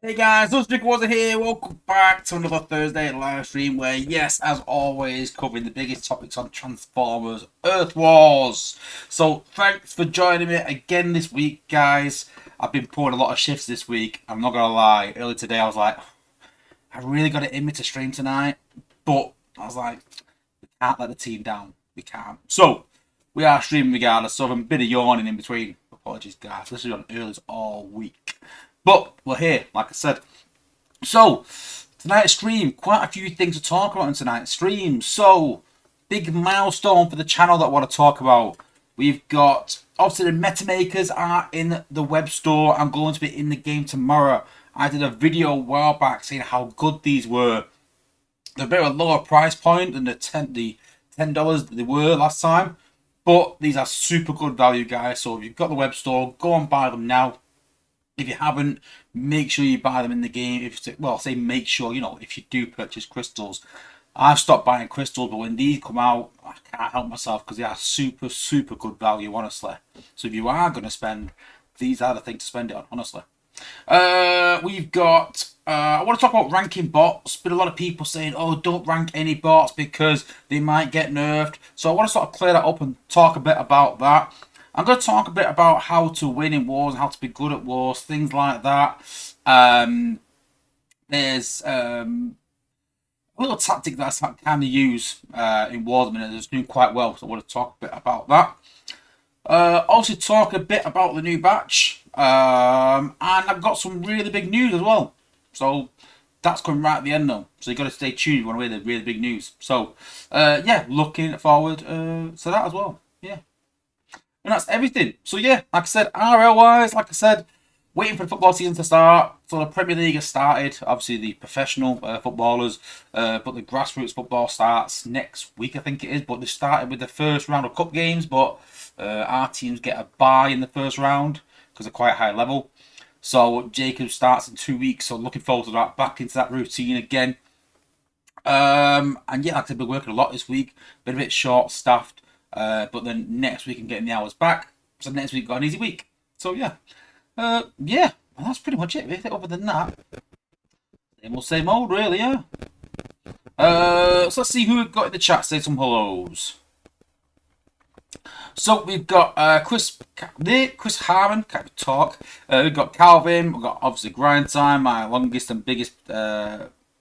Hey guys, Lustig was here. Welcome back to another Thursday live stream where, yes, as always, covering the biggest topics on Transformers Earth Wars. So, thanks for joining me again this week, guys. I've been pulling a lot of shifts this week. I'm not gonna lie. Earlier today, I was like, I really got it in me to stream tonight, but I was like, we can't let the team down. We can't. So, we are streaming regardless. So, I've been a bit of yawning in between. Apologies, guys. This is on earlys all week. But we're here, like I said. So, tonight's stream, quite a few things to talk about in tonight's stream. So, big milestone for the channel that I want to talk about. We've got, obviously, the Meta Makers are in the web store. I'm going to be in the game tomorrow. I did a video a while back saying how good these were. They're a bit of a lower price point than the $10 that they were last time. But these are super good value, guys. So, if you've got the web store, go and buy them now. If you haven't, make sure you buy them in the game. Say make sure, if you do purchase crystals. I've stopped buying crystals, but when these come out, I can't help myself because they are super, super good value, honestly. So if you are going to spend, these are the things to spend it on, honestly. We've got, I want to talk about ranking bots. Been a lot of people saying, oh, don't rank any bots because they might get nerfed. So I want to sort of clear that up and talk a bit about that. I'm going to talk a bit about how to win in wars and how to be good at wars, things like that. There's a little tactic that I kind of use in wars at the minute that's doing quite well, so I want to talk a bit about that. Also talk a bit about the new batch. And I've got some really big news as well. So that's coming right at the end though. So you've got to stay tuned if you want to hear the really big news. So, yeah, looking forward to that as well. Yeah. And that's everything. So yeah, like I said, RL wise, like I said, waiting for the football season to start. So the Premier League has started. Obviously the professional footballers, but the grassroots football starts next week, I think it is. But they started with the first round of cup games. But our teams get a bye in the first round because they're quite high level. So Jacob starts in 2 weeks. So looking forward to that. Back into that routine again. And yeah, like I said, been working a lot this week. Been a bit short staffed. But then next week I'm getting the hours back. So next week got an easy week. So yeah. Yeah. Well, that's pretty much it, really. Other than that, same old, really, yeah. So let's see who we've got in the chat. Say some hellos. So we've got Chris Harmon, can't talk. We've got Calvin. We've got obviously Grind Time, my longest and biggest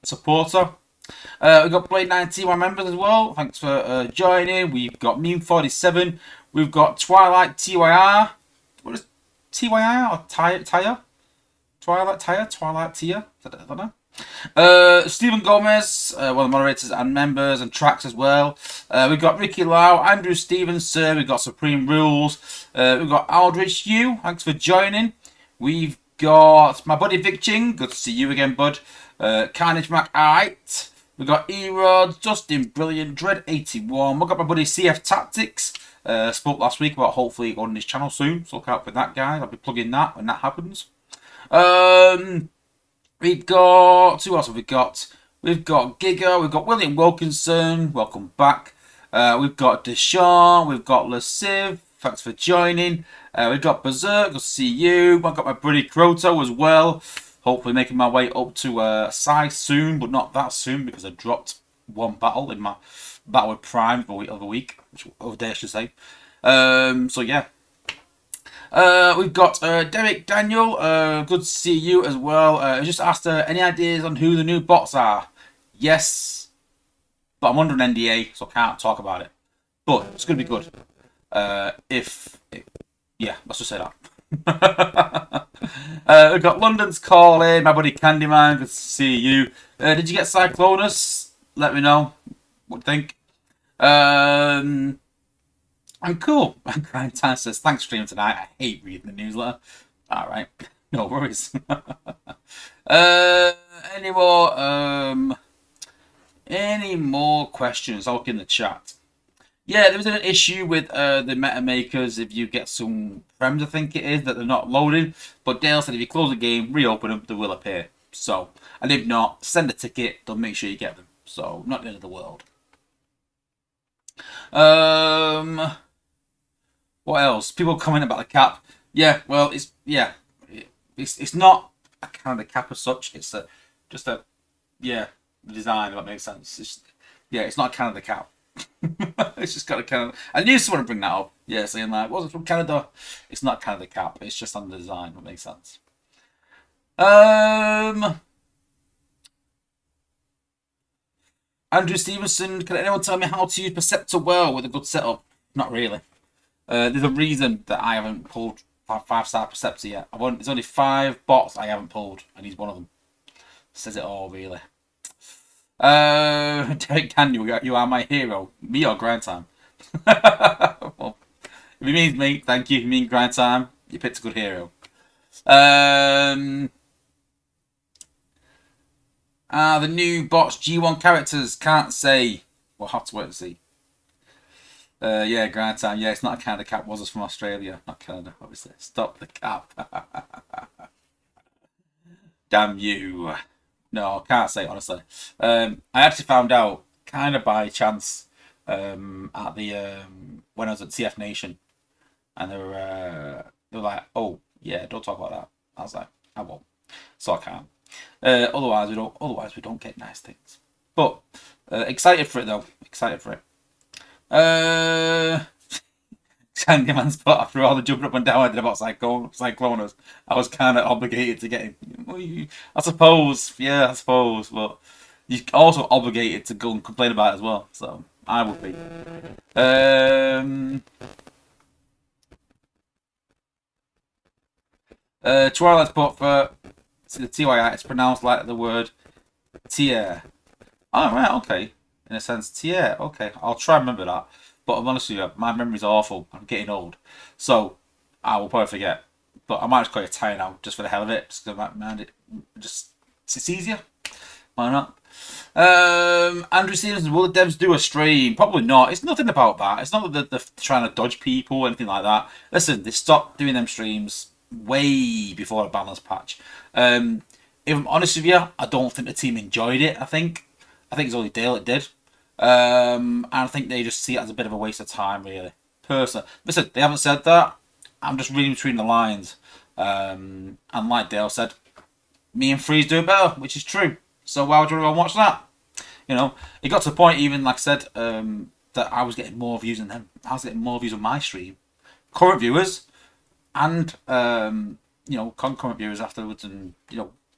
supporter. We've got Blade 19, my members as well. Thanks for joining. We've got Meme47. We've got Twilight TYR. What is TYR or Tire? Twilight Tire? Twilight Tia? I don't know. Stephen Gomez, one of the moderators and members and tracks as well. We've got Ricky Lau, Andrew Stevens, sir. We've got Supreme Rules. We've got Aldrich Hugh. Thanks for joining. We've got my buddy Vic Ching. Good to see you again, bud. Carnage Mac, alright. We've got Erod, Justin Brilliant, Dread 81. We've got my buddy CF Tactics. Spoke last week about hopefully going on his channel soon. So look out for that guy. I'll be plugging that when that happens. We've got, who else have we got? We've got Giga, we've got William Wilkinson, welcome back. We've got Deshaun, we've got LeCiv, thanks for joining. We've got Berserk, good to see you. I've got my buddy Kroto as well. Hopefully making my way up to Sai soon, but not that soon because I dropped one battle in my battle with Prime the other week, other day I should say. So yeah. We've got Derek Daniel. Good to see you as well. I just asked any ideas on who the new bots are. Yes, but I'm under an NDA, so I can't talk about it. But it's going to be good. Yeah, let's just say that. We've got London's calling. My buddy Candyman. Good to see you. Did you get Cyclonus? Let me know what you think. I'm cool. Grind Time says, thanks for streaming tonight. I hate reading the newsletter. Alright. No worries. Any more questions? I'll look in the chat. Yeah, there was an issue with the Meta Makers. If you get some prems, I think it is, that they're not loading. But Dale said if you close the game, reopen them, they will appear. So, and if not, send a ticket. They'll make sure you get them. So, not the end of the world. What else? People comment about the cap. Yeah, well, it's not a Canada cap as such. It's just a yeah design. If that makes sense. It's not a Canada cap. It's just got a Canada. I knew someone would bring that up. Yeah, saying like, was it from Canada? It's not Canada cap. It's just on the design. That makes sense. Andrew Stevenson, can anyone tell me how to use Perceptor well with a good setup? Not really. There's a reason that I haven't pulled 5-star Perceptor yet. There's only 5 bots I haven't pulled, and he's one of them. Says it all, really. Derek Daniel, you are my hero. Me or Grind Time? Well, if it means me, thank you. If you mean Grind Time, you picked a good hero. The new bots G1 characters, can't say. We'll have to wait and see. Yeah, Grind Time. Yeah, it's not a Canada cap. Was us from Australia, not Canada, obviously. Stop the cap. Damn you. No, I can't say, honestly. I actually found out, kind of by chance, at the when I was at CF Nation, and they were like, "Oh, yeah, don't talk about that." I was like, "I won't," so I can't. Otherwise, we don't get nice things. But excited for it though. Excited for it. Candyman's spot after all the jumping up and down I did about Cyclonus. I was kind of obligated to get him. I suppose, yeah, I suppose, but you're also obligated to go and complain about it as well. So I would be. Twilight's put for the TYI. It's pronounced like the word tier. Oh right, okay. In a sense, tier. Okay, I'll try and remember that. But I'm honest with you, my memory's awful. I'm getting old, so I will probably forget. But I might just call it tie now, just for the hell of it. Just because I mind it. Just it's easier. Why not? Andrew Stevenson, will the devs do a stream? Probably not. It's nothing about that. It's not that they're trying to dodge people or anything like that. Listen, they stopped doing them streams way before a balance patch. If I'm honest with you, I don't think the team enjoyed it. I think it's only Dale that did. And I think they just see it as a bit of a waste of time, really. Personally, listen, they haven't said that. I'm just reading between the lines. And like Dale said, me and Freeze do it better, which is true. So why would you want to watch that? You know, it got to the point, even like I said, that I was getting more views than them. I was getting more views on my stream, current viewers, and concurrent viewers afterwards, and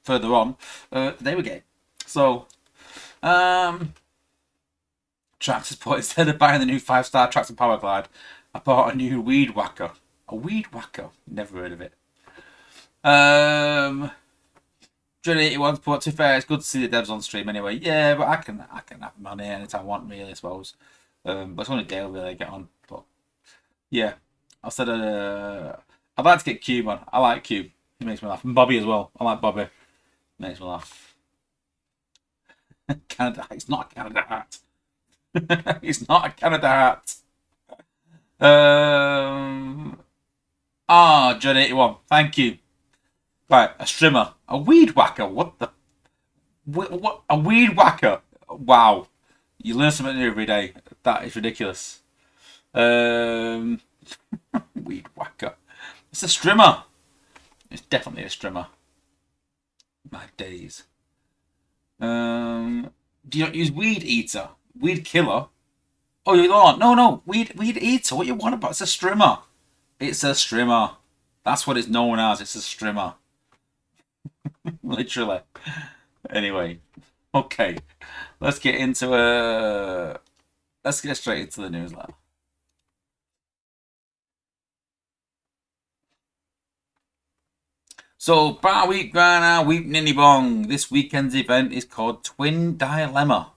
further on, they were getting. So, Traxxas put, instead of buying the new 5-star Traxxas Power Glide, I bought a new Weed Whacker. A Weed Whacker? Never heard of it. Dread81's put, to be fair, it's good to see the devs on stream anyway. Yeah, but I can have them on here anytime I want, really, I suppose. But it's only Dale really I get on. But yeah, I said I'd like to get Cube on. I like Cube. He makes me laugh. And Bobby as well. I like Bobby. Makes me laugh. Canada. It's not a Canada hat. It's not a Canada hat. Dread81. Thank you. Right, a strimmer. A weed whacker. What the? What? A weed whacker. Wow. You learn something new every day. That is ridiculous. Weed whacker. It's a strimmer. It's definitely a strimmer. My days. Do you not use Weed Eater? Weed Killer? Oh, you don't? No. Weed Eater. What you want about? It's a strimmer. It's a strimmer. That's what it's known as. It's a strimmer. Literally. Anyway. Okay. Let's get straight into the newsletter. So, Bar Week Grana Week Ninny Bong. This weekend's event is called Twin Dilemma. I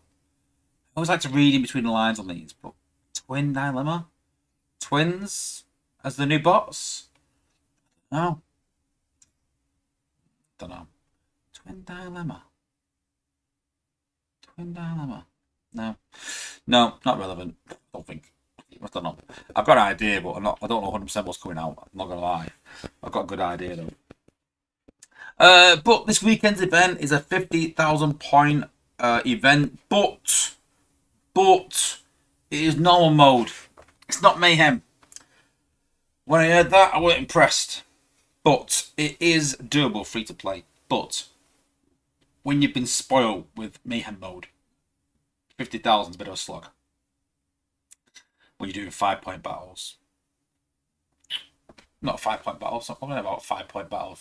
always like to read in between the lines on these, but Twin Dilemma? Twins as the new bots? No. Don't know. Twin Dilemma. No, not relevant. Don't think. I don't know. I've got an idea, but I don't know 100% what's coming out. I'm not gonna lie. I've got a good idea though. But this weekend's event is a 50,000 point event, but it is normal mode. It's not mayhem. When I heard that, I wasn't impressed. But it is doable, free to play. But when you've been spoiled with Mayhem mode, 50,000 is a bit of a slog. When you're doing 5-point battles. Not 5-point battles, I'm talking about 5-point battles,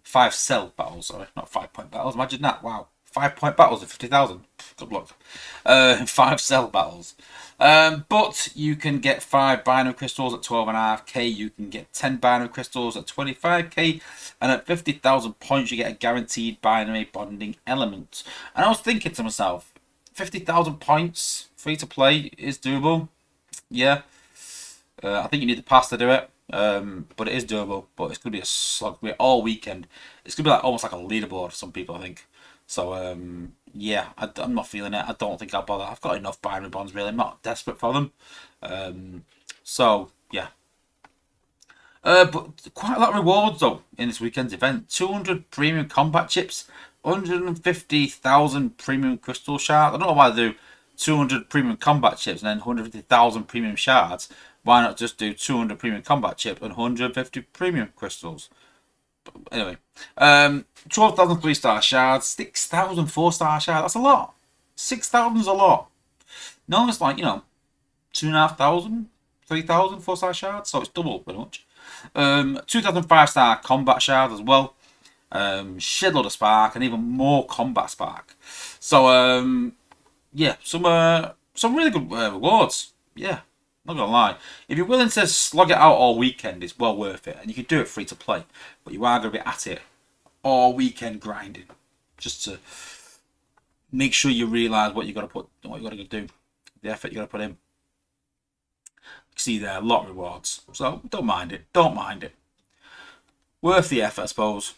five cell battles, sorry, not 5-point battles. Imagine that, wow. 5-point battles at 50,000. Good luck. 5 cell battles. But you can get 5 binary crystals at 12.5k. You can get 10 binary crystals at 25k. And at 50,000 points, you get a guaranteed binary bonding element. And I was thinking to myself, 50,000 points, free to play, is doable. Yeah. I think you need the pass to do it. But it is doable. But it's going to be a slog all weekend. It's going to be like almost like a leaderboard for some people, I think. So, yeah, I'm not feeling it. I don't think I'll bother. I've got enough binary bonds, really. I'm not desperate for them. So, yeah. But quite a lot of rewards, though, in this weekend's event. 200 premium combat chips, 150,000 premium crystal shards. I don't know why they do 200 premium combat chips and then 150,000 premium shards. Why not just do 200 premium combat chips and 150 premium crystals? Anyway, 12,000 3-star shards, 6,000 4-star shards. That's a lot. 6,000 is a lot. No, it's like, 2,500, 3,000 4-star shards. So it's double pretty much. 2,000 5-star combat shards as well. Shitload of spark and even more combat spark. So yeah, some really good rewards. Yeah. Not gonna lie, if you're willing to slog it out all weekend, it's well worth it, and you can do it free to play. But you are gonna be at it all weekend grinding, just to make sure you realise what you gotta do, the effort you gotta put in. You see there, a lot of rewards, so don't mind it. Don't mind it. Worth the effort, I suppose.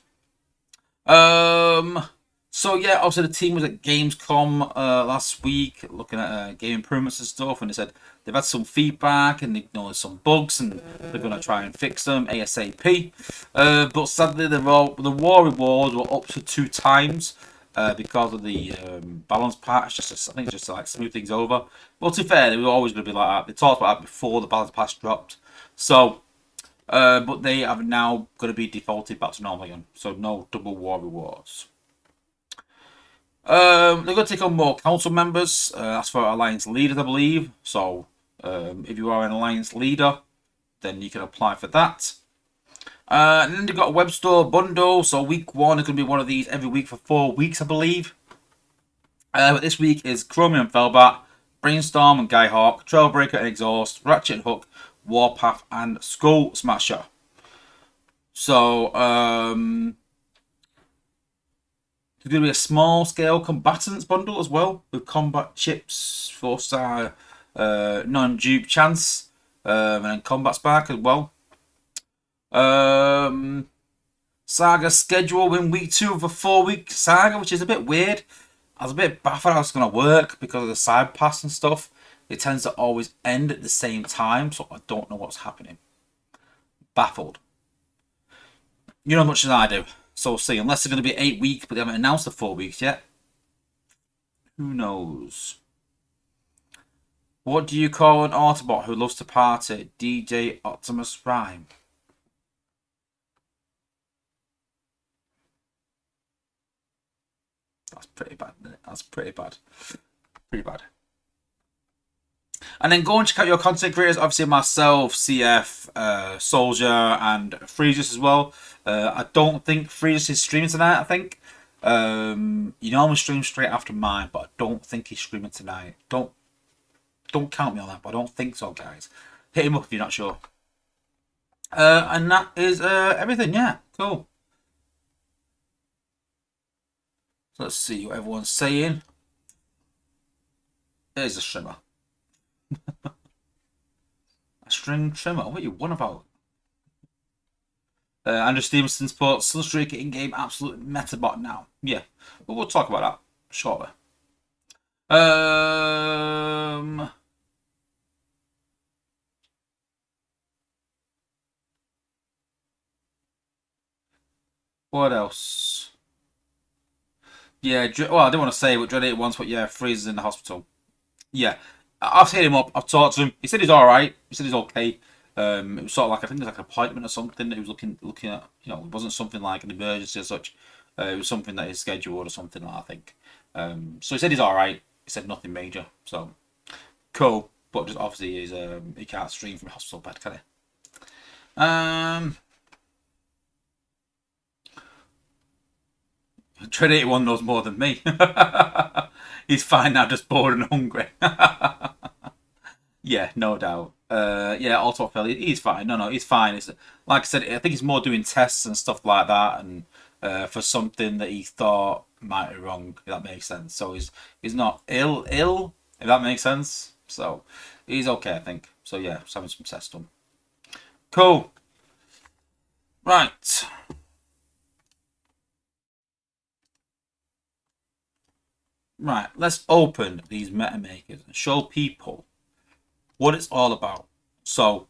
So yeah, obviously the team was at Gamescom last week, looking at game improvements and stuff, and they said they've had some feedback and they've noticed some bugs, and they're going to try and fix them ASAP. But sadly, the war rewards were up to 2 times because of the balance patch. I think just to like smooth things over. Well, to be fair, they were always going to be like that. They talked about that before the balance patch dropped. So, but they have now going to be defaulted back to normal again. So no double war rewards. They're going to take on more council members. That's for alliance leaders, I believe. So, if you are an alliance leader, then you can apply for that. And then they've got a web store bundle. So week 1 is going to be one of these every week for 4 weeks, I believe. But this week is Chromium and Felbat, Brainstorm and Guy-Hawk, Trailbreaker and Exhaust, Ratchet and Hook, Warpath and Skull Smasher. So, there's going to be a small-scale combatants bundle as well, with combat chips, 4-star non-dupe chance, and then combat spark as well. Saga schedule in week 2 of a 4-week saga, which is a bit weird. I was a bit baffled how it's going to work because of the side pass and stuff. It tends to always end at the same time, so I don't know what's happening. Baffled. You know as much as I do. So we'll see, unless they're going to be 8 weeks, but they haven't announced the 4 weeks yet. Who knows? What do you call an Autobot who loves to party? DJ Optimus Prime. That's pretty bad, isn't it? That's pretty bad. Pretty bad. And then go and check out your content creators. Obviously myself, CF, Soldier, and Freezus as well. I don't think Freezus is streaming tonight, I think. You normally stream straight after mine, but I don't think he's streaming tonight. Don't count me on that, but I don't think so, guys. Hit him up if you're not sure. And that is everything, yeah. Cool. So let's see what everyone's saying. There's a strimmer. A string trimmer? What are you on about? Andrew Stevenson sports Sunstreaker in-game absolute metabot now. Yeah, but we'll talk about that shortly. What else? Yeah, well, I didn't want to say what Dread 8 wants, but yeah, Freeze's in the hospital. Yeah, I've hit him up. I've talked to him. He said he's all right. He said he's okay. It was sort of like, I think it was like an appointment or something that he was looking at. You know, it wasn't something like an emergency as such. It was something that is scheduled or something like that, I think. So he said he's alright. He said nothing major. So cool. But just obviously he can't stream from hospital bed, can he? Trinity One knows more than me. He's fine now, just bored and hungry. Yeah, no doubt. Yeah, also Phil, he's fine. No, he's fine. It's like I said, I think he's more doing tests and stuff like that, and for something that he thought might be wrong. If that makes sense. So he's not ill, if that makes sense. So he's okay, I think. So yeah, just having some tests done. Cool. Right. Right, let's open these MetaMakers and show people what it's all about. So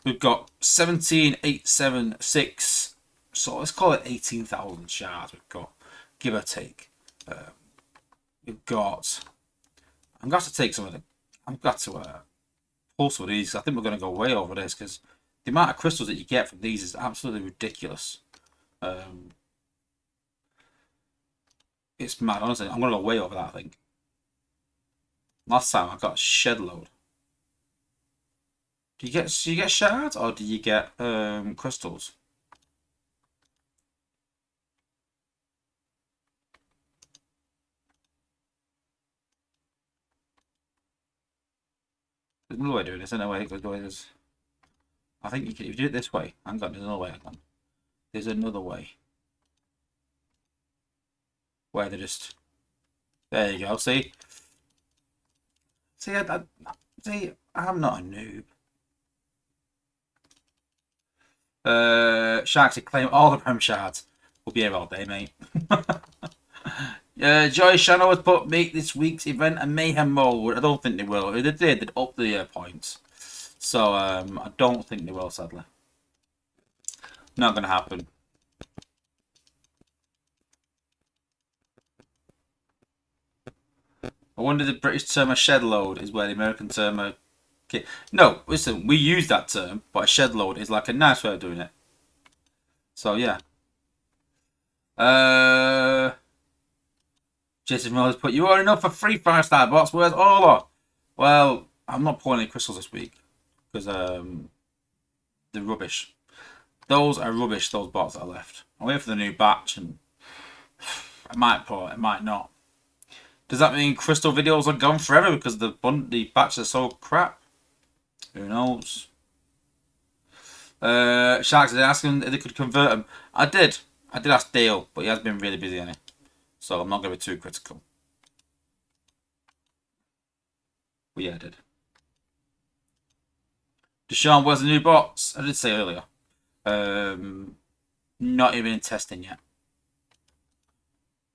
we've got 17,876. So let's call it 18,000 shards. We've got, give or take. We've got. I'm going to have to take some of the. I've got to pull some of these. I think we're going to go way over this because the amount of crystals that you get from these is absolutely ridiculous. It's mad, honestly. I'm going to go way over that, I think. Last time I got a shed load. Do you get shards or do you get crystals? There's another way of doing this, isn't there? Wait, there's. I think you can. If you do it this way, hang on. There's another way. Hang on. There's another way. Where they just. There you go. See. See, I'm not a noob. Sharks claim all the prem shards. We'll be here all day, mate. Joy Channel has put make this week's event a mayhem mode. I don't think they will. If they did, they'd up the points. So I don't think they will, sadly. Not going to happen. I wonder the British term a shed load is where the American term a... No, listen, we use that term, but a shed load is like a nice way of doing it. So, yeah. Jason Rose put, you already know for free 5-star box, where's Orla? Well, I'm not pulling any crystals this week, because they're rubbish. Those are rubbish, those bots that are left. I'm waiting for the new batch, and I might pull it, I might not. Does that mean crystal videos are gone forever because the batches are so crap? Who knows? Sharks did ask him if they could convert them. I did ask Dale, but he has been really busy on it. So I'm not going to be too critical. But yeah, I did. Deshaun, where's the new bots? I did say earlier. Not even in testing yet.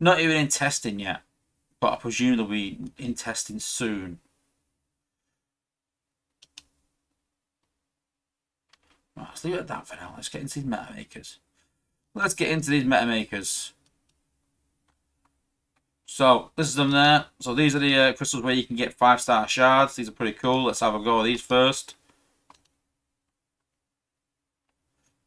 Not even in testing yet. But I presume they'll be in testing soon. Right, let's leave it at that for now. Let's get into these MetaMakers. So, this is them there. So, these are the crystals where you can get 5-star shards. These are pretty cool. Let's have a go at these first.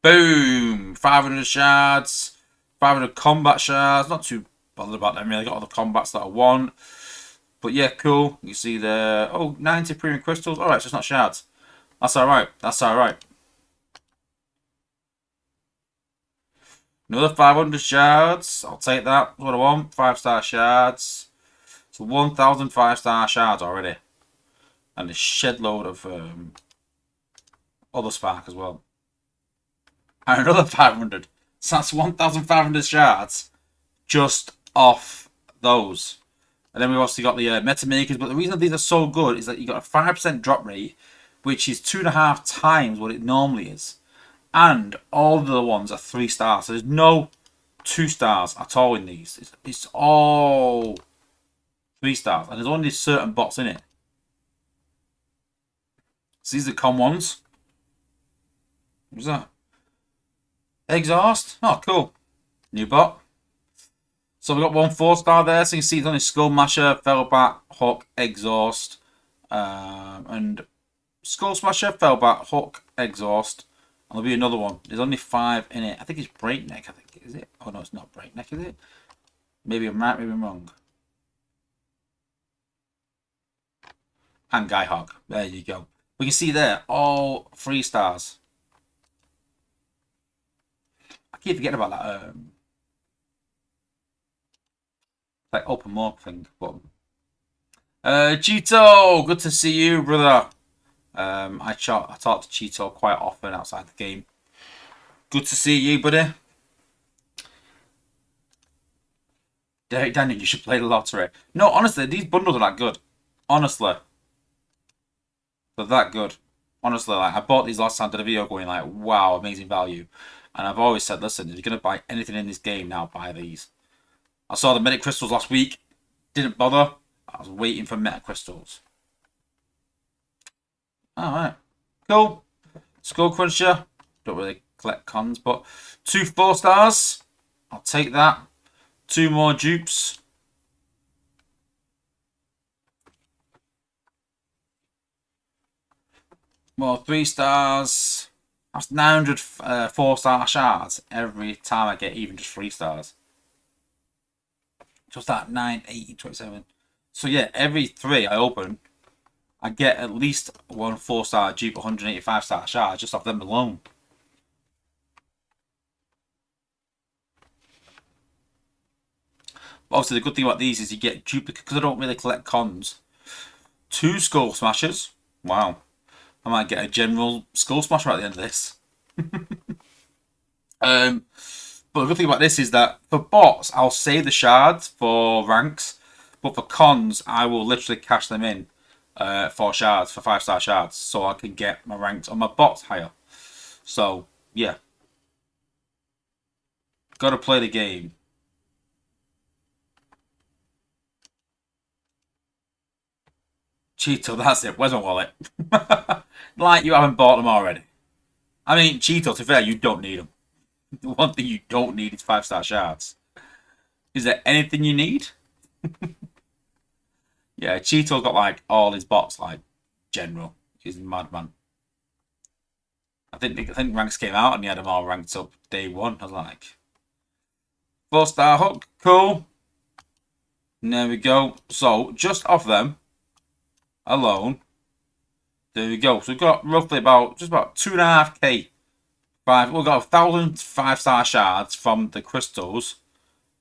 Boom! 500 shards. 500 combat shards. Not too bothered about them really. Got all the combats that I want. But yeah, cool. You see there. Oh, 90 premium crystals. Alright, so it's not shards. That's alright. That's alright. Another 500 shards. I'll take that. That's what I want. 5-star shards. So 1,000 5-star shards already. And a shed load of other spark as well. And another 500. So that's 1,500 shards just off those. And then we've also got the MetaMakers. But the reason these are so good is that you got a 5% drop rate, which is 2.5 times what it normally is. And all the other ones are 3 stars. So there's no 2 stars at all in these. It's all 3 stars. And there's only certain bots in it. So these are the common ones. What's that? Exhaust. Oh, cool. New bot. So we've got 1 4-star there. So you can see it's only Skull Masher, Fellbat, Hook, Exhaust. And Skull Smasher, Fellbat, Hook, Exhaust. There'll be another one. There's only 5 in it. I think it's Breakneck, I think. Is it? Oh, no, it's not Breakneck, is it? Maybe I'm right, maybe I'm wrong. And Guy-Hog. There you go. We can see there, all 3 stars. I keep forgetting about that. Like open morph thing. But Cheeto, good to see you, brother. I talk to Cheeto quite often outside the game. Good to see you, buddy. Derek Daniel, you should play the lottery. No, honestly, these bundles are that good. Honestly. They're that good. Honestly, like, I bought these last time, did a video going like, wow, amazing value. And I've always said, listen, if you're going to buy anything in this game now, buy these. I saw the Meta Crystals last week. Didn't bother. I was waiting for Meta Crystals. Alright. Cool. Skull Cruncher. Don't really collect cons, but 2 4 stars. I'll take that. 2 more dupes. More 3 stars. That's 900 4-star shards every time I get even just 3 stars. Just that 9, 8, 27. So yeah, every 3 I open, I get at least 1 4-star dupe, 185-star shard just off them alone. But obviously, the good thing about these is you get duplicate, because I don't really collect cons. 2 Skull Smashers. Wow. I might get a general Skull Smasher at the end of this. But the good thing about this is that for bots, I'll save the shards for ranks. But for cons, I will literally cash them in for shards, for 5-star shards. So I can get my ranks on my bots higher. So, yeah. Gotta play the game. Cheeto, that's it. Where's my wallet? Like you haven't bought them already. I mean, Cheeto, to be fair, you don't need them. The one thing you don't need is 5-star shards. Is there anything you need? Yeah, Cheeto got like all his bots like general. He's a madman. I think ranks came out and he had them all ranked up day 1. I was like, 4-star hook, cool. And there we go. So just off them alone, there we go. So we've got roughly about 2.5k. We've got 1,000 5-star shards from the crystals,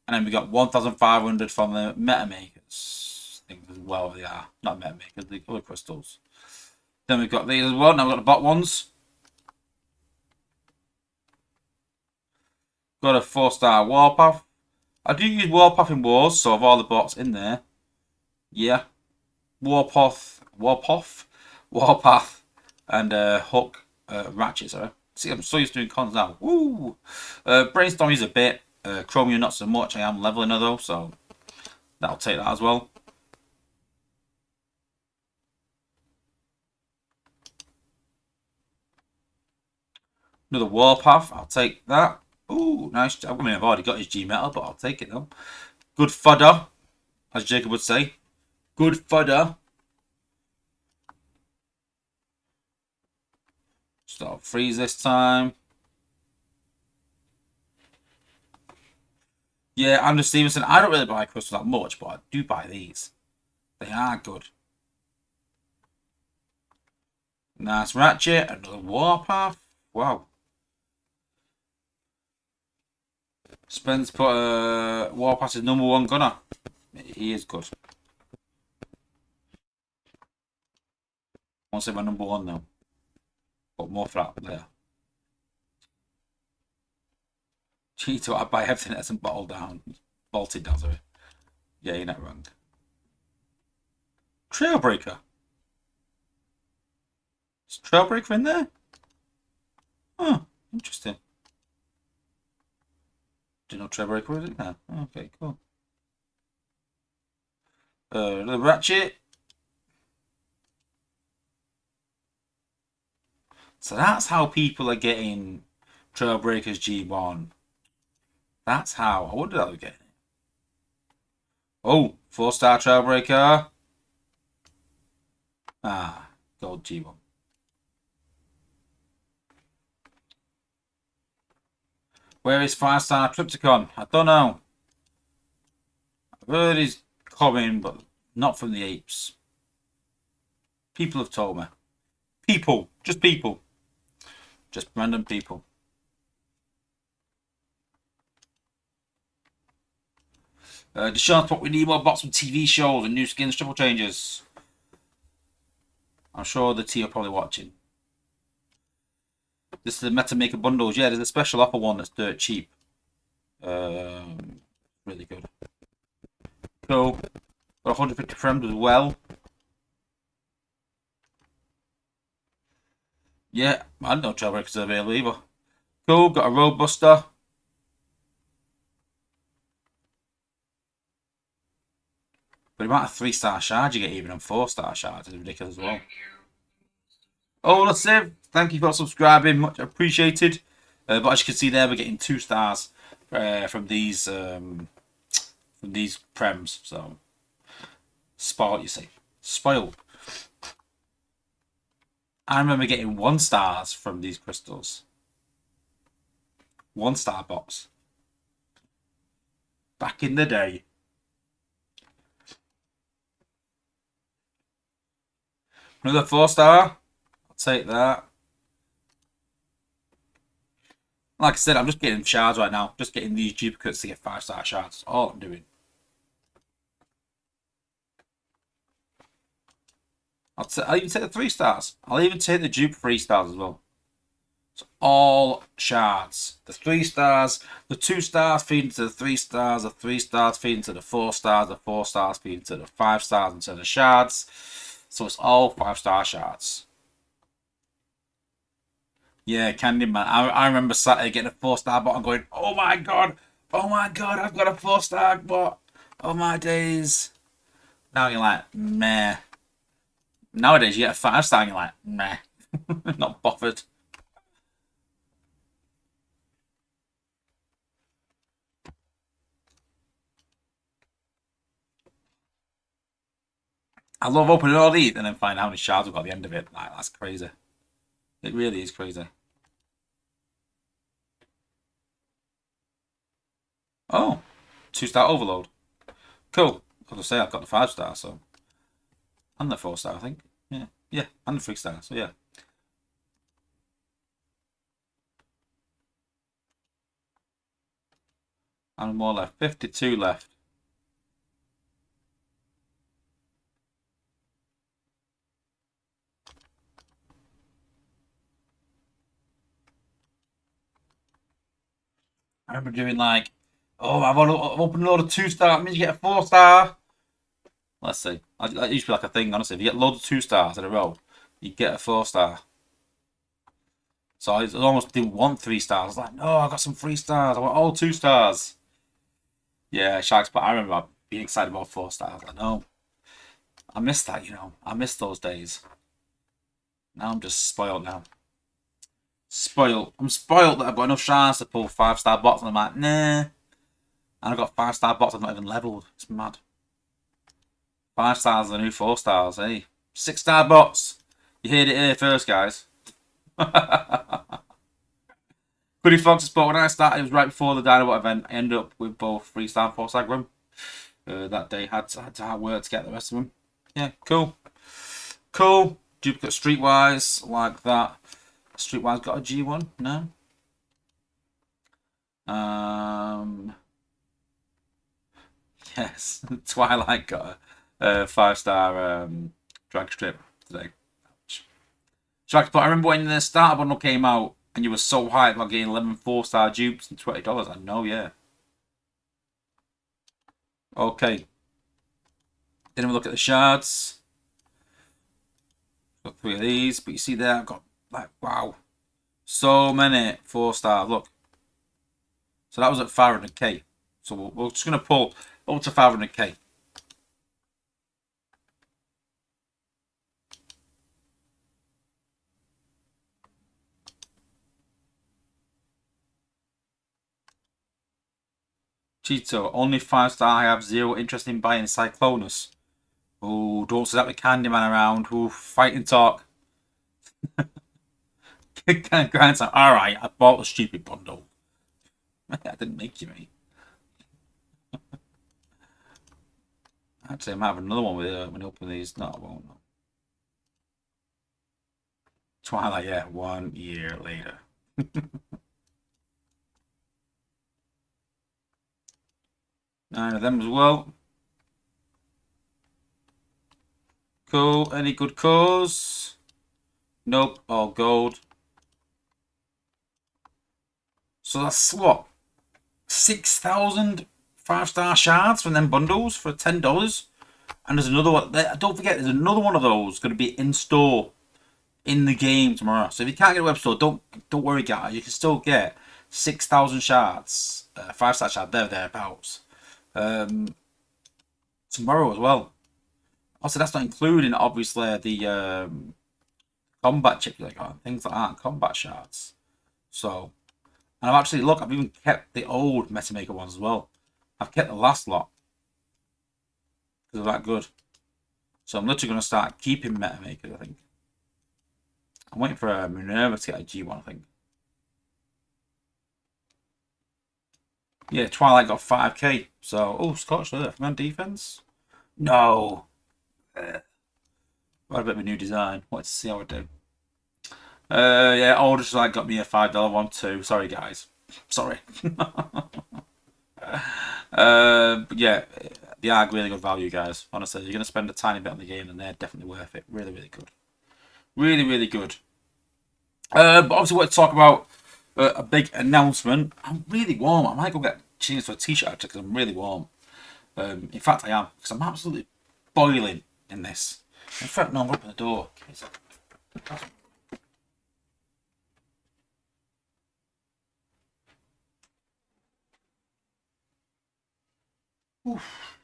and then we got 1,500 from the meta makers. I think as well they are not meta makers, the other crystals. Then we've got these as well. Now we've got the bot ones. Got a 4-star Warpath. I do use Warpath in Wars, so of all the bots in there, yeah, Warpath, and Hook, Ratchet. Sorry. See, I'm so used to doing cons now. Woo! Brainstorm is a bit. Chromium not so much. I am leveling her though, so that'll take that as well. Another Warpath. I'll take that. Ooh, nice. I mean, I've already got his G metal, but I'll take it though. Good fodder, as Jacob would say. Good fodder. Start freeze this time. Yeah, Andrew Stevenson. I don't really buy crystal that much, but I do buy these. They are good. Nice Ratchet. Another Warpath. Wow. Spence put Warpath as #1 gunner. He is good. I won't say my #1 though. But more for that later. Cheeto, I buy everything that's bottled down. Bolted down, sorry. Yeah, you're not wrong. Trailbreaker. Is Trailbreaker in there? Oh, interesting. Do you know Trailbreaker was in there? Okay, cool. The Ratchet. So that's how people are getting Trailbreakers G1. That's how. I wonder how they're getting it. Oh, 4-star Trailbreaker. Ah, gold G1. Where is 5-star Triptychon? I don't know. I've heard he's coming, but not from the apes. People have told me. People. Just people. Just random people. Deshaun's what we need more bots from TV shows and new skins, triple changes. I'm sure the T are probably watching. This is the Meta Maker bundles. Yeah, there's a special offer one that's dirt cheap. Really good. So, got 150 frames as well. Yeah, I didn't know Jailbreakers are available either. Cool, got a Roadbuster. But the amount of 3-star shards you get even on 4-star shards is ridiculous as well. Oh, that's it. Thank you for subscribing. Much appreciated. But as you can see there, we're getting 2 stars from these prems. So, spoiled, you see. Spoiled. I remember getting 1 stars from these crystals. 1-star box. Back in the day. Another 4-star. I'll take that. Like I said, I'm just getting shards right now. Just getting these duplicates to get 5-star shards. That's all I'm doing. I'll even take the 3 stars. I'll even take the dupe 3 stars as well. It's all shards. The 3 stars, the 2 stars feed into the 3 stars, the 3 stars feed into the 4 stars, the 4 stars feed into the 5 stars into the shards. So it's all 5-star shards. Yeah, Candyman. I remember Saturday getting a 4-star bot and going, oh my god, I've got a 4-star bot. Oh my days. Now you're like, meh. Nowadays you get a 5-star and you're like, meh. Not bothered. I love opening all these and then finding how many shards we've got at the end of it. Like, that's crazy. It really is crazy. Oh, 2-star overload. Cool. As I say, I've got the 5-star, so. And the 4-star, I think. Yeah, and the 3-star, so yeah. And more left. 52 left. I remember doing like, oh, I've opened a load of 2-star. That means you get a 4-star. Let's see. That used to be like a thing, honestly. If you get loads of 2-stars in a row, you get a 4-star. So I almost didn't want 3 stars. I was like, no, I got some 3 stars. I want all 2 stars. Yeah, Sharks, but I remember being excited about 4 stars. I know. I missed that, you know. I missed those days. Now I'm just spoiled now. Spoiled. I'm spoiled that I've got enough shards to pull 5-star bots, and I'm like, nah. And I've got 5-star bots I've not even leveled. It's mad. 5 stars are the new 4 stars, hey. 6-star bots. You heard it here first, guys. Goody Fox Sport, when I started, it was right before the Dinobot event. I ended up with both 3-star and 4-star Grim. That day had to work to get the rest of them. Yeah, cool. Cool. Duplicate Streetwise, like that. Streetwise got a G1? No? Yes. Twilight got a 5-star drag strip today. But I remember when the starter bundle came out and you were so hyped about getting 11 4-star dupes and $20. I know, yeah. Okay. Then we look at the shards. Got 3 of these, but you see there, I've got like, wow. So many 4-star, look. So that was at 500k. So we're just going to pull up to 500k. Cheeto, only 5-star. I have 0 interest in buying Cyclonus. Oh, don't say that with Candyman around. Oh, fighting talk. Grandson. Alright, I bought a stupid bundle. I didn't make you, mate. Actually, I might have another one with when you open these. No, I won't. No. Twilight, yeah, 1 year later. 9 of them as well. Cool. Any good cause? Nope. All gold. So that's what? 6,000 5-star shards from them bundles for $10. And there's another one. Don't forget, there's another one of those going to be in store in the game tomorrow. So if you can't get a web store, don't worry, guys. You can still get 6,000 shards, 5-star shard thereabouts. Tomorrow as well. Also, that's not including obviously the combat chips like that, things like that, combat shards. So, and I've actually I've even kept the old Metamaker ones as well. I've kept the last lot because they're that good. So I'm literally going to start keeping Metamakers, I think. I'm waiting for Minerva to get a G1, I think. Yeah, Twilight got 5k. So, oh, Scorched Earth. Man, defense? No. What a bit of a new design. Wanted to see how it do. Yeah, Aldrich like got me a $5 one too. Sorry, guys. Sorry. But yeah, they are really good value, guys. Honestly, you're going to spend a tiny bit on the game and they're definitely worth it. Really, really good. Really, really good. But obviously, want to talk about a big announcement. I'm really warm. I might go get changed to a t-shirt actually because I'm really warm. In fact, I am because I'm absolutely boiling in this. In fact, no, I'm open the door. Oof.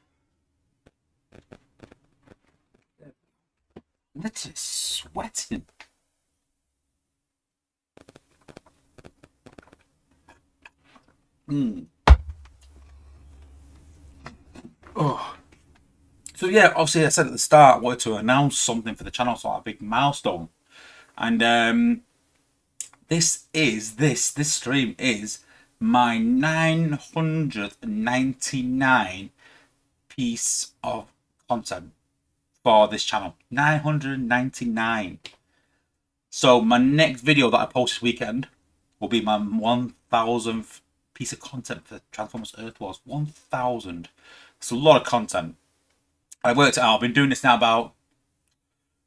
Literally sweating. Oh. So yeah, obviously I said at the start I wanted to announce something for the channel, so a big milestone. And this stream is my 999 piece of content for this channel. 999. So my next video that I post this weekend will be my 1,000th piece of content for Transformers Earth Wars. 1,000. It's a lot of content. I worked it out. I've been doing this now about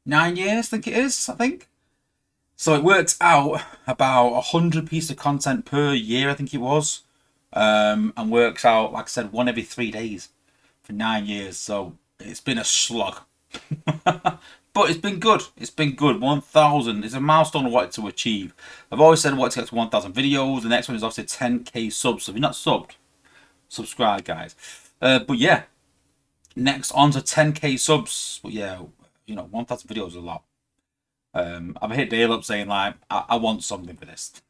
9 years, I think it is, I think. So it works out about 100 pieces of content per year, I think it was. And works out, like I said, one every 3 days for 9 years. So it's been a slog. But it's been good. It's been good. 1,000 is a milestone I wanted to achieve. I've always said I wanted to get to 1,000 videos. The next one is obviously 10k subs. So if you're not subbed, subscribe, guys. But yeah, next on to 10k subs. But yeah, 1,000 videos is a lot. I've hit Dale up saying like, I want something for this.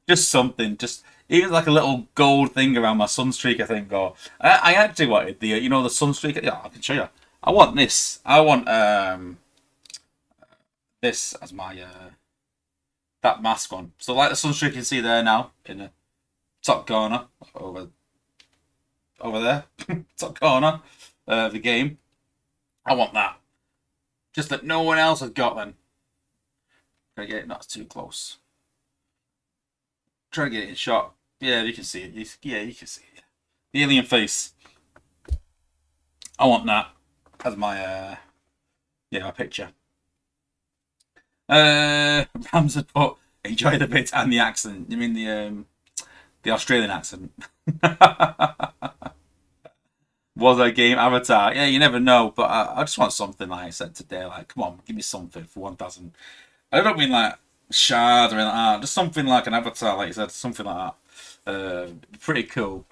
Just something, just even like a little gold thing around my Sunstreaker thing. Or I actually wanted the the Sunstreaker. Yeah, I can show you. I want this. I want this as my that mask on. So like the Sunstreaker you can see there now in the top corner over there, top corner of the game. I want that. Just that no one else has got them. Try to get it not too close. Try to get it in shot. Yeah, you can see it. Yeah, you can see it. The alien face. I want that as my my picture. Rams had put enjoy the bit and the accent. You mean the Australian accent? Was a game Avatar? Yeah, you never know. But I just want something like I said today. Like, come on, give me something for 1,000. I don't mean like shard or anything like that. Just something like an Avatar, like you said, something like that. Pretty cool.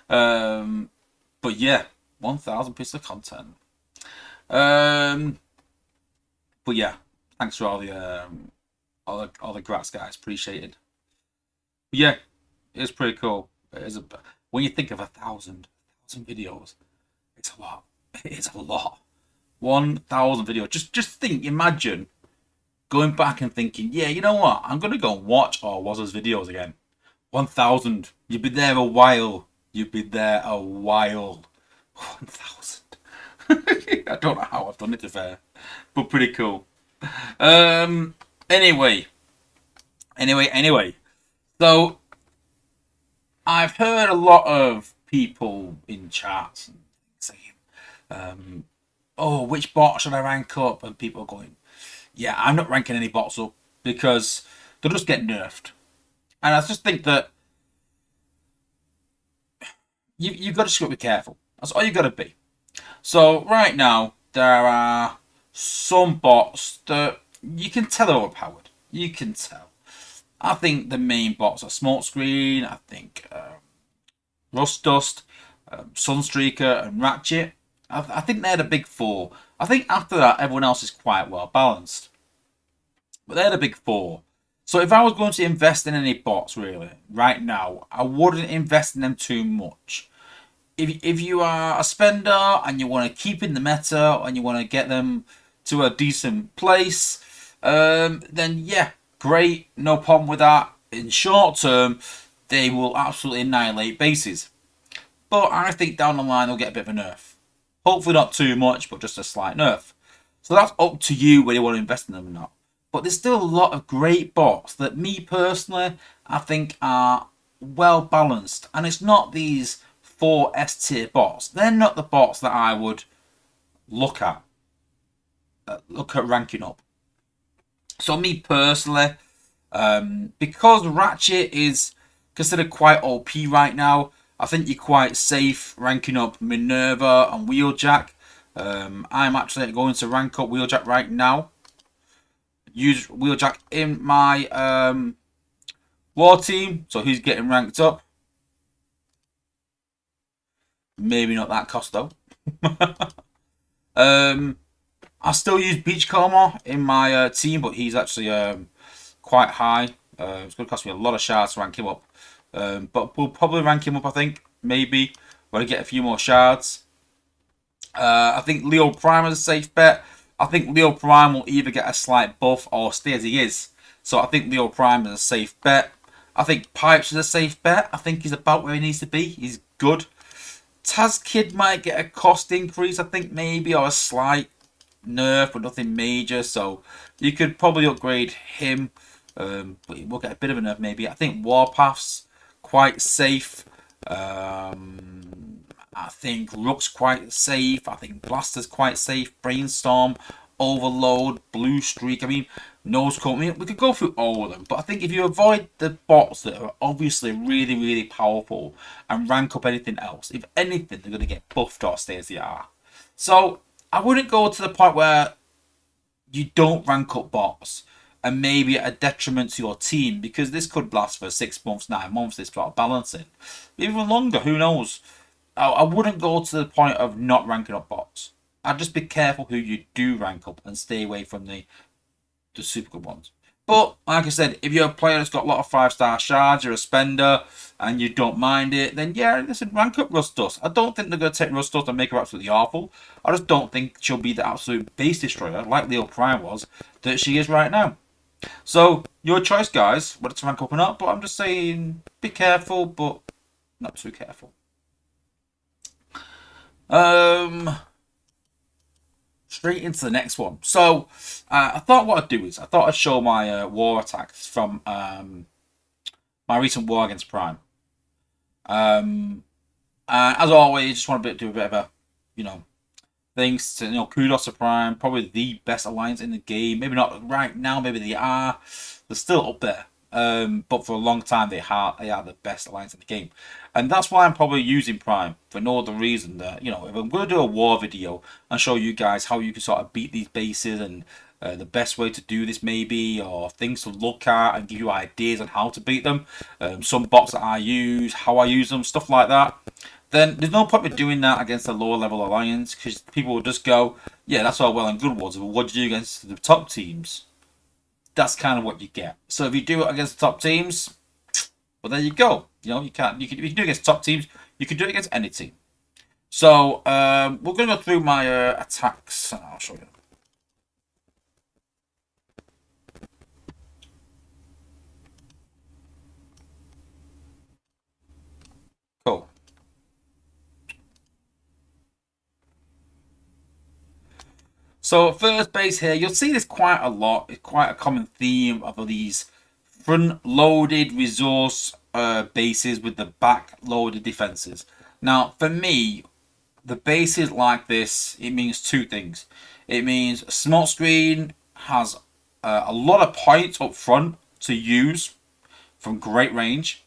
But yeah, 1,000 pieces of content. But yeah, thanks for all the grats, guys. Appreciated. But yeah, it's pretty cool. When you think of 1,000 videos, it's a lot. It's a lot. 1,000 videos. Just think. Imagine going back and thinking, yeah, you know what? I'm gonna go and watch All Waz's videos again, 1,000. You've been there a while. You've been there a while. 1,000. I don't know how I've done it to fair, but pretty cool. Um. Anyway, anyway. So I've heard a lot of people in chats saying, "Oh, which bot should I rank up?" And people are going, "Yeah, I'm not ranking any bots up because they'll just get nerfed." And I just think that you've got to just be careful. That's all you've got to be. So right now there are some bots that you can tell are overpowered. You can tell. I think the main bots are Smokescreen. I think Rust Dust, Sunstreaker, and Ratchet. I think they're the big four. I think after that everyone else is quite well balanced. But they're the big four. So if I was going to invest in any bots really right now, I wouldn't invest in them too much. If you are a spender and you want to keep in the meta and you want to get them to a decent place, then yeah, great, no problem with that. In short term, they will absolutely annihilate bases. But I think down the line they'll get a bit of a nerf. Hopefully not too much, but just a slight nerf. So that's up to you whether you want to invest in them or not. But there's still a lot of great bots that me personally I think are well balanced. And it's not these four S tier bots. They're not the bots that I would look at ranking up. So me personally, because Ratchet is considered quite OP right now, I think you're quite safe ranking up Minerva and Wheeljack. I'm actually going to rank up Wheeljack right now. Use Wheeljack in my war team, so he's getting ranked up. Maybe not that cost though. I still use Beachcomber in my team, but he's actually quite high. It's going to cost me a lot of shards to rank him up. But we'll probably rank him up, I think. Maybe. When I get a few more shards. I think Leo Prime is a safe bet. I think Leo Prime will either get a slight buff or stay as he is. So I think Leo Prime is a safe bet. I think Pipes is a safe bet. I think he's about where he needs to be. He's good. Taz Kid might get a cost increase, I think maybe, or a slight nerf, but nothing major. So you could probably upgrade him, but we'll get a bit of a nerf maybe. I think Warpath's quite safe. I think Rook's quite safe. I think Blaster's quite safe. Brainstorm, Overload, Blue Streak. I mean, Nose Cone. I mean, we could go through all of them, but I think if you avoid the bots that are obviously really, really powerful and rank up anything else, if anything, they're going to get buffed or stay as they are. So I wouldn't go to the point where you don't rank up bots and maybe at a detriment to your team, because this could last for 6 months, 9 months, this sort of balancing. Even longer, who knows? I wouldn't go to the point of not ranking up bots. I'd just be careful who you do rank up and stay away from the super good ones. But like I said, if you're a player that's got a lot of 5-star shards, you're a spender, and you don't mind it, then yeah, listen, rank up Rust Dust. I don't think they're going to take Rust Dust and make her absolutely awful. I just don't think she'll be the absolute base destroyer, like Leo Prime was, that she is right now. So, your choice, guys, whether to rank up or not, but I'm just saying, be careful, but not too careful. Straight into the next one. So, I thought what I'd do is, I thought I'd show my war attacks from my recent war against Prime. As always, just want to do a bit of a, thanks to kudos to Prime, probably the best alliance in the game. Maybe not right now, maybe they are. They're still up there. But for a long time they are the best alliance in the game. And that's why I'm probably using Prime, for no other reason that, if I'm going to do a war video and show you guys how you can sort of beat these bases and the best way to do this maybe, or things to look at and give you ideas on how to beat them, some bots that I use, how I use them, stuff like that, then there's no point in doing that against a lower level alliance, because people will just go, yeah, that's all well and good, but what do you do against the top teams? That's kind of what you get. So if you do it against the top teams, well, there you go. You can if you do it against top teams, you can do it against any team. So we're going to go through my attacks. I'll show you. So first base here, you'll see this quite a lot. It's quite a common theme of these front-loaded resource bases with the back-loaded defenses. Now, for me, the bases like this, it means two things. It means Smoke Screen has a lot of points up front to use from great range.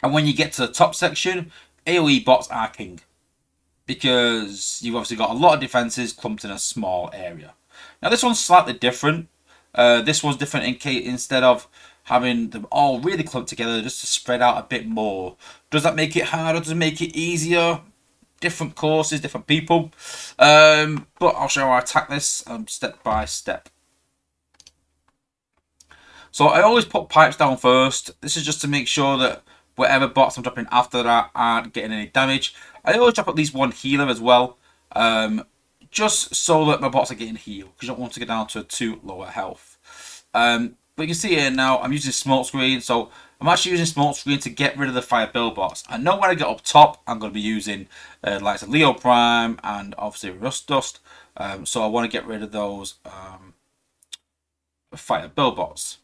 And when you get to the top section, AoE bots are king. Because you've obviously got a lot of defenses clumped in a small area. Now this one's slightly different. This one's different in case instead of having them all really clumped together, just to spread out a bit more. Does that make it harder? Does it make it easier? Different courses, different people. But I'll show how I attack this step by step. So I always put pipes down first. This is just to make sure that whatever bots I'm dropping after that aren't getting any damage. I always drop at least one healer as well. Just so that my bots are getting healed. Because you don't want to get down to too lower health. But you can see here now I'm using Smoke Screen. So I'm actually using Smoke Screen to get rid of the Fire Build bots. I know when I get up top I'm going to be using like Leo Prime and obviously Rust Dust. So I want to get rid of those Fire Build bots.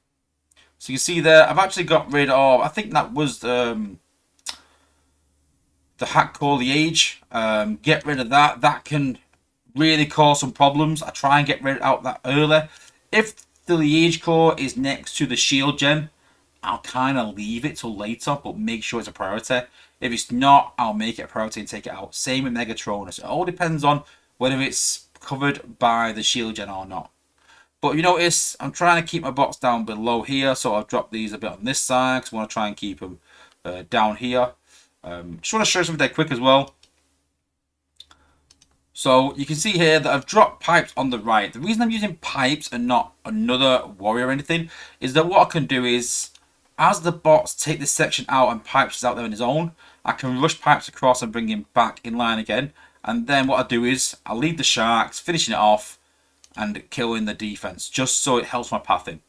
So you see there, I've actually got rid of, I think that was the Hack Core Liege. Get rid of that. That can really cause some problems. I try and get rid of that early. If the Liege Core is next to the Shield Gem, I'll kind of leave it till later, but make sure it's a priority. If it's not, I'll make it a priority and take it out. Same with Megatronus. It all depends on whether it's covered by the Shield Gen or not. But you notice I'm trying to keep my bots down below here, so I've dropped these a bit on this side because I want to try and keep them down here. Just want to show you something dead quick as well. So you can see here that I've dropped pipes on the right. The reason I'm using pipes and not another warrior or anything is that what I can do is, as the bots take this section out and pipes is out there on his own, I can rush pipes across and bring him back in line again. And then what I do is I lead the sharks, finishing it off and killing the defense, just so it helps my pathing.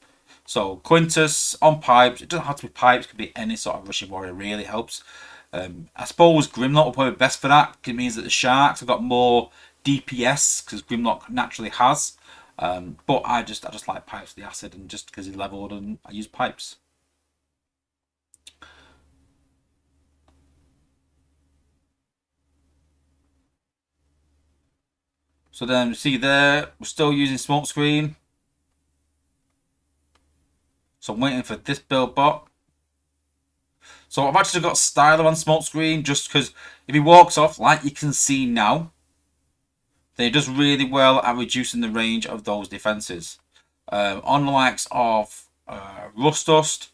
So Quintus on pipes, it doesn't have to be pipes, it could be any sort of rushing warrior, really helps. I suppose Grimlock will probably be best for that. It means that the sharks have got more DPS because Grimlock naturally has. But I just like pipes, the acid, and just because he's leveled, and I use pipes. So then see there, we're still using Smoke Screen. So I'm waiting for this build bot. So I've actually got Styler on Smoke Screen just because if he walks off, like you can see now, then he does really well at reducing the range of those defenses. On the likes of Rust Dust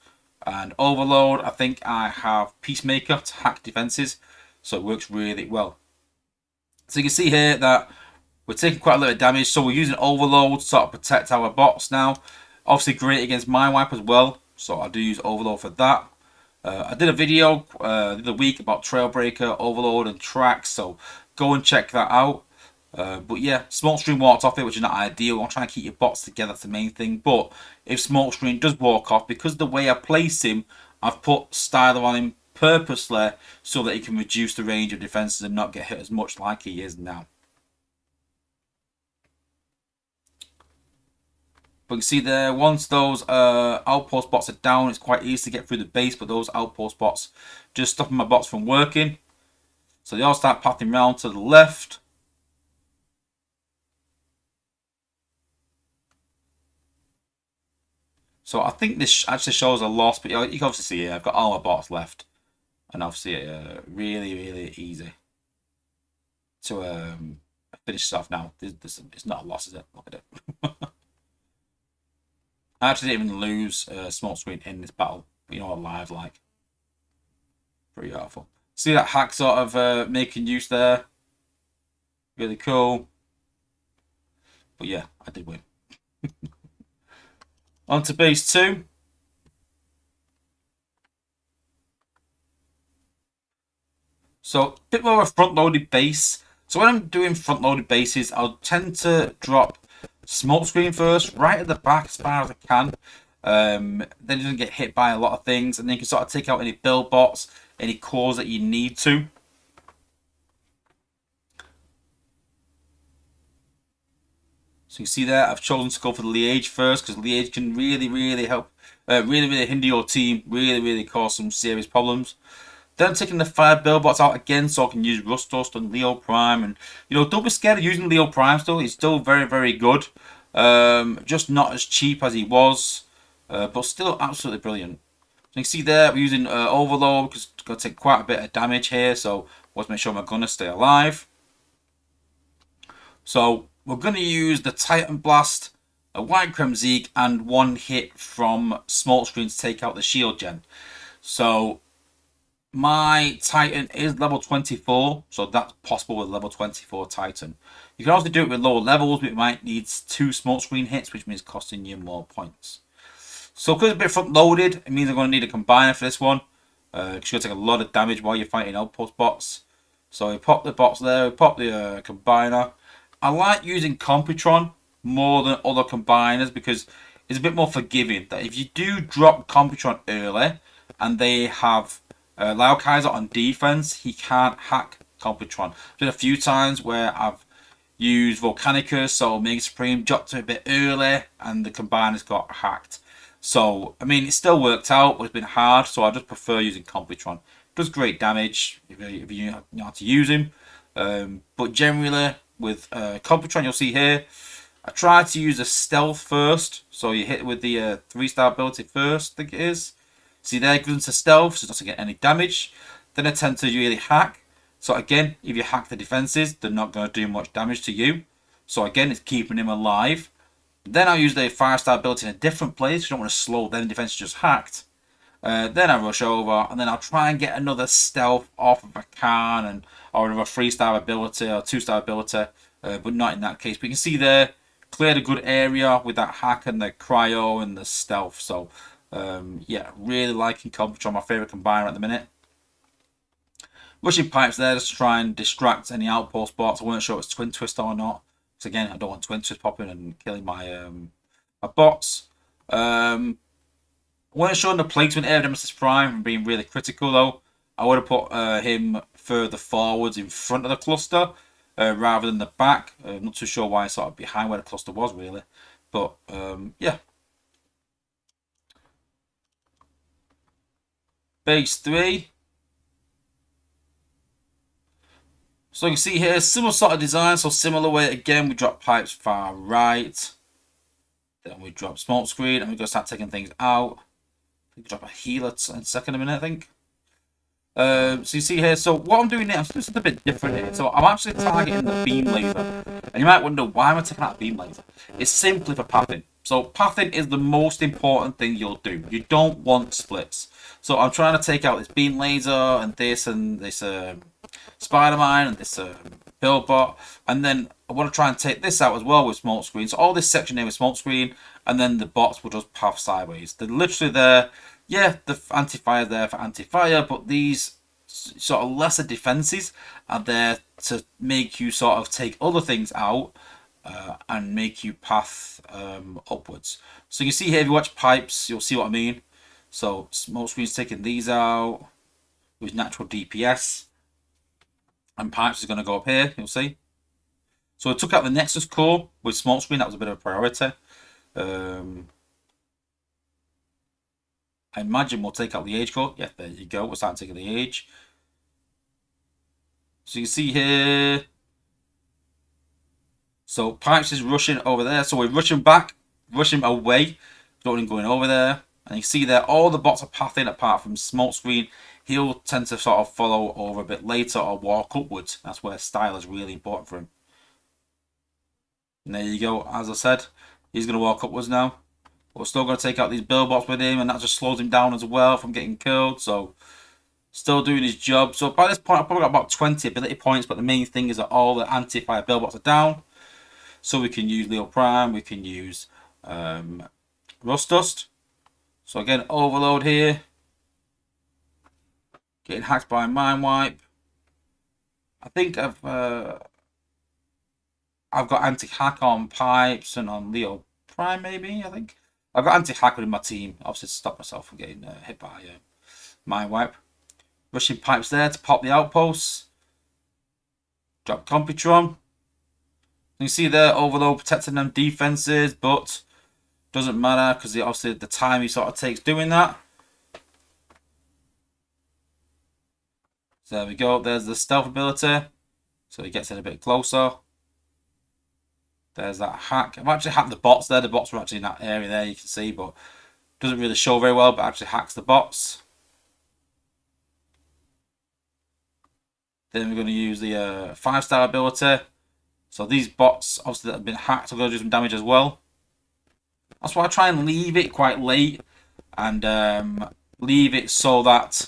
and Overload, I think I have Peacemaker to hack defenses, so it works really well. So you can see here that we're taking quite a lot of damage, so we're using Overload to sort of protect our bots now. Obviously great against Mind Wipe as well, so I do use Overload for that. I did a video the other week about Trailbreaker, Overload and Tracks, so go and check that out. But yeah, Smokescreen walked off it, which is not ideal. I'm trying to keep your bots together, that's the main thing. But if Smokescreen does walk off, because the way I place him, I've put Styler on him purposely so that he can reduce the range of defenses and not get hit as much like he is now. But you can see there, once those outpost bots are down, it's quite easy to get through the base, but those outpost bots just stopping my bots from working. So they all start pathing round to the left. So I think this actually shows a loss, but you can obviously see here, I've got all my bots left. And obviously really, really easy to finish this off now. It's not a loss, is it? Look at it. I actually didn't even lose Smokescreen in this battle. You know what live like. Pretty helpful. See that hack sort of making use there. Really cool. But yeah, I did win. On to base 2. So a bit more of a front-loaded base. So when I'm doing front-loaded bases, I'll tend to drop Smokescreen first, right at the back as far as I can. Then it doesn't get hit by a lot of things, and then you can sort of take out any build bots, any cores that you need to. So you see there, I've chosen to go for the Liege first because Liege can really help, really hinder your team, really cause some serious problems. Then I'm taking the 5 Billbots out again so I can use Rust Dust and Leo Prime. And, don't be scared of using Leo Prime still. He's still very good. Just not as cheap as he was, but still absolutely brilliant. So you can see there, we're using Overload because it's going to take quite a bit of damage here. So let's make sure my gunner stay alive. So we're going to use the Titan Blast, a White Kremzeek, and 1 hit from Smokescreen to take out the shield gen. So my Titan is level 24, so that's possible with level 24 Titan. You can also do it with lower levels, but it might need 2 Smokescreen hits, which means costing you more points. So because it's a bit front loaded, it means I'm going to need a combiner for this one. Because you're going to take a lot of damage while you're fighting outpost bots. So we pop the bots there, we pop the combiner. I like using Computron more than other combiners because it's a bit more forgiving. That if you do drop Computron early and they have Laokaiser on defense, he can't hack Computron. There's been a few times where I've used Volcanicus, so Mega Supreme dropped it a bit early and the combiners got hacked. So, I mean, it still worked out, but it's been hard, so I just prefer using Computron. Does great damage if you know how to use him. But generally, with Computron, you'll see here, I try to use a stealth first. So you hit with the 3-star ability first, I think it is. See there, it goes into stealth, so it doesn't get any damage. Then I tend to really hack. So again, if you hack the defenses, they're not going to do much damage to you. So again, it's keeping him alive. Then I'll use the 5-star ability in a different place. You don't want to slow them defenses just hacked. Then I rush over, and then I'll try and get another stealth off if I can, or another 3-star ability or 2-star ability, but not in that case. But you can see there, cleared a good area with that hack and the cryo and the stealth. So yeah, really liking Computron, my favourite combiner at the minute. Rushing Pipes there just to try and distract any outpost bots. I wasn't sure if it's Twin Twist or not. Because again, I don't want Twin Twist popping and killing my my bots. I wasn't sure on the placement of Nemesis Prime from being really critical though. I would have put him further forwards in front of the cluster rather than the back. I'm not too sure why sort of behind where the cluster was really. But yeah. Base 3. So you can see here, similar sort of design, so similar way again, we drop pipes far right. Then we drop Smokescreen and we're going to start taking things out. We drop a healer in second a minute, I think. So you see here, so what I'm doing now, I'm doing something a bit different here. So I'm actually targeting the beam laser. And you might wonder, why am I taking out beam laser? It's simply for pathing. So pathing is the most important thing you'll do. You don't want splits. So I'm trying to take out this beam laser and this Spider-Man and this Billbot, and then I want to try and take this out as well with Smokescreen. So all this section here with Smokescreen, and then the bots will just path sideways. They're literally there. Yeah, the anti-fire there for anti-fire, but these sort of lesser defenses are there to make you sort of take other things out and make you path upwards. So you see here, if you watch Pipes, you'll see what I mean. So Smokescreen's taking these out with natural DPS. And Pipes is going to go up here, you'll see. So I took out the Nexus core with Smokescreen. That was a bit of a priority. I imagine we'll take out the Age core. Yeah, there you go. We're starting taking the Age. So you see here. So Pipes is rushing over there. So we're rushing back, rushing away. Don't want him going over there. And you see there, all the bots are pathing apart from Smokescreen. He'll tend to sort of follow over a bit later or walk upwards. That's where style is really important for him. And there you go. As I said, he's going to walk upwards now. We're still going to take out these Billbots with him, and that just slows him down as well from getting killed. So, still doing his job. So, by this point, I've probably got about 20 ability points, but the main thing is that all the anti-fire Billbots are down. So, we can use Leo Prime, we can use Rust Dust. So, again, Overload here. Getting hacked by Mind Wipe. I think I've got anti-hack on Pipes and on Leo Prime, maybe, I think. I've got anti-hack in my team, obviously to stop myself from getting hit by Mind Wipe. Rushing Pipes there to pop the outposts. Drop Computron. You see there, Overload protecting them defenses, but doesn't matter because obviously the time he sort of takes doing that. So there we go. There's the stealth ability. So he gets in a bit closer. There's that hack. I've actually hacked the bots there. The bots were actually in that area there, you can see, but doesn't really show very well, but actually hacks the bots. Then we're going to use the 5-star ability. So these bots, obviously, that have been hacked, are going to do some damage as well. That's why I try and leave it quite late and leave it so that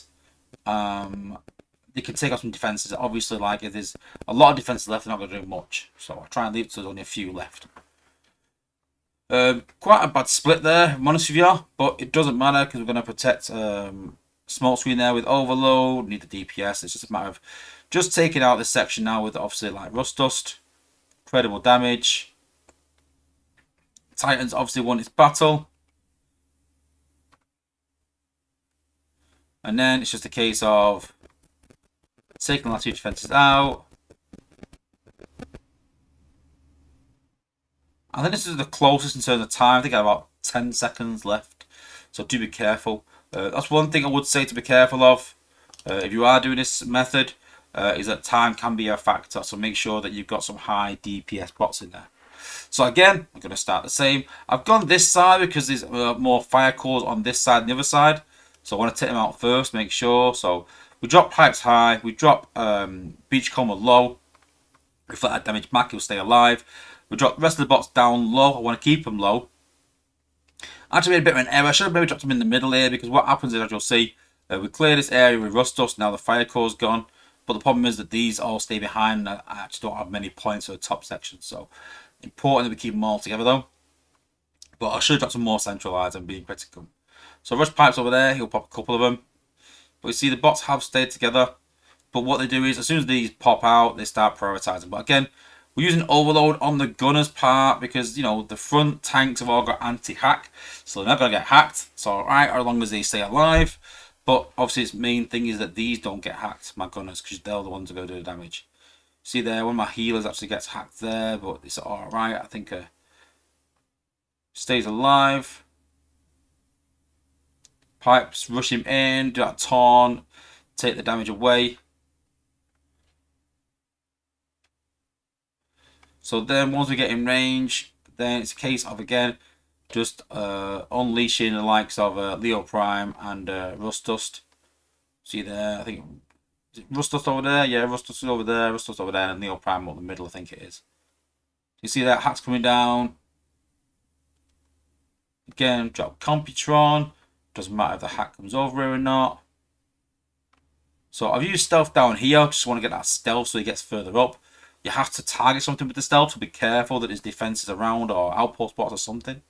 they can take off some defenses. Obviously, like if there's a lot of defenses left, they're not going to do much. So I try and leave it so there's only a few left. Quite a bad split there, if I'm honest with you, but it doesn't matter because we're going to protect Smoke Screen there with Overload. Need the DPS. It's just a matter of just taking out this section now with obviously like Rust Dust. Incredible damage. Titans obviously won its battle. And then it's just a case of taking the last two defenses out. I think this is the closest in terms of time. I think I have about 10 seconds left. So do be careful. That's one thing I would say to be careful of. If you are doing this method, is that time can be a factor. So make sure that you've got some high DPS bots in there. So again, I'm going to start the same. I've gone this side because there's more fire cores on this side and the other side. So I want to take them out first, make sure. So we drop pipes high. We drop Beachcomber low. Reflect that damage back, he'll stay alive. We drop the rest of the bots down low. I want to keep them low. I actually made a bit of an error. I should have maybe dropped them in the middle here because what happens is, as you'll see, we clear this area with Rust Dust. Now the fire core's gone. But the problem is that these all stay behind. I actually don't have many points for the top section. So important that we keep them all together though. But I should have dropped some more centralized and being critical. So Rush Pipes over there. He'll pop a couple of them. But you see the bots have stayed together. But what they do is as soon as these pop out, they start prioritizing. But again, we're using Overload on the gunner's part because, you know, the front tanks have all got anti-hack. So they're not going to get hacked. It's alright as long as they stay alive. But obviously its main thing is that these don't get hacked, my gunners, because they're the ones who are going to do the damage. See there, one of my healers actually gets hacked there, but it's alright. I think stays alive. Pipes, rush him in, do that taunt, take the damage away. So then once we get in range, then it's a case of, again, just unleashing the likes of Leo Prime and Rust Dust. See there, I think, is it Rust Dust over there? Yeah, Rust Dust is over there, Rust Dust over there, and Leo Prime up the middle, I think it is. You see that hack's coming down. Again, drop Computron. Doesn't matter if the hack comes over here or not. So I've used stealth down here, just want to get that stealth so he gets further up. You have to target something with the stealth, so be careful that his defense is around or outpost bots or something.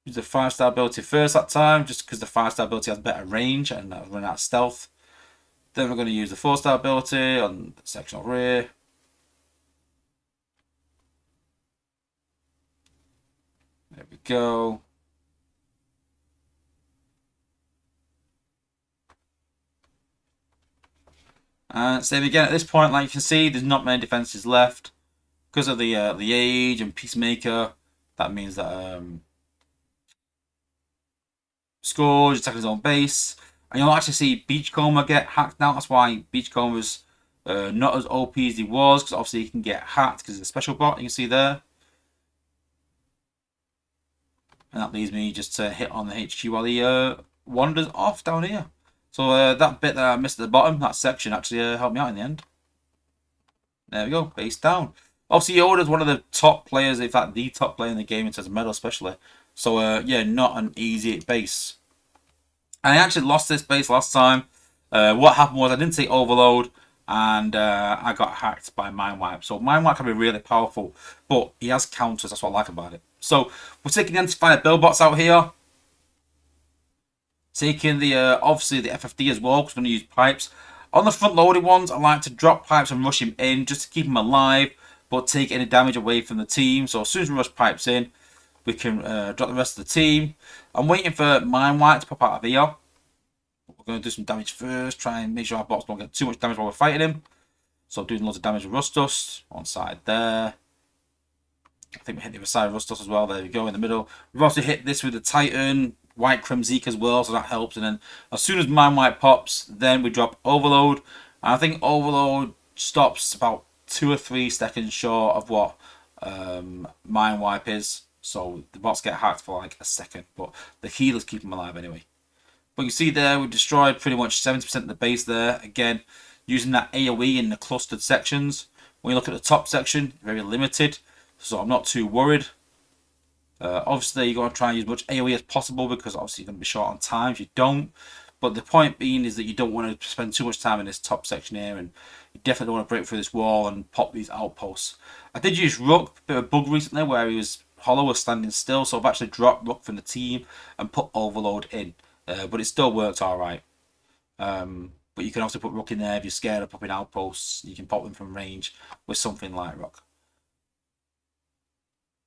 Use the 5-star ability first that time, just because the 5-star ability has better range and run out of stealth. Then we're going to use the 4-star ability on the section over here. There we go. And same again at this point, like you can see, there's not many defenses left because of the age and Peacemaker. That means that Scourge attacking his own base, and you'll actually see Beachcomber get hacked now. That's why Beachcomber's not as OP as he was, because obviously he can get hacked because it's a special bot. You can see there, and that leaves me just to hit on the HQ while he wanders off down here. So that bit that I missed at the bottom, that section, actually helped me out in the end. There we go, base down. Obviously, Yoda's one of the top players, in fact, the top player in the game in terms of medal, especially. So, yeah, not an easy base. I actually lost this base last time. What happened was I didn't take Overload, and I got hacked by Mind Wipe. So, Mind Wipe can be really powerful, but he has counters. That's what I like about it. So, we're taking the anti-fire build bots out here. Taking the obviously the FFD as well, because we're going to use pipes. On the front loaded ones, I like to drop pipes and rush him in just to keep him alive, but take any damage away from the team. So as soon as we rush pipes in, we can drop the rest of the team. I'm waiting for Mind Wipe to pop out of here. We're going to do some damage first, try and make sure our bots don't get too much damage while we're fighting him. So doing loads of damage with Rust Dust. One side there. I think we hit the other side of Rust Dust as well. There we go in the middle. We've also hit this with the Titan, White Kremzeek as well, so that helps. And then as soon as Mind Wipe pops, then we drop Overload. And I think Overload stops about 2 or 3 seconds short of what Mind Wipe is. So the bots get hacked for like a second, but the healers keep them alive anyway. But you see there, we destroyed pretty much 70% of the base there. Again, using that AoE in the clustered sections. When you look at the top section, very limited. So I'm not too worried. Obviously, you're going to try and use as much AoE as possible because obviously you're going to be short on time if you don't. But the point being is that you don't want to spend too much time in this top section here, and you definitely don't want to break through this wall and pop these outposts. I did use Rook, a bit of a bug recently where he was Hollow was standing still, so I've actually dropped Rook from the team and put Overload in. But it still worked alright. But you can also put Rook in there if you're scared of popping outposts. You can pop them from range with something like Rook.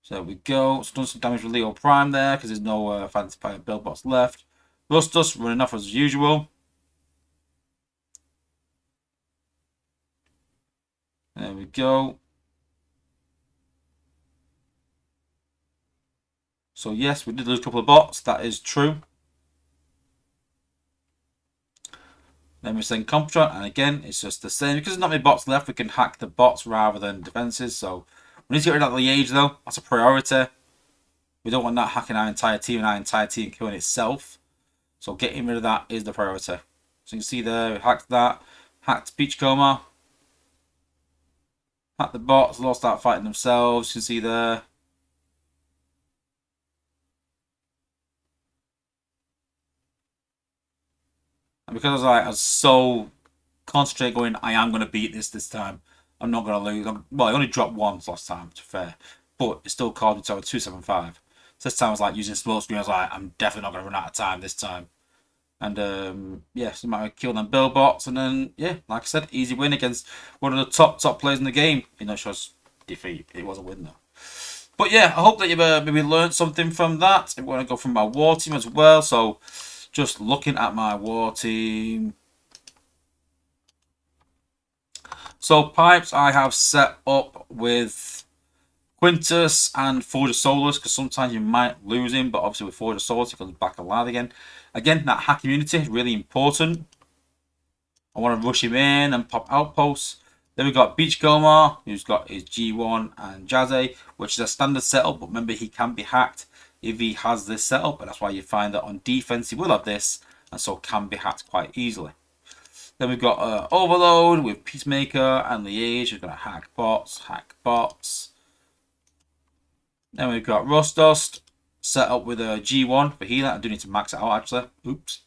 So there we go. So done some damage with Leo Prime there because there's no Fantasy Fire build bots left. Rust Dust running off as usual. There we go. So yes, we did lose a couple of bots. That is true. Then we send Comptron, and again, it's just the same. Because there's not many bots left, we can hack the bots rather than defenses. So we need to get rid of that Liege, though. That's a priority. We don't want that hacking our entire team and our entire team killing itself. So getting rid of that is the priority. So you can see there, we hacked that. Hacked Beachcomber. Hacked the bots, they'll all start fighting themselves. You can see there. And because I was so concentrated going, I am going to beat this time. I'm not going to lose. Well, I only dropped once last time, to be fair. But it still called me to 275. So this time I was like using smoke screen. I was like, I'm definitely not going to run out of time this time. And yeah, so I kill them build bots. And then, yeah, like I said, easy win against one of the top players in the game. You know, it was defeat. It was a win, though. But yeah, I hope that you've maybe learned something from that. I'm going to go from my war team as well. So just looking at my war team. So pipes I have set up with Quintus and Forge of Solus because sometimes you might lose him, but obviously with Forge of Solus he comes back alive again. Again, that hack immunity is really important. I want to rush him in and pop outposts. Then we've got Beachcomber, who's got his G1 and Jazzy, which is a standard setup, but remember he can be hacked if he has this setup, and that's why you find that on defense he will have this, and so can be hacked quite easily. Then we've got Overload with Peacemaker and Liege. We're going to hack bots. Then we've got Rust Dust set up with a G1 for healer. I do need to max it out actually. Oops.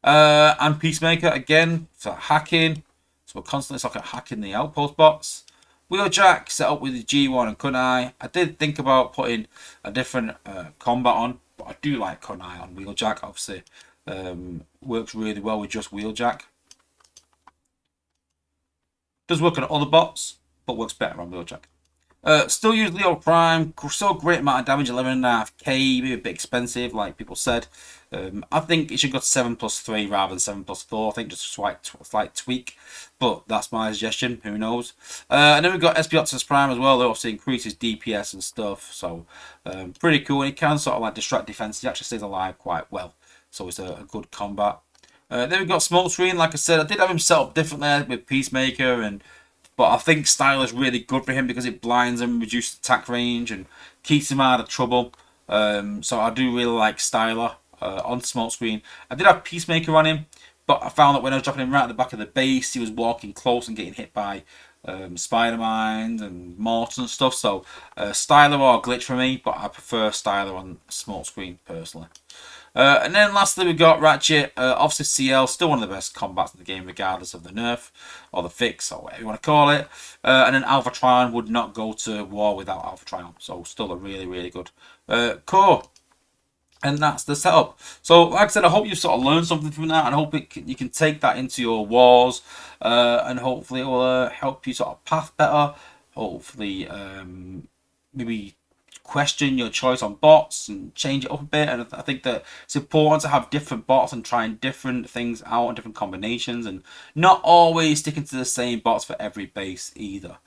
And Peacemaker again for hacking. So we're constantly hacking the outpost bots. Wheeljack set up with the G1 and Kunai. I did think about putting a different combat on, but I do like Kunai on Wheeljack. Obviously, works really well with just Wheeljack. Does work on other bots, but works better on Wheeljack. Still use Leo Prime. Still great amount of damage, 11.5k. Maybe a bit expensive, like people said. I think it should go to 7+3 rather than 7+4. I think just a slight tweak, but that's my suggestion. Who knows? And then we've got SP Optimus Prime as well. It obviously increases DPS and stuff, so pretty cool. And it can sort of like distract defense. He actually stays alive quite well, so it's a good combat. Then we've got Smokescreen. Like I said, I did have him set up differently with Peacemaker, but I think Styler is really good for him because it blinds him, reduces attack range, and keeps him out of trouble. So I do really like Styler on Smokescreen. I did have Peacemaker on him, but I found that when I was dropping him right at the back of the base, he was walking close and getting hit by Spider-Mine and Morton and stuff. So Styler or Glitch for me, but I prefer Styler on Smokescreen personally. And then lastly we've got Ratchet, Officer CL, still one of the best combats in the game regardless of the nerf or the fix or whatever you want to call it. And then Alpha Trion would not go to war without Alpha Trion, so still a really good core. And that's the setup. So like I said, I hope you sort of learned something from that, and I hope you can take that into your wars, and hopefully it will help you sort of path better. Hopefully maybe question your choice on bots and change it up a bit. And I think that it's important to have different bots and trying different things out and different combinations, and not always sticking to the same bots for every base either.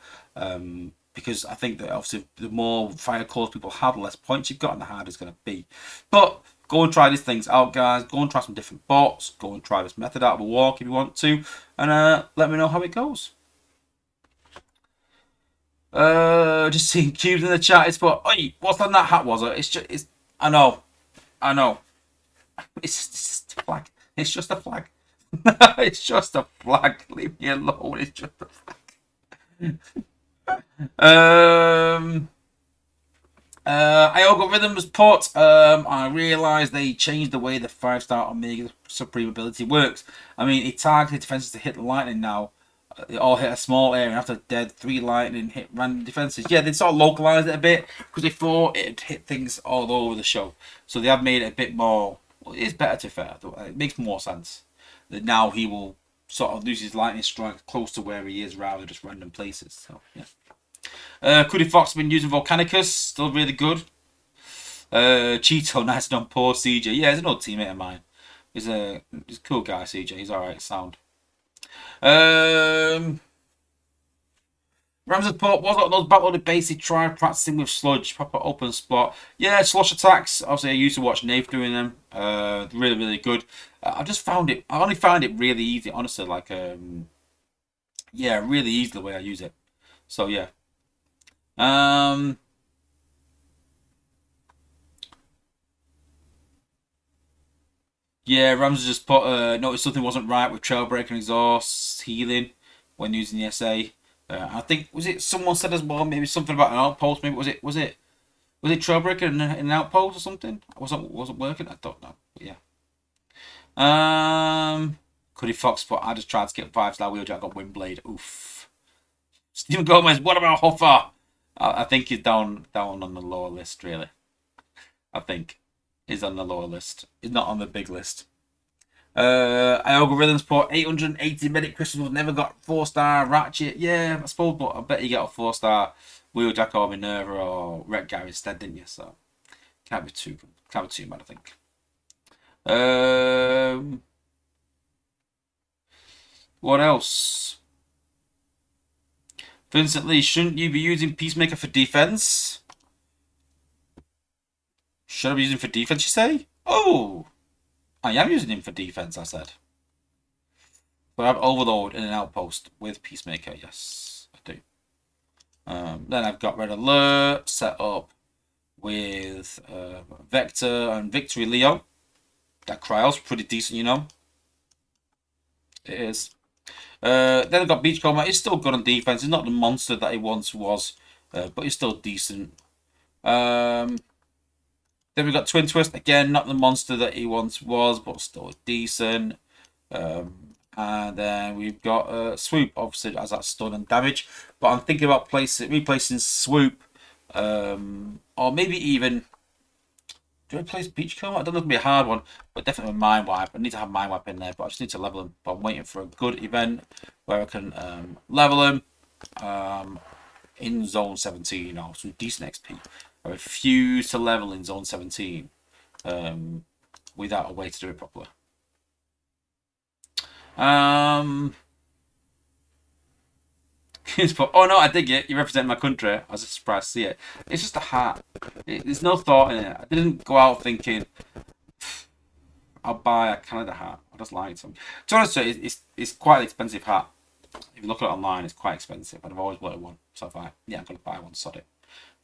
Because I think that obviously the more fire cores people have, the less points you've got, and the harder it's going to be. But go and try these things out, guys. Go and try some different bots. Go and try this method out of a walk if you want to, and let me know how it goes. Just seeing cubes in the chat. It's but oi, what's on that hat? Was it? It's just. It's. I know. It's just a flag. It's just a flag. It's just a flag. Leave me alone. It's just a flag. Algorithms put. I realised they changed the way the 5-star Omega Supreme ability works. I mean, it targeted defenses to hit lightning now. They all hit a small area, and after dead, 3 lightning hit random defenses. Yeah, they sort of localized it a bit because they thought it'd hit things all over the show. So they have made it a bit more. Well, it is better to fair. It makes more sense that now he will sort of lose his lightning strike close to where he is rather than just random places. So yeah. Cuddy Fox has been using Volcanicus, still really good. Cheeto, nice and on poor CJ. Yeah, he's an old teammate of mine. He's a cool guy, CJ. He's alright, sound. Rams's port was on those backloaded bases. Try practicing with sludge, proper open spot. Yeah, slush attacks. Obviously, I used to watch Nave doing them. Really, really good. I just found it. I only found it really easy, honestly. Like, yeah, really easy the way I use it. So yeah. Yeah, Ramsey just put noticed something wasn't right with Trailbreaker and exhaust healing when using the SA. I think was it someone said as well, maybe something about an outpost. Maybe was it Trailbreaker in an outpost or something? Wasn't working. I don't know. But yeah. Cuddy Fox put. I just tried to get 5-star Wheeljack. I got Windblade. Oof. Stephen Gomez. What about Hoffa? I think he's down on the lower list really. I think. Is on the lower list. He's not on the big list. Algorithms put 880 medic crystals, never got 4-star Ratchet. Yeah, I suppose, but I bet you get a 4-star Wheeljack or Minerva or Retgar instead, didn't you? So can't be too bad, I think. What else? Vincent Lee, shouldn't you be using Peacemaker for defense? Should I be using for defense, you say? Oh! I am using him for defense, I said. But I have Overload in an outpost with Peacemaker, yes, I do. Then I've got Red Alert set up with Vector and Victory Leo. That Cryos, pretty decent, you know. It is. Then I've got Beachcomber. He's still good on defense. He's not the monster that he once was, but he's still decent. Then we've got Twin Twist, again, not the monster that he once was, but still decent. And then we've got Swoop, obviously, as that stun and damage. But I'm thinking about replacing Swoop, or maybe even... Do I replace Beachcomber? I don't know if it'll be a hard one, but definitely Mind Wipe. I need to have Mind Wipe in there, but I just need to level him. But I'm waiting for a good event where I can level him in Zone 17, or some decent XP. I refuse to level in Zone 17 without a way to do it properly. Oh no, I dig it. You represent my country. I was just surprised to see it. It's just a hat. There's no thought in it. I didn't go out thinking I'll buy a Canada hat. I just liked them. To be honest, it's quite an expensive hat. If you look at it online, it's quite expensive. I've always wanted one, so I'm going to buy one. Sod it.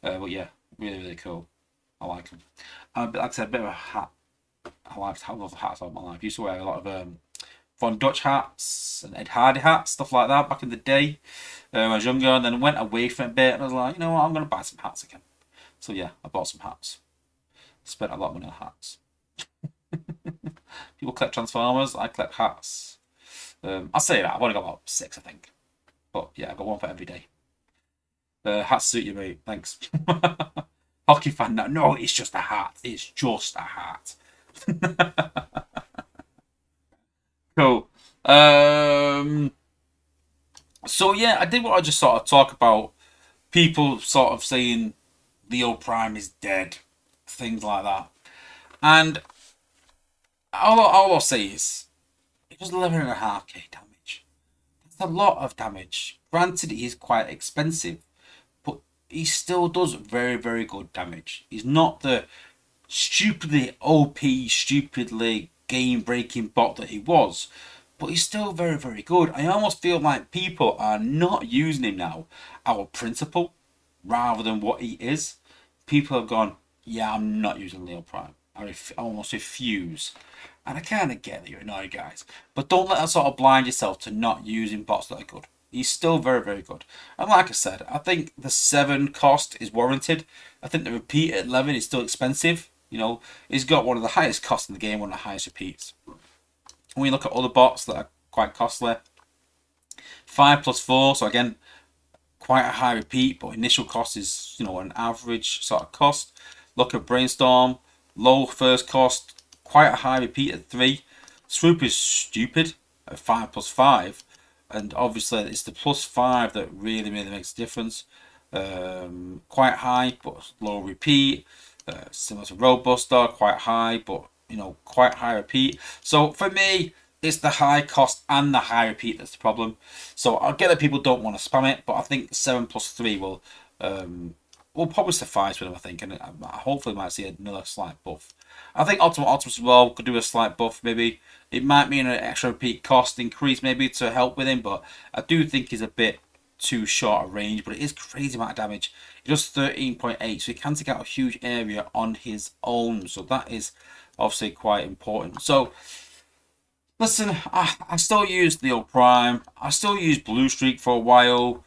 But yeah. Really, really cool. I like them. Like I said, a bit of a hat. I love hats all my life. I used to wear a lot of Von Dutch hats and Ed Hardy hats, stuff like that back in the day when I was younger, and then went away from it a bit, and I was like, you know what, I'm going to buy some hats again. So yeah, I bought some hats. Spent a lot of money on hats. People collect Transformers, I collect hats. I'll say that, I've only got about 6, I think. But yeah, I've got one for every day. Hats suit you, mate. Thanks. Hockey fan now. No, it's just a hat. It's just a hat. Cool. So yeah, I did want to just sort of talk about people sort of saying Leo Prime is dead, things like that. And all I'll say is, it was 11.5k damage. That's a lot of damage. Granted, he is quite expensive, but he still does very, very good damage. He's not the stupidly OP, stupidly game breaking bot that he was, but he's still very, very good. I almost feel like people are not using him now out of principle rather than what he is. People have gone, yeah, I'm not using Leo Prime. I almost refuse. And I kind of get that you're annoyed, guys. But don't let that sort of blind yourself to not using bots that are good. He's still very, very good. And like I said, I think the 7 cost is warranted. I think the repeat at 11 is still expensive. You know, he's got one of the highest costs in the game, one of the highest repeats. When you look at other bots that are quite costly, 5 plus 4, so again, quite a high repeat, but initial cost is, you know, an average sort of cost. Look at Brainstorm, low first cost, quite a high repeat at 3. Swoop is stupid at 5 plus 5, and obviously it's the plus 5 that really, really makes a difference. Quite high, but low repeat. Similar to Roadbuster, quite high, but you know, quite high repeat. So for me, it's the high cost and the high repeat that's the problem. So I get that people don't want to spam it, but I think 7 plus 3 will probably suffice with them, I think, and hopefully might see another slight buff. I think Ultimate Optimus as well could do a slight buff, maybe. It might mean an extra repeat cost increase, maybe, to help with him, but I do think he's a bit too short a range, but it is crazy amount of damage. He does 13.8, so he can take out a huge area on his own, so that is obviously quite important. So, listen, I still use Leo Prime, I still use Blue Streak for a while.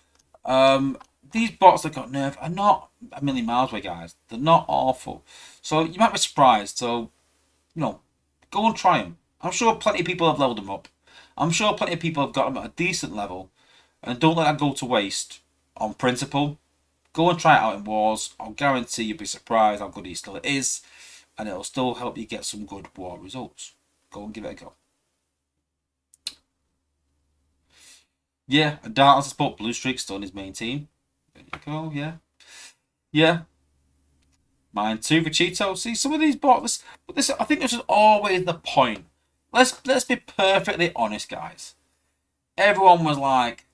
These bots that got nerfed are not a million miles away, guys. They're not awful. So you might be surprised. So, you know, go and try them. I'm sure plenty of people have leveled them up. I'm sure plenty of people have got them at a decent level. And don't let that go to waste on principle. Go and try it out in Wars. I'll guarantee you'll be surprised how good he still is. And it'll still help you get some good War results. Go and give it a go. Yeah, and Darkness has put Blue Streak still in his main team. There you go, yeah. Yeah. Mine too for Cheeto. See, some of these bots, but this, I think this is always the point. Let's be perfectly honest, guys. Everyone was like,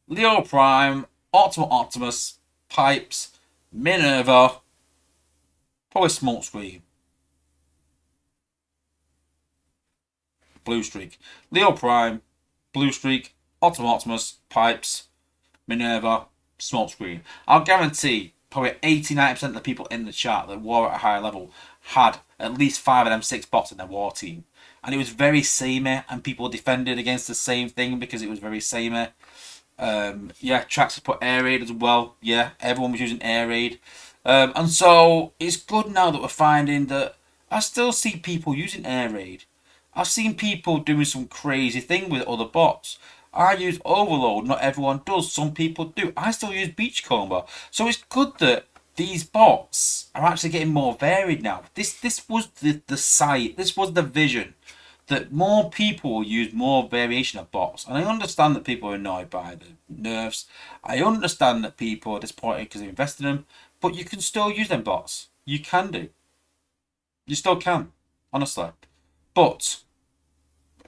Leo Prime, Optimal Optimus, Pipes, Minerva, probably Smokescreen, Blue Streak. Leo Prime, Blue Streak, Optimal Optimus, Pipes, Minerva, Smokescreen. I'll guarantee probably 80-90% of the people in the chat that were at a higher level had at least 5 of them 6 bots in their war team. And it was very samey, and people defended against the same thing because it was very samey. Yeah, Trax has put Air Raid as well. Yeah, everyone was using Air Raid. And so it's good now that we're finding that I still see people using Air Raid. I've seen people doing some crazy thing with other bots. I use Overload, not everyone does. Some people do. I still use Beachcomber. So it's good that these bots are actually getting more varied now. This was the sight, this was the vision, that more people will use more variation of bots. And I understand that people are annoyed by the nerfs. I understand that people are disappointed because they invested in them. But you can still use them bots. You can do. You still can, honestly. But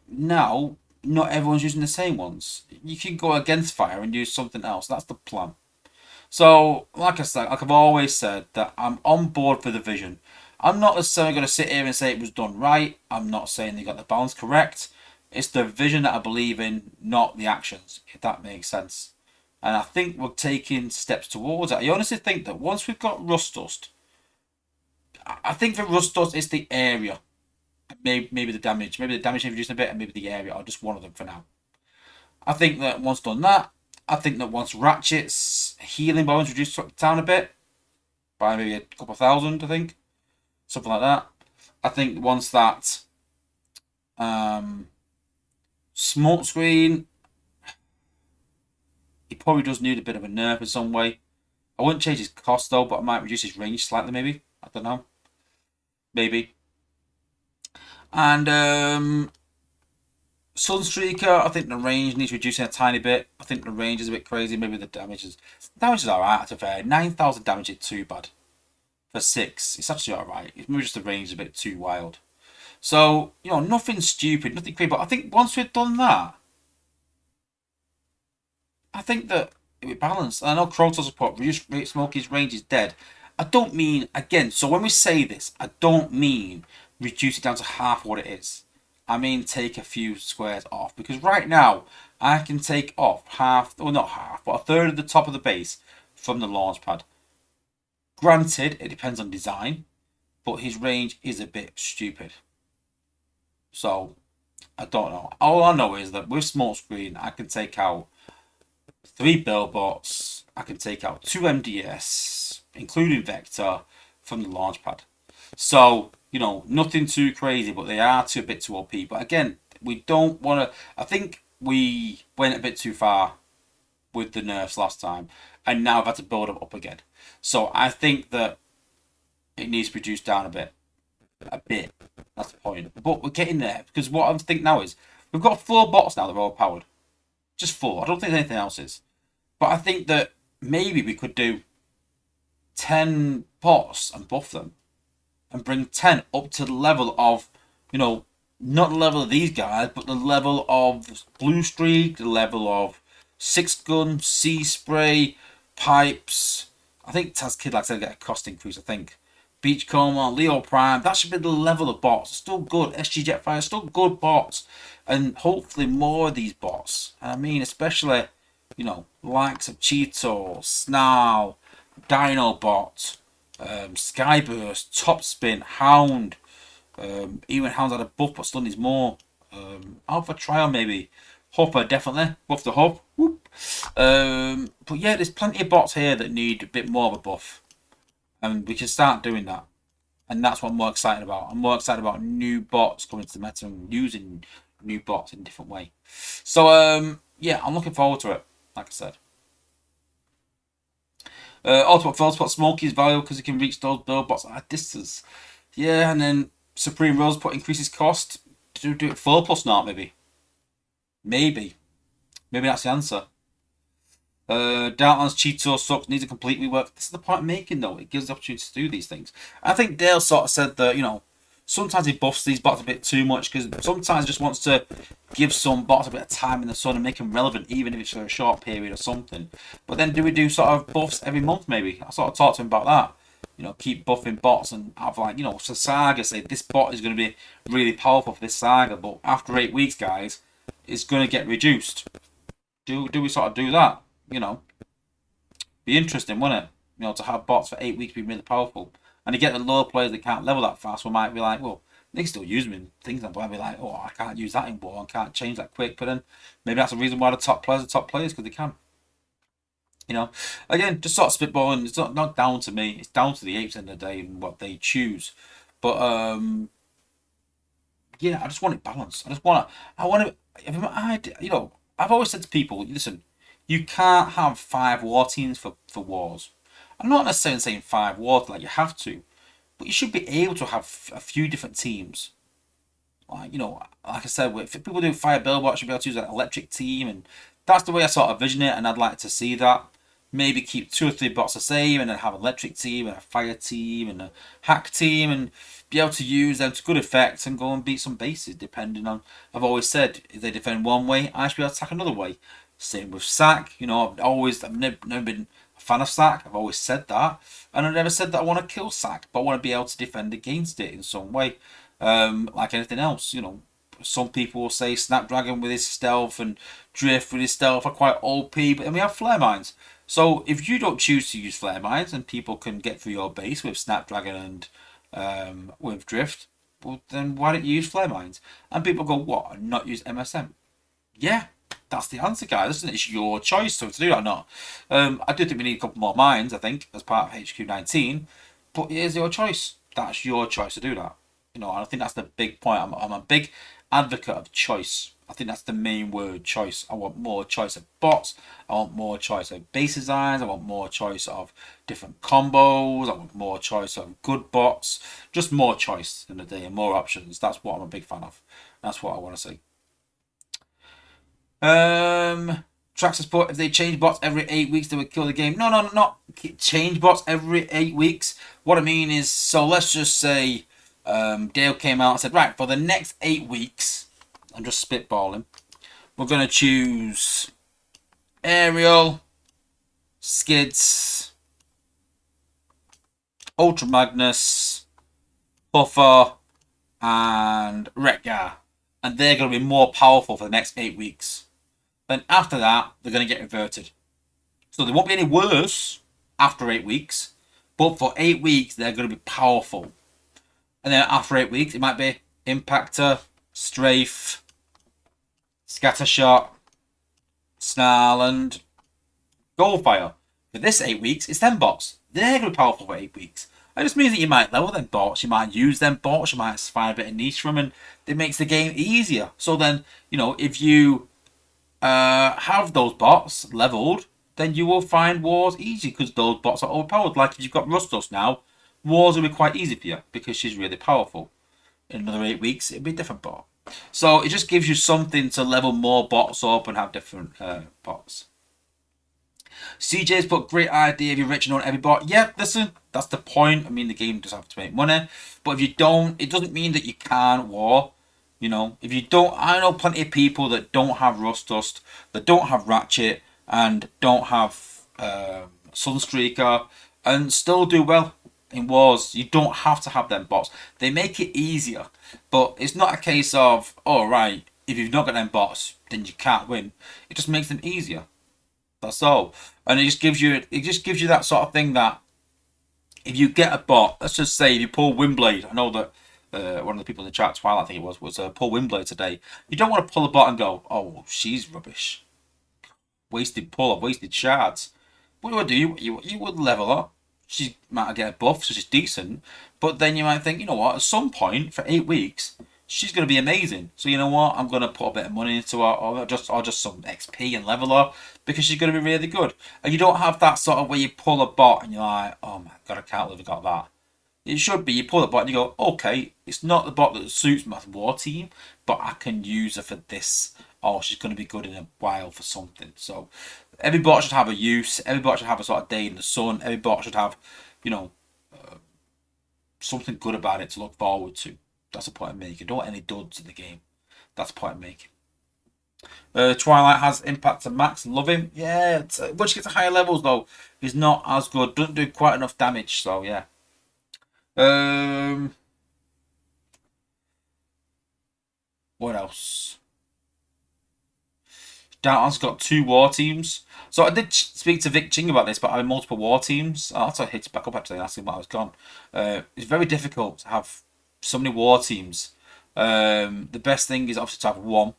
now, not everyone's using the same ones. You can go against fire and use something else. That's the plan. So, like I said, like I've always said, that I'm on board for the vision. I'm not necessarily going to sit here and say it was done right. I'm not saying they got the balance correct. It's the vision that I believe in, not the actions, if that makes sense. And I think we're taking steps towards it. I honestly think that once we've got Rust Dust, I think for Rust Dust, it's the area. Maybe the damage. Maybe the damage reduced a bit, and maybe the area, or just one of them for now. I think that once done that, I think that once Ratchet's healing bonus reduced down a bit, by maybe a couple thousand, I think. Something like that. I think once that Smokescreen, he probably does need a bit of a nerf in some way. I wouldn't change his cost though, but I might reduce his range slightly maybe. I don't know. Maybe. And Sunstreaker, I think the range needs reducing a tiny bit. I think the range is a bit crazy. Maybe the damage is alright, to be fair. 9,000 damage is too bad. for 6. It's actually alright. It's maybe just the range is a bit too wild. So, nothing stupid, nothing crazy. But I think once we've done that, I think that it would balance. I know Krotos support reduce Smokey's range is dead. I don't mean, again, so when we say this, I don't mean reduce it down to half what it is. I mean take a few squares off. Because right now, I can take off half, or not half, but a third of the top of the base from the launch pad. Granted, it depends on design, but his range is a bit stupid. So, I don't know. All I know is that with small screen, I can take out 3 Billbots. I can take out 2 MDS, including Vector, from the launch pad. So, nothing too crazy, but they are a bit too OP. But again, we don't want to. I think we went a bit too far with the nerfs last time, and now I've had to build them up again. So I think that it needs to reduce down a bit. A bit. That's the point. But we're getting there, because what I think now is we've got 4 bots now that are overpowered. Just 4. I don't think anything else is. But I think that maybe we could do 10 bots and buff them. And bring 10 up to the level of, not the level of these guys, but the level of Blue Streak, the level of 6 Gun, Sea Spray, Pipes. I think Taz Kid, like I said, get a cost increase, I think. Beachcomber, Leo Prime, that should be the level of bots. Still good. SG Jetfire, still good bots. And hopefully more of these bots. And I mean, especially, likes of Cheeto, Snarl, Dinobot, Skyburst, Topspin, Hound. Even Hound's had a buff, but still needs more. Alpha Trial, maybe. Hopper, definitely. Buff the Hub. Whoop. But yeah, there's plenty of bots here that need a bit more of a buff. And we can start doing that. And that's what I'm more excited about. I'm more excited about new bots coming to the meta and using new bots in a different way. So, yeah, I'm looking forward to it, like I said. Ultimate Feldspot Smokey is valuable because it can reach those Billbots at a distance. Yeah, and then Supreme Roseput increases cost. Do it 4+ not, maybe. Maybe that's the answer. Darklands Cheeto sucks, needs a complete rework. This is the point I'm making, though. It gives the opportunity to do these things. I think Dale sort of said that, sometimes he buffs these bots a bit too much because sometimes he just wants to give some bots a bit of time in the sun and make them relevant, even if it's for a short period or something. But then do we do sort of buffs every month, maybe? I sort of talked to him about that. Keep buffing bots and have for Saga, say this bot is going to be really powerful for this Saga, but after 8 weeks, guys, it's going to get reduced. Do we sort of do that? Be interesting, wouldn't it? To have bots for 8 weeks be really powerful. And you get the lower players that can't level that fast, we might be like, well, they can still use them in things. But I'd be like, oh, I can't use that in war, I can't change that quick. But then maybe that's the reason why the top players are top players, because they can. Again, just sort of spitballing. It's not down to me. It's down to the apes end of the day and what they choose. But yeah, I just want it balanced. I want to. I've always said to people, listen, you can't have 5 war teams for wars. I'm not necessarily saying 5 wars like you have to, but you should be able to have a few different teams. Like I said, if people do Fire Billboard, should be able to use an electric team, and that's the way I sort of vision it. And I'd like to see that. Maybe keep 2 or 3 bots the same, and then have an electric team and a fire team and a hack team, and be able to use them to good effect and go and beat some bases. Depending on, I've always said, if they defend one way, I should be able to attack another way. Same with Sack. I've never been a fan of Sack. I've always said that, and I've never said that I want to kill Sack, but I want to be able to defend against it in some way, like anything else. Some people will say Snapdragon with his stealth and Drift with his stealth are quite OP, but then we have Flare Mines. So if you don't choose to use Flare Mines and people can get through your base with Snapdragon and with Drift, well then why don't you use Flare Mines? And people go, what, and not use MSM? Yeah, that's the answer, guys. Listen, it's your choice to do that or not. I do think we need a couple more mines, I think, as part of HQ19, but it is your choice. That's your choice to do that. And I think that's the big point. I'm a big advocate of choice. I think that's the main word, choice. I want more choice of bots. I want more choice of base designs. I want more choice of different combos. I want more choice of good bots. Just more choice in the day and more options. That's what I'm a big fan of. That's what I want to see. Traxxas put, if they change bots every 8 weeks, they would kill the game. No, not change bots every 8 weeks. What I mean is, so let's just say Dale came out and said, right, for the next 8 weeks, I'm just spitballing, we're going to choose Aerial, Skids, Ultra Magnus, Buffer, and Retgar. And they're going to be more powerful for the next 8 weeks. Then after that, they're going to get reverted. So they won't be any worse after 8 weeks. But for 8 weeks, they're going to be powerful. And then after 8 weeks, it might be Impactor, Strafe, Scattershot, Snarl, and Goldfire. For this 8 weeks, it's them bots. They're going to be powerful for 8 weeks. It just means that you might level them bots, you might use them bots, you might find a bit of niche from them, and it makes the game easier. So then, if you have those bots leveled, then you will find wars easy because those bots are overpowered. Like if you've got Rustos now, wars will be quite easy for you because she's really powerful. In another 8 weeks, it'll be a different bot. So it just gives you something to level more bots up and have different bots. CJ's put, great idea if you're rich and own every bot. Yeah, listen, that's the point. I mean, the game does have to make money. But if you don't, it doesn't mean that you can't war. If you don't, I know plenty of people that don't have Rustdust, that don't have Ratchet, and don't have Sunstreaker, and still do well in wars. You don't have to have them bots. They make it easier, but it's not a case of, oh right, if you've not got them bots, then you can't win. It just makes them easier. That's all, and it just gives you that sort of thing that if you get a bot, let's just say if you pull Windblade, I know that. One of the people in the chat, Twilight, I think it was pull Windblade today. You don't want to pull a bot and go, oh, she's rubbish. Wasted pull, I've wasted shards. What do I do? You would level up. She might get a buff, so she's decent. But then you might think, you know what, at some point, for 8 weeks, she's going to be amazing. So you know what, I'm going to put a bit of money into her, or just some XP and level her, because she's going to be really good. And you don't have that sort of where you pull a bot and you're like, oh my god, I can't believe I got that. It should be, you pull the bot and you go, okay, it's not the bot that suits my war team, but I can use her for this. Oh, she's going to be good in a while for something. So every bot should have a use. Every bot should have a sort of day in the sun. Every bot should have, something good about it to look forward to. That's the point I'm making. Don't want any duds in the game. That's the point I'm making. Twilight has impact and max. Love him. Yeah, once you get to higher levels, though, he's not as good. Doesn't do quite enough damage, so yeah. What else? Downton's got 2 war teams. So I did speak to Vic Ching about this, but I have multiple war teams. I have to hit back up actually and ask him why I was gone. It's very difficult to have so many war teams. The best thing is obviously to have one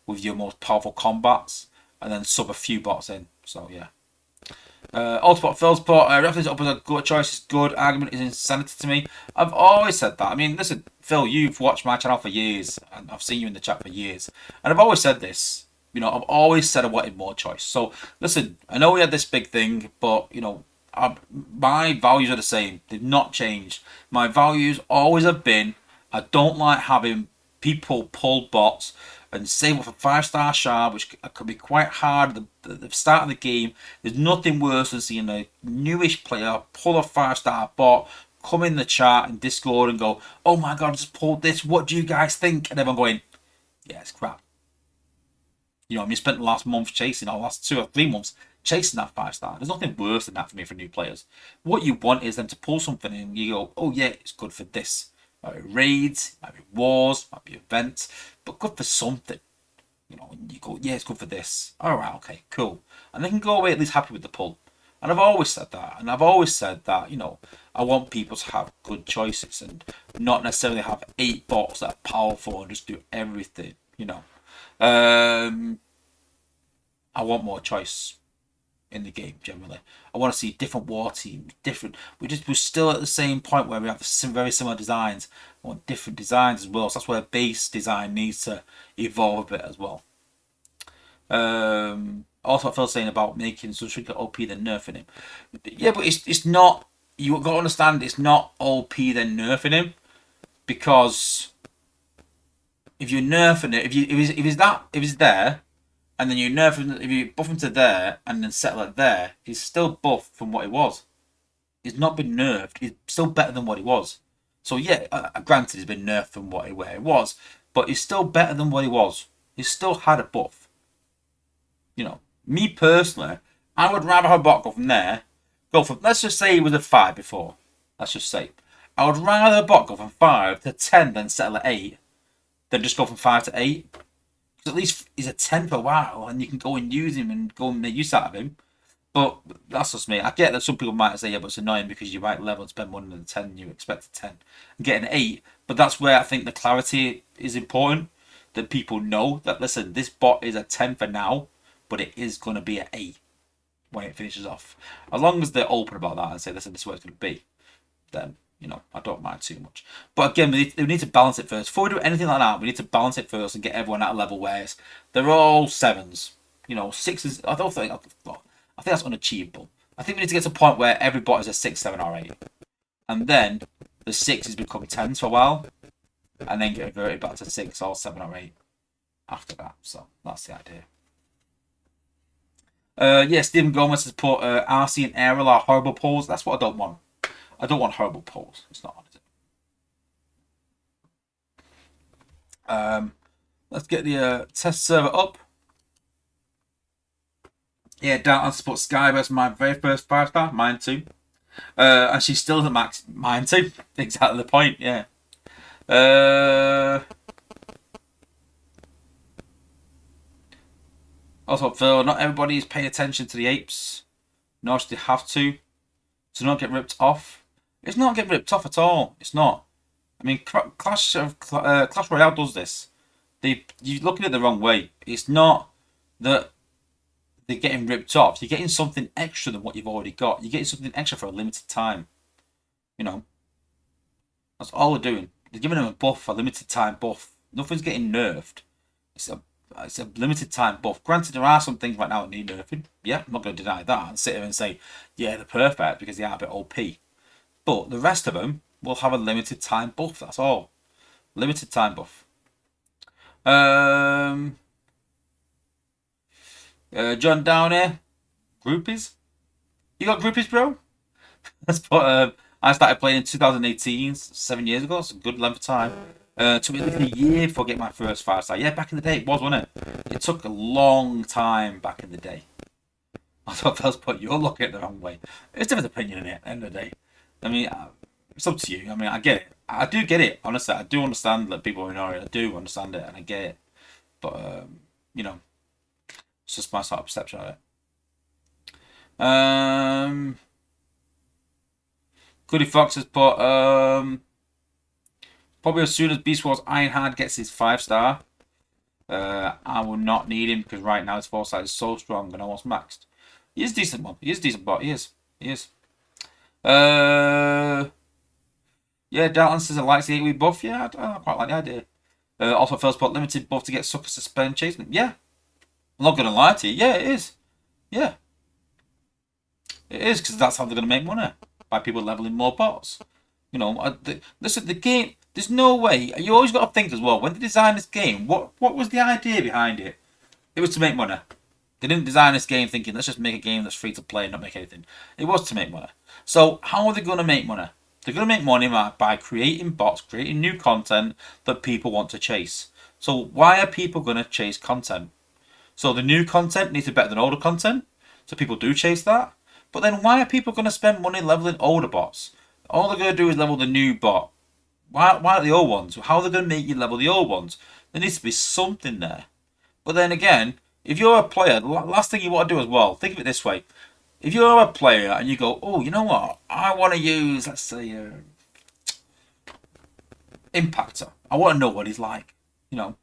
with your most powerful combats and then sub a few bots in. So yeah. Autobot Philspot, reference up as a good choice is good. Argument is insanity to me. I've always said that. I mean, listen, Phil, you've watched my channel for years, and I've seen you in the chat for years, and I've always said this. I've always said I wanted more choice. So listen, I know we had this big thing, but my values are the same. They've not changed. My values always have been. I don't like having people pull bots and save up for 5-star shard, which could be quite hard at the start of the game. There's nothing worse than seeing a newish player pull a 5-star bot, come in the chat and Discord and go, oh my god, I just pulled this, what do you guys think? And everyone going, yeah, it's crap. You spent the last month chasing, or last 2 or 3 months chasing that 5-star. There's nothing worse than that for me for new players. What you want is them to pull something and you go, oh yeah, it's good for this. Might be raids, might be wars, might be events, but good for something. And you go, yeah, it's good for this. All right, okay, cool. And they can go away at least happy with the pull. And I've always said that. And I've always said that, I want people to have good choices and not necessarily have 8 bots that are powerful and just do everything, I want more choice in the game generally. I want to see different war teams, different. We're still at the same point where we have very similar designs. I want different designs as well. So that's where base design needs to evolve a bit as well. Also, what Phil's saying about making Sunstreaker OP then nerfing him. Yeah, but it's not. You got to understand, it's not OP then nerfing him, because if you're nerfing it, if he's there and then you nerf him, if you buff him to there and then settle it there, he's still buffed from what he was. He's not been nerfed. He's still better than what he was. So yeah, granted he's been nerfed from where he was, but he's still better than what he was. He's still had a buff. You know, me personally, I would rather have a bot go from there, go from, let's just say he was a 5 before. Let's just say. I would rather a bot go from 5 to 10 than settle at 8 than just go from 5 to 8. Because at least he's a 10 for a while and you can go and use him and go and make use out of him. But that's just me. I get that some people might say, yeah, but it's annoying because you might level and spend money on the 10 and you expect a 10 and get an 8. But that's where I think the clarity is important. That people know that, listen, this bot is a 10 for now, but it is going to be an 8 when it finishes off. As long as they're open about that and say, listen, this is what it's going to be, then, you know, I don't mind too much. But again, we need to balance it first. Before we do anything like that, we need to balance it first and get everyone at a level where they're all 7s. You know, 6s, I think that's unachievable. I think we need to get to a point where every bot is a 6, 7, or 8. And then the 6s become 10s for a while. And then get reverted back to 6 or 7 or 8 after that. So that's the idea. Yeah, Stephen Gomez has put RC and Aerial are horrible polls. That's what I don't want. I don't want horrible polls. It's not on, is it? Let's get the test server up. Yeah, Dalton supports Skybus, my very first 5-star. Mine too. And she still doesn't max. Mine too. Exactly the point, yeah. Also, Phil, not everybody is paying attention to the apes, nor should they have to not get ripped off. It's not getting ripped off at all. It's not. I mean, Clash Royale does this. You're looking at it the wrong way. It's not that they're getting ripped off. You're getting something extra than what you've already got. You're getting something extra for a limited time. You know, that's all they're doing. They're giving them a buff, a limited time buff. Nothing's getting nerfed. It's a limited time buff. Granted, there are some things right now that need nerfing. Yeah, I'm not going to deny that and sit here and say, yeah, they're perfect because they are a bit OP. But the rest of them will have a limited time buff. That's all. Limited time buff. John Downey, groupies. You got groupies, bro? Let's put. I started playing in 2018, 7 years ago. It's a good length of time. Took me like a year before getting my first 5-star. Yeah, back in the day it was, wasn't it? It took a long time back in the day. I thought that was put you're looking at it the wrong way. It's different opinion in it at the end of the day. I mean, it's up to you. I mean, I get it. I do get it. Honestly, I do understand that people are in Ori. I do understand it, and I get it. But you know, it's just my sort of perception of it. Goody Fox has put probably as soon as Beast Wars Ironhard gets his 5-star, I will not need him because right now his foresight is so strong and almost maxed. He is decent, man. He is decent, but he is. He is. Yeah, Dalton says it likes the 8-week buff. Yeah, I quite like the idea. Also, first spot limited buff to get suckers to spend chasing. Yeah, I'm not gonna lie to you. Yeah, it is. Yeah, it is because that's how they're gonna make money by people leveling more bots. You know, listen, the game. There's no way. You always got to think as well. When they designed this game, what was the idea behind it? It was to make money. They didn't design this game thinking, let's just make a game that's free to play and not make anything. It was to make money. So how are they going to make money? They're going to make money by creating bots, creating new content that people want to chase. So why are people going to chase content? So the new content needs to be better than older content. So people do chase that. But then why are people going to spend money leveling older bots? All they're going to do is level the new bot. Why are the old ones? How are they going to make you level the old ones? There needs to be something there. But then again, if you're a player, the last thing you want to do as well, think of it this way. If you're a player and you go, oh, you know what? I want to use, let's say, Impactor. I want to know what he's like, you know.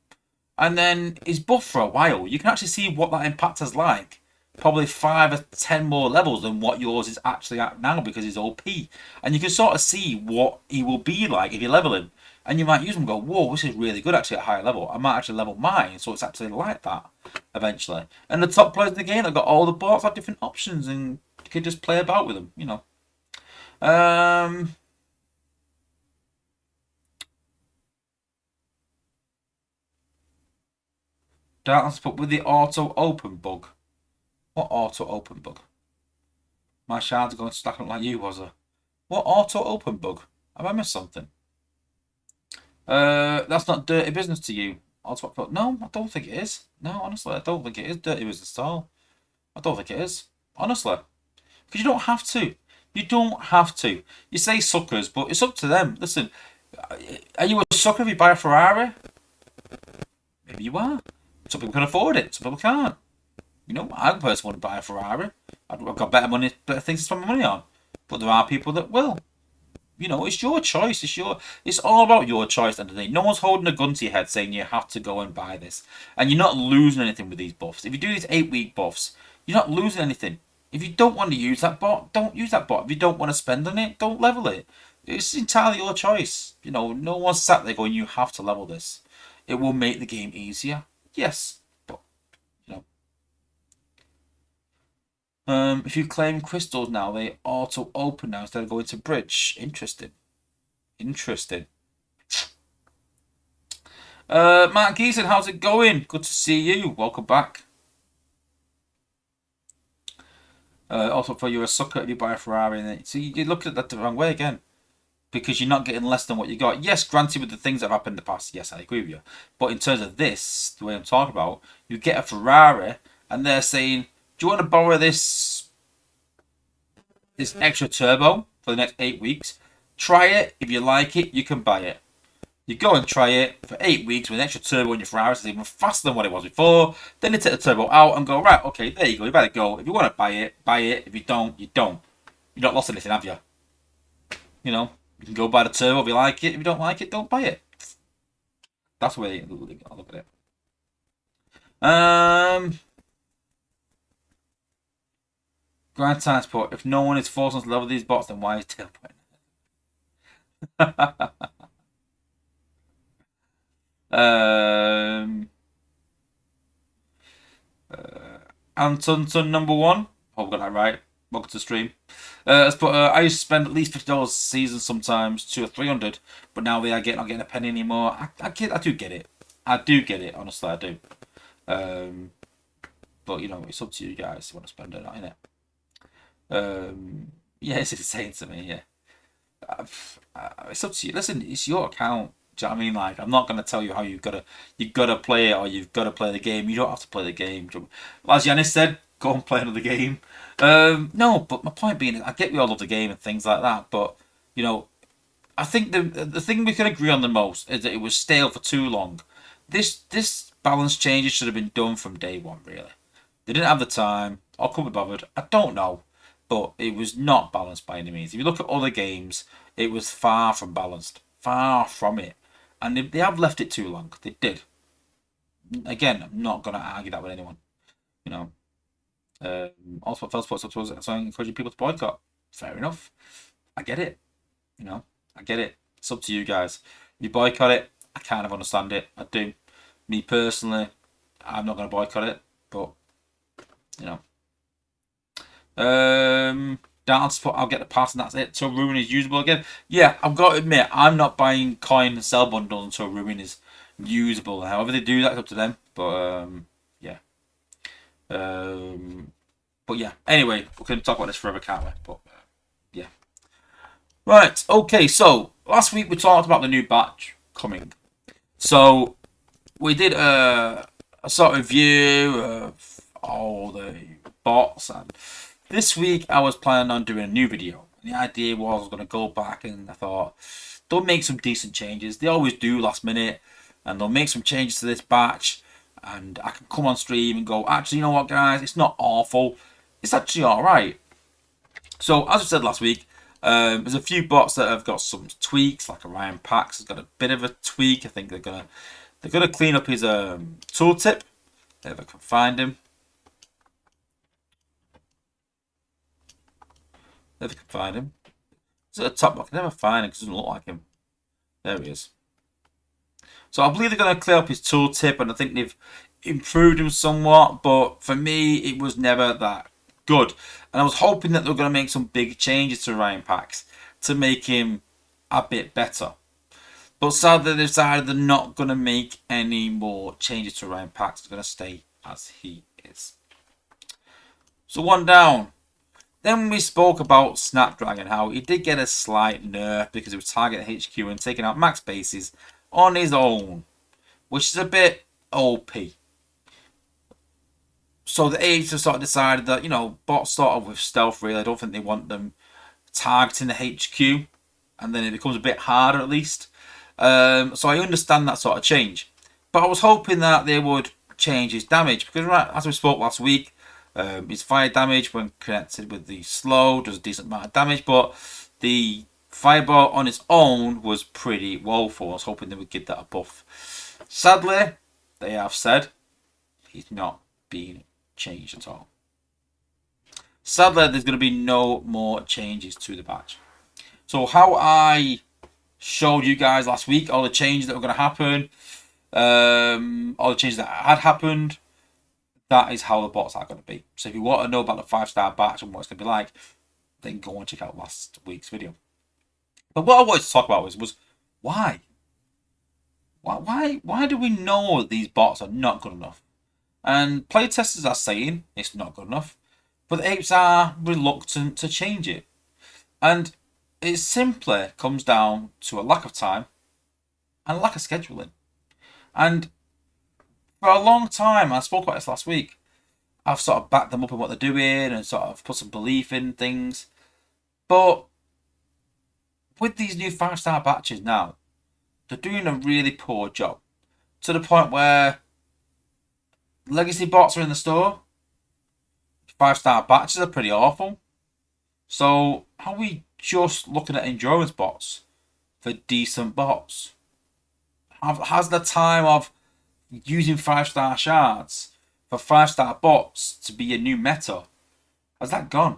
And then he's buffed for a while. You can actually see what that Impactor's like. Probably 5 or 10 more levels than what yours is actually at now because he's OP. And you can sort of see what he will be like if you level him. And you might use him and go, whoa, this is really good actually at a higher level. I might actually level mine so it's actually like that eventually. And the top players in the game that got all the bots have different options and you can just play about with them, you know. Darkness, but with the auto open bug. What auto open bug? My shards are going to stack up like you, was it? What auto open bug? Have I missed something? That's not dirty business to you. No, I don't think it is. No, honestly, I don't think it is dirty business at all. I don't think it is. Honestly. Because you don't have to. You don't have to. You say suckers, but it's up to them. Listen, are you a sucker if you buy a Ferrari? Maybe you are. Some people can afford it. Some people can't. You know, I personally want to buy a Ferrari. I've got better things to spend my money on. But there are people that will. You know, it's your choice. It's all about your choice at the end of the day. No one's holding a gun to your head saying you have to go and buy this. And you're not losing anything with these buffs. If you do these 8-week buffs, you're not losing anything. If you don't want to use that bot, don't use that bot. If you don't want to spend on it, don't level it. It's entirely your choice. You know, no one's sat there going, you have to level this. It will make the game easier. Yes, but, you know. If you claim crystals now, they auto open now instead of going to bridge. Interesting. Interesting. Matt Geeson, how's it going? Good to see you. Welcome back. Also, for you're a sucker if you buy a Ferrari, and so you look at that the wrong way again, because you're not getting less than what you got. Yes, granted, with the things that have happened in the past, yes, I agree with you. But in terms of this, the way I'm talking about, you get a Ferrari, and they're saying, "Do you want to borrow this extra turbo for the next 8 weeks? Try it. If you like it, you can buy it." You go and try it for 8 weeks with an extra turbo in your Ferrari. It's even faster than what it was before. Then you take the turbo out and go, right, okay, there you go. You better go. If you want to buy it, buy it. If you don't, you don't. You've not lost anything, have you? You know, you can go buy the turbo if you like it. If you don't like it, don't buy it. That's the way I look at it. Grand Transport. If no one is forced on to level these bots, then why is Tailpoint? Anton number 1. Hope I got that right. Welcome to the stream. I used to spend at least $50 a season sometimes, 200 or 300, but now they are not getting a penny anymore. I do get it. I do get it. Honestly, I do. But you know, it's up to you guys if you want to spend it or not, innit? Yeah, it's insane to me. Yeah, it's up to you. Listen, it's your account. Do you know what I mean? Like, I'm not gonna tell you how you gotta play it or you've gotta play the game. You don't have to play the game. As Yanis said, go and play another game. No, but my point being, I get we all love the game and things like that, but you know, I think the thing we can agree on the most is that it was stale for too long. This balance changes should have been done from day one. Really, they didn't have the time or couldn't be bothered. I don't know, but it was not balanced by any means. If you look at other games, it was far from balanced, far from it. And they have left it too long. They did. Again, I'm not going to argue that with anyone. You know. Also, Feldsport so I'm encouraging people to boycott. Fair enough. I get it. You know, I get it. It's up to you guys. If you boycott it, I kind of understand it. I do. Me personally, I'm not going to boycott it. But, you know. Dance, I'll get the pass and that's it. So Ruin is usable again. Yeah, I've got to admit, I'm not buying coin and sell bundles until Ruin is usable. However they do that, it's up to them. But yeah. But yeah. Anyway, we can talk about this forever, can't we? But yeah. Right. Okay. So last week we talked about the new batch coming. So we did a sort of review of all the bots and. This week I was planning on doing a new video. The idea was I was going to go back and I thought, they'll make some decent changes. They always do last minute. And they'll make some changes to this batch. And I can come on stream and go, actually, you know what, guys? It's not awful. It's actually alright. So, as I said last week, there's a few bots that have got some tweaks. Like Orion Pax has got a bit of a tweak. I think they're gonna clean up his tooltip. If I can find him. If I can find him. Is it a top? I can never find him because it doesn't look like him. There he is. So I believe they're going to clear up his tooltip, and I think they've improved him somewhat. But for me, it was never that good. And I was hoping that they were going to make some big changes to Orion Pax to make him a bit better. But sadly, they decided they're not going to make any more changes to Ryan Pax. They're going to stay as he is. So one down. Then we spoke about Snapdragon, how he did get a slight nerf because he was targeting HQ and taking out max bases on his own, which is a bit OP. So the Apes have sort of decided that, bots sort of with stealth really, I don't think they want them targeting the HQ, and then it becomes a bit harder at least. So I understand that sort of change. But I was hoping that they would change his damage, because right, as we spoke last week, his fire damage when connected with the slow does a decent amount of damage, but the fireball on its own was pretty woeful. I was hoping they would give that a buff. Sadly, they have said he's not being changed at all. Sadly, there's going to be no more changes to the patch. So how I showed you guys last week, all the changes that were going to happen, all the changes that had happened, that is how the bots are going to be. So if you want to know about the 5-star batch and what it's going to be like, then go and check out last week's video. But what I wanted to talk about was why? Why do we know these bots are not good enough? And playtesters are saying it's not good enough, but the Apes are reluctant to change it. And it simply comes down to a lack of time and a lack of scheduling. And for a long time, I spoke about this last week, I've sort of backed them up in what they're doing and sort of put some belief in things. But with these new 5-star batches now, they're doing a really poor job. To the point where legacy bots are in the store. 5-star batches are pretty awful. So are we just looking at endurance bots for decent bots? Has the time of using 5-star shards for 5-star bots to be a new meta, has that gone?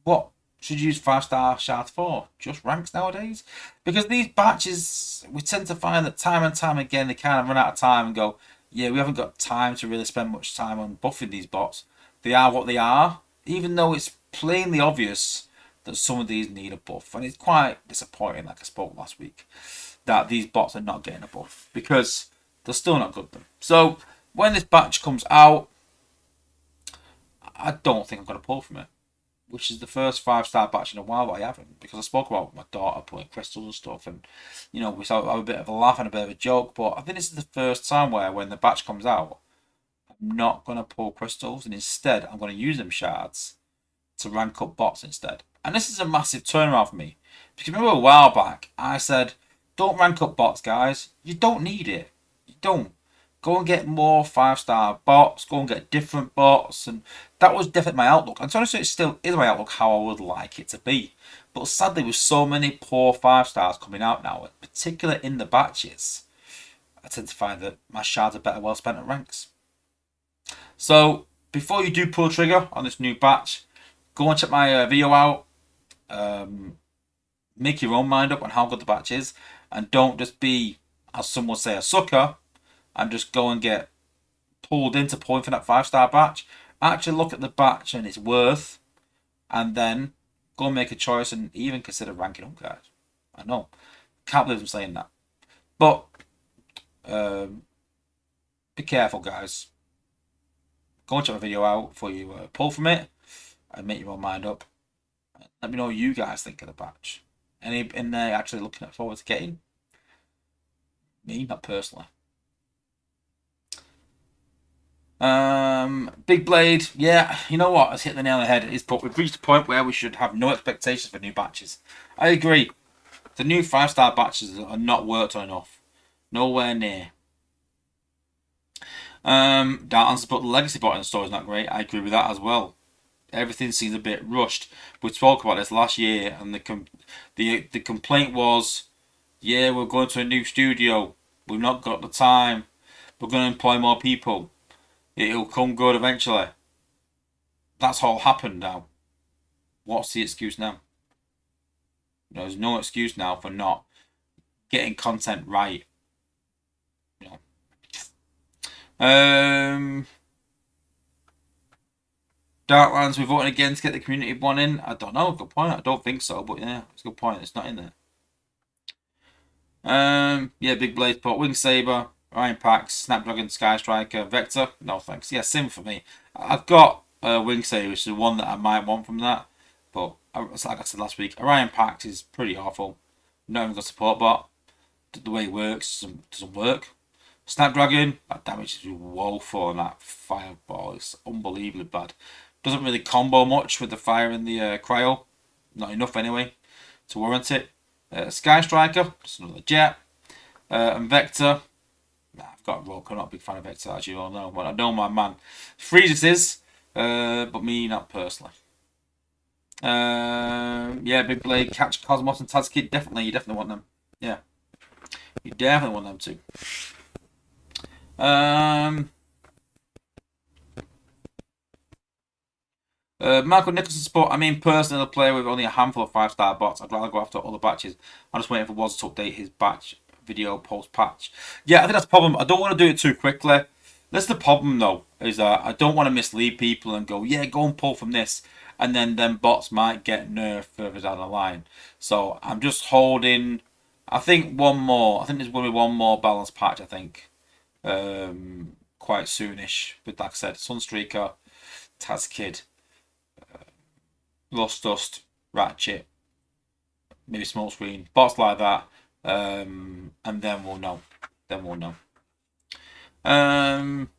What should you use 5-star shards for? Just ranks nowadays? Because these batches, we tend to find that time and time again they kind of run out of time and go, yeah, we haven't got time to really spend much time on buffing these bots. They are what they are, even though it's plainly obvious that some of these need a buff. And it's quite disappointing, like I spoke last week, that these bots are not getting a buff because they're still not good then. So when this batch comes out, I don't think I'm going to pull from it, which is the first 5-star batch in a while that I haven't, because I spoke about my daughter pulling crystals and stuff, and we have a bit of a laugh and a bit of a joke, but I think this is the first time where when the batch comes out, I'm not going to pull crystals, and instead I'm going to use them shards to rank up bots instead. And this is a massive turnaround for me, because remember a while back I said, don't rank up bots, guys. You don't need it. You don't. Go and get more 5-star bots. Go and get different bots. And that was definitely my outlook. And to be honest, it still is my outlook how I would like it to be. But sadly, with so many poor 5-stars coming out now, particularly in the batches, I tend to find that my shards are better well spent at ranks. So before you do pull the trigger on this new batch, go and check my video out. Make your own mind up on how good the batch is. And don't just be, as some would say, a sucker and just go and get pulled into pulling for that 5-star batch. Actually look at the batch and its worth, and then go and make a choice and even consider ranking up, guys. I know. Can't believe I'm saying that. But be careful, guys. Go and check my video out before you pull from it and make your own mind up. Let me know what you guys think of the batch. Any in there actually looking forward to getting? Me, not personally. Big Blade, yeah, you know what? It's hit the nail on the head. We've reached a point where we should have no expectations for new batches. I agree. The new 5-star batches are not worked on enough. Nowhere near. That answers, but the legacy bot in the store is not great. I agree with that as well. Everything seems a bit rushed. We spoke about this last year, and the complaint was, yeah, we're going to a new studio. We've not got the time. We're going to employ more people. It'll come good eventually. That's all happened now. What's the excuse now? There's no excuse now for not getting content right. Darklands, we're voting again to get the community one in. I don't know. Good point. I don't think so, but yeah, it's a good point. It's not in there. Yeah, Big Blade Pot, Wing Saber, Iron Pax, Snapdragon, Sky Striker, Vector. No thanks. Yeah, Sim for me. I've got Wing Saber, which is the one that I might want from that. But like I said last week, Orion Pax is pretty awful. Not even got support bot. The way it works doesn't work. Snapdragon, that damage is woeful on that fireball. It's unbelievably bad. Doesn't really combo much with the fire and the cryo. Not enough anyway to warrant it. Sky Striker, just another jet. And Vector, I've got Rook. I'm not a big fan of Vector, as you all know. But I know my man Freezes is, but me not personally. Yeah, Big Blade, Catch, Cosmos, and Tazkid. Definitely, you definitely want them. Yeah, you definitely want them too. Michael Nicholson support. I mean, personally, I'll play with only a handful of 5-star bots. I'd rather go after other batches. I'm just waiting for Woz to update his batch video post patch. Yeah, I think that's the problem. I don't want to do it too quickly. That's the problem, though, is that I don't want to mislead people and go, yeah, go and pull from this. And then bots might get nerfed further down the line. So I'm just holding. I think one more. I think there's going to be one more balanced patch, I think. Quite soonish. But like I said, Sunstreaker, Tazkid, Rust Dust, Ratchet, maybe Smokescreen, bots like that, and then we'll know.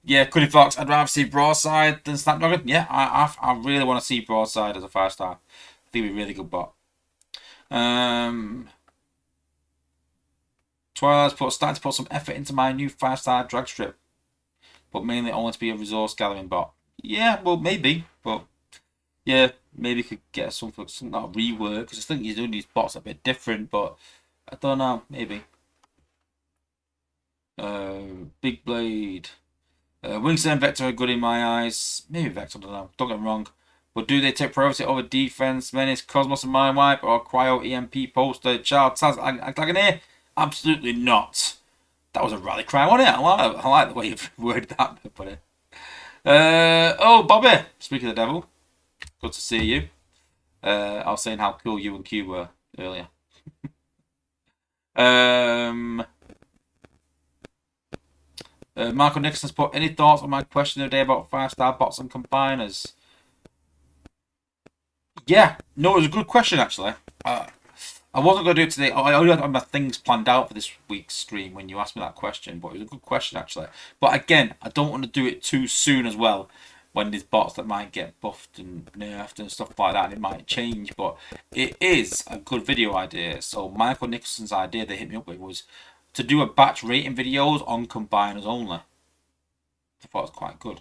Yeah, Cuddy Fox. I'd rather see Broadside than Snapdragon. Yeah, I really want to see Broadside as a 5-star. I think it'd be a really good bot. Twilight's starting to put some effort into my new 5-star drag strip, but mainly only to be a resource gathering bot. Yeah, well maybe, but yeah, maybe could get some not rework because I think you're doing these bots a bit different, but I don't know, maybe. Big Blade, Wingster and Vector are good in my eyes. Maybe Vector, I don't know. Don't get me wrong, but do they take priority over Defense, Menace, Cosmos, and Mind Wipe, or Cryo, EMP, Poster, Child, Taz, Aglagoneer? Absolutely not. That was a rally cry, wasn't it? I like the way you've worded that. But oh, Bobby, speaking of the devil. Good to see you. I was saying how cool you and Q were earlier. Michael Nixon's put, any thoughts on my question today about 5-star bots and combiners? Yeah, no, it was a good question actually. I wasn't going to do it today. I only had my things planned out for this week's stream when you asked me that question, but it was a good question actually. But again, I don't want to do it too soon as well when there's bots that might get buffed and nerfed and stuff like that, and it might change. But it is a good video idea. So Michael Nicholson's idea they hit me up with was to do a batch rating videos on combiners only. I thought it was quite good.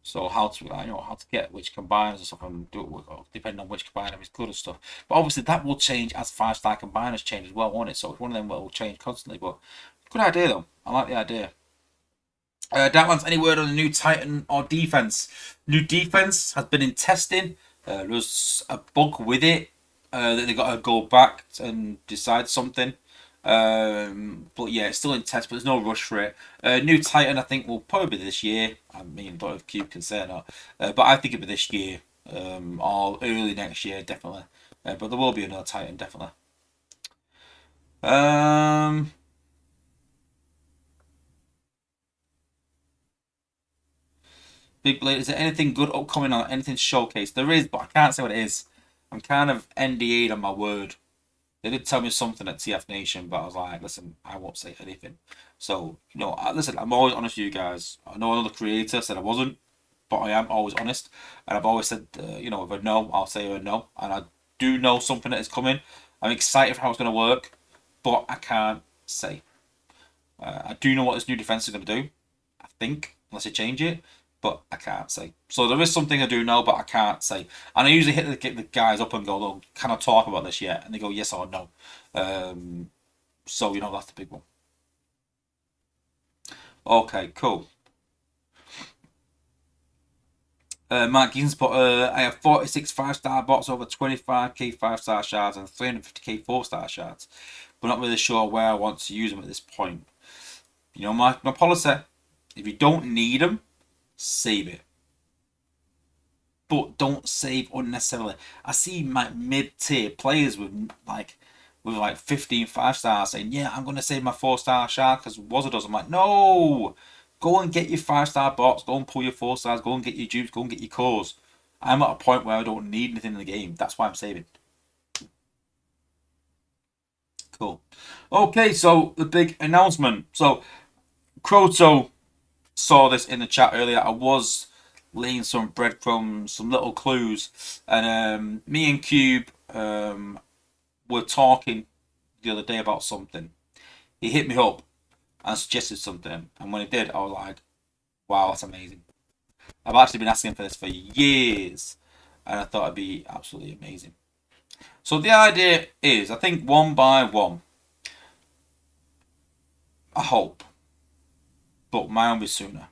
So how to how to get which combiners and stuff and do it depending on which combiner is good and stuff. But obviously that will change as 5-star combiners change as well, won't it? So it's one of them that will change constantly. But good idea though. I like the idea. Darklands, any word on the new Titan or defense? New defense has been in testing. There was a bug with it that they got to go back and decide something. But yeah, it's still in test, but there's no rush for it. New Titan, I think, will probably be this year. I mean, don't know if Cube can say or not, but I think it'll be this year, or early next year, definitely. But there will be another Titan, definitely. Big Blade, is there anything good upcoming or anything showcased? There is, but I can't say what it is. I'm kind of NDA'd on my word. They did tell me something at TF Nation, but I was like, listen, I won't say anything. So, listen, I'm always honest with you guys. I know another creator said I wasn't, but I am always honest. And I've always said, if I know, I'll say a no. And I do know something that is coming. I'm excited for how it's going to work, but I can't say. I do know what this new defense is going to do, I think, unless they change it, but I can't say. So there is something I do know, but I can't say. And I usually hit the guys up and go, look, can I talk about this yet? And they go, yes or no. So, that's the big one. Okay, cool. Mark Ginson's put, I have 46 5-star bots, over 25k 5-star shards, and 350k 4-star shards, but not really sure where I want to use them at this point. My policy, if you don't need them, save it. But don't save unnecessarily. I see my mid-tier players with with like 15 5-stars saying, yeah, I'm going to save my 4-star shark because Wazza does. I'm like, no, go and get your 5-star bots, go and pull your 4-stars, go and get your dupes, go and get your cores. I'm at a point where I don't need anything in the game. That's why I'm saving. Cool. Okay, so the big announcement. So Croto saw this in the chat earlier. I was laying some breadcrumbs, some little clues, and me and Cube were talking the other day about something. He hit me up and suggested something, and when he did, I was like, "Wow, that's amazing!" I've actually been asking for this for years, and I thought it'd be absolutely amazing. So the idea is, I think one by one, I hope, but mine will be sooner.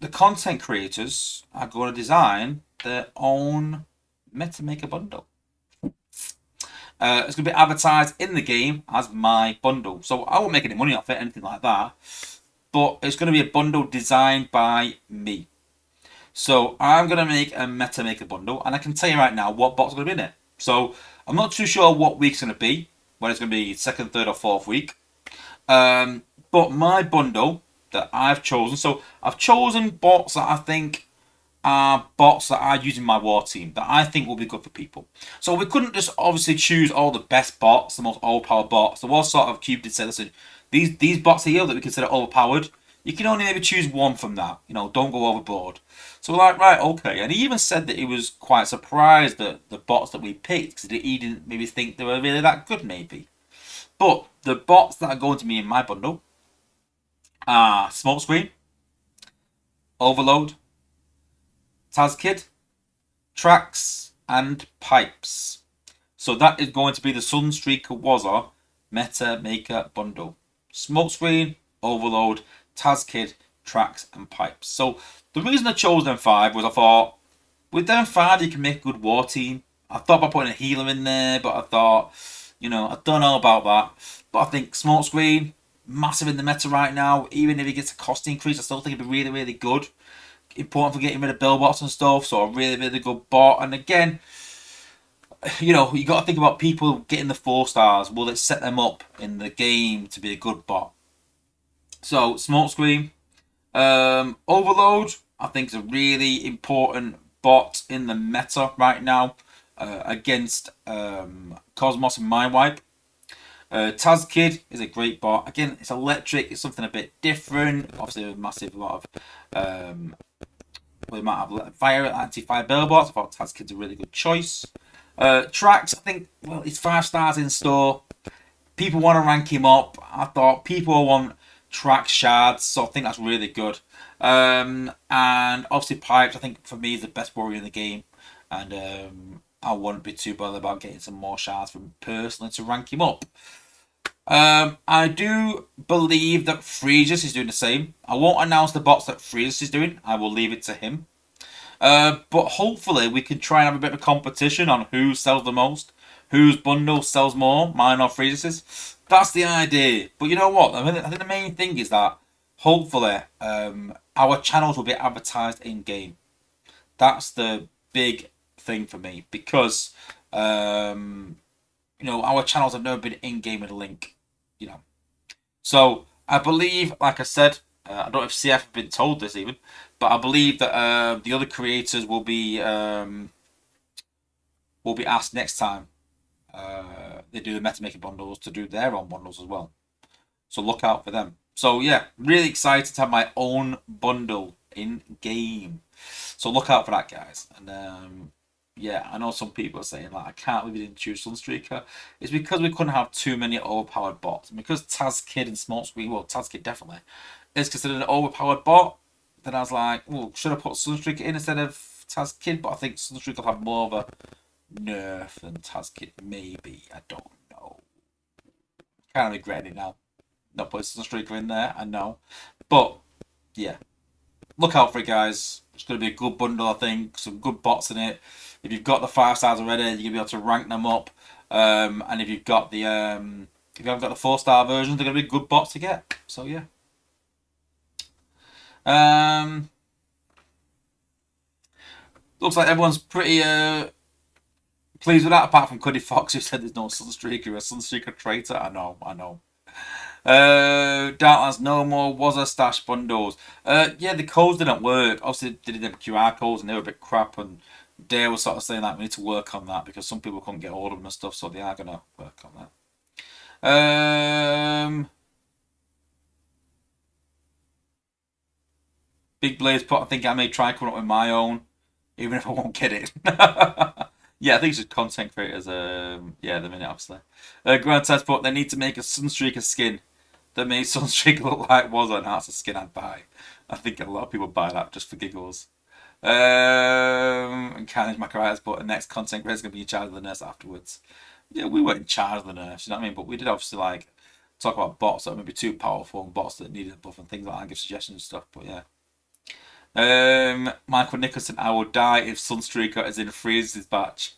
The content creators are going to design their own MetaMaker bundle. It's going to be advertised in the game as my bundle. So I won't make any money off it, anything like that. But it's going to be a bundle designed by me. So I'm going to make a MetaMaker bundle. And I can tell you right now what bots are going to be in it. So I'm not too sure what week's going to be. Whether it's going to be second, third or fourth week. But my bundle that I've chosen. So I've chosen bots that I think are bots that are using my war team that I think will be good for people. So we couldn't just obviously choose all the best bots, the most overpowered bots. The war sort of Cube did say, listen, these bots here that we consider overpowered, you can only maybe choose one from that. You know, don't go overboard. So we're like, right, okay. And he even said that he was quite surprised at the bots that we picked because he didn't maybe think they were really that good, maybe. But the bots that are going to be in my bundle are Smokescreen, Overload, Tazkid, Tracks, and Pipes. So that is going to be the Sunstreaker Wazza MetaMaker bundle. Smokescreen, Overload, Tazkid, Tracks, and Pipes. So the reason I chose them 5 was I thought, with them 5 you can make a good war team. I thought about putting a healer in there, but I thought, you know, I don't know about that. But I think Smokescreen, massive in the meta right now. Even if he gets a cost increase, I still think it'd be really, really good. Important for getting rid of billbots and stuff, so a really, really good bot. And again, you know, you got to think about people getting the 4-stars. Will it set them up in the game to be a good bot? So, Smokescreen. Overload, I think, is a really important bot in the meta right now against Cosmos and Mindwipe. Tazkid is a great bot. Again, it's electric. It's something a bit different. Obviously, a massive lot of we might have fire anti-fire billboards. I thought Tazkid's a really good choice. Tracks, I think, well, it's 5-stars in store. People want to rank him up. I thought people want track shards, so I think that's really good. And obviously Pipes, I think for me is the best warrior in the game, and I wouldn't be too bothered about getting some more shards from personally to rank him up. I do believe that Freezus is doing the same. I won't announce the bots that Freezus is doing. I will leave it to him. But hopefully we can try and have a bit of competition on who sells the most, whose bundle sells more, mine or Freezus's. That's the idea. But you know what? I think the main thing is that hopefully our channels will be advertised in game. That's the big thing for me because you know, our channels have never been in game with a link. You know, so I believe, like I said, I don't know if CF have been told this even, but I believe that the other creators will be asked next time they do the MetaMaker bundles to do their own bundles as well. So look out for them. So yeah, really excited to have my own bundle in game. So look out for that, guys. And yeah, I know some people are saying like I can't believe we didn't choose Sunstreaker. It's because we couldn't have too many overpowered bots. And because Tazkid and Smokescreen, well, Tazkid definitely is considered an overpowered bot. Then I was like, well, should I put Sunstreaker in instead of Tazkid? But I think Sunstreaker will have more of a nerf than Tazkid. Maybe, I don't know. Kind of regretting it now. Not putting Sunstreaker in there, I know. But yeah, look out for it, guys. It's going to be a good bundle, I think. Some good bots in it. If you've got the 5-stars already, you're gonna be able to rank them up. And if you've got the if you haven't got the 4-star versions, they're gonna be good bots to get. So yeah. Looks like everyone's pretty Please, with that, apart from Cuddy Fox, who said there's no Sunstreaker, a Sunstreaker traitor. I know, I know. Darklands No More was a stash bundles. Yeah, the codes didn't work. Obviously, they did them QR codes and they were a bit crap. And Dale was sort of saying that we need to work on that because some people couldn't get hold of them and stuff. So they are gonna work on that. Big Blaze Pot. I think I may try coming up with my own, even if I won't get it. Yeah, I think it's just content creators. Yeah, the minute obviously. Grand Test Pot. They need to make a Sunstreaker skin that made Sunstreaker look like was and that's a skin I'd buy. I think a lot of people buy that just for giggles. And Carnage Macaritis, but the next content creator is going to be in charge of the nurse afterwards. Yeah, we weren't in charge of the nurse, you know what I mean? But we did obviously like talk about bots that were maybe too powerful and bots that needed a buff and things like that, and give suggestions and stuff. But yeah. Michael Nicholson, I will die if Sunstreaker is in Freeze's batch.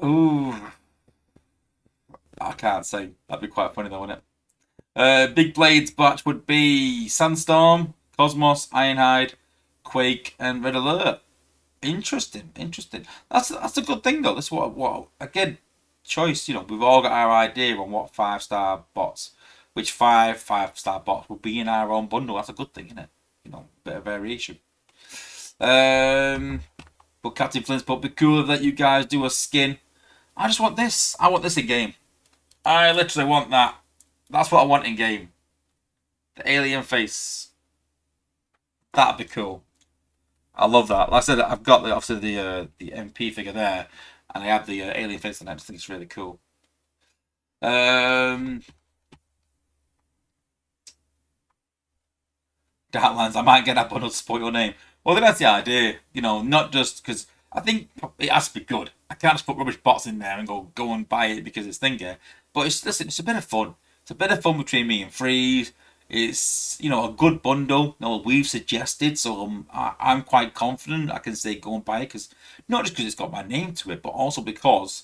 Ooh, I can't say. That'd be quite funny though, wouldn't it? Big Blades batch would be Sandstorm, Cosmos, Ironhide, Quake, and Red Alert. Interesting, interesting. That's a good thing though. That's what again choice. You know, we've all got our idea on what 5-star bots, which five-star bots will be in our own bundle. That's a good thing, isn't it? You know, bit of variation. But Captain Flint's but be cooler that you guys do a skin. I just want this. I want this in game. I literally want that. That's what I want in game. The alien face. That'd be cool. I love that. Like I said, I've got obviously the MP figure there, and I have the alien face, and I just think it's really cool. Darklands, I might get that bundle to support your name. Well, that's the idea, you know, not just because I think it has to be good. I can't just put rubbish bots in there and go and buy it because it's thingy. But listen, it's a bit of fun. It's a bit of fun between me and Freeze. It's a good bundle. We've suggested, so I'm quite confident I can say go and buy it because not just because it's got my name to it, but also because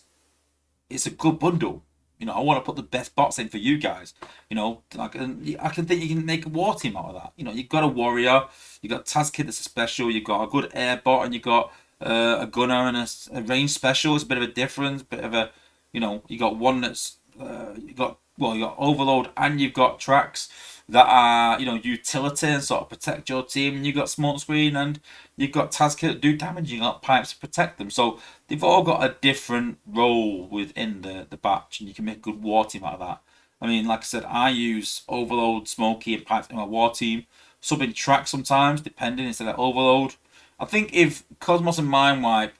it's a good bundle. I want to put the best bots in for you guys. I can think you can make a war team out of that. You've got a warrior, you got Tazkid that's a special, you've got a good air bot, and you've got a gunner and a range special. It's a bit of a difference, bit of a, you got one that's you got overload and you've got tracks that are utility and sort of protect your team, and you've got smokescreen and you've got Tazkid that do damage, you've got pipes to protect them. So they've all got a different role within the batch, and you can make a good war team out of that. I mean, like I said, I use overload, smoky, and pipes in my war team. Subbing track sometimes, depending instead of overload. I think if Cosmos and Mindwipe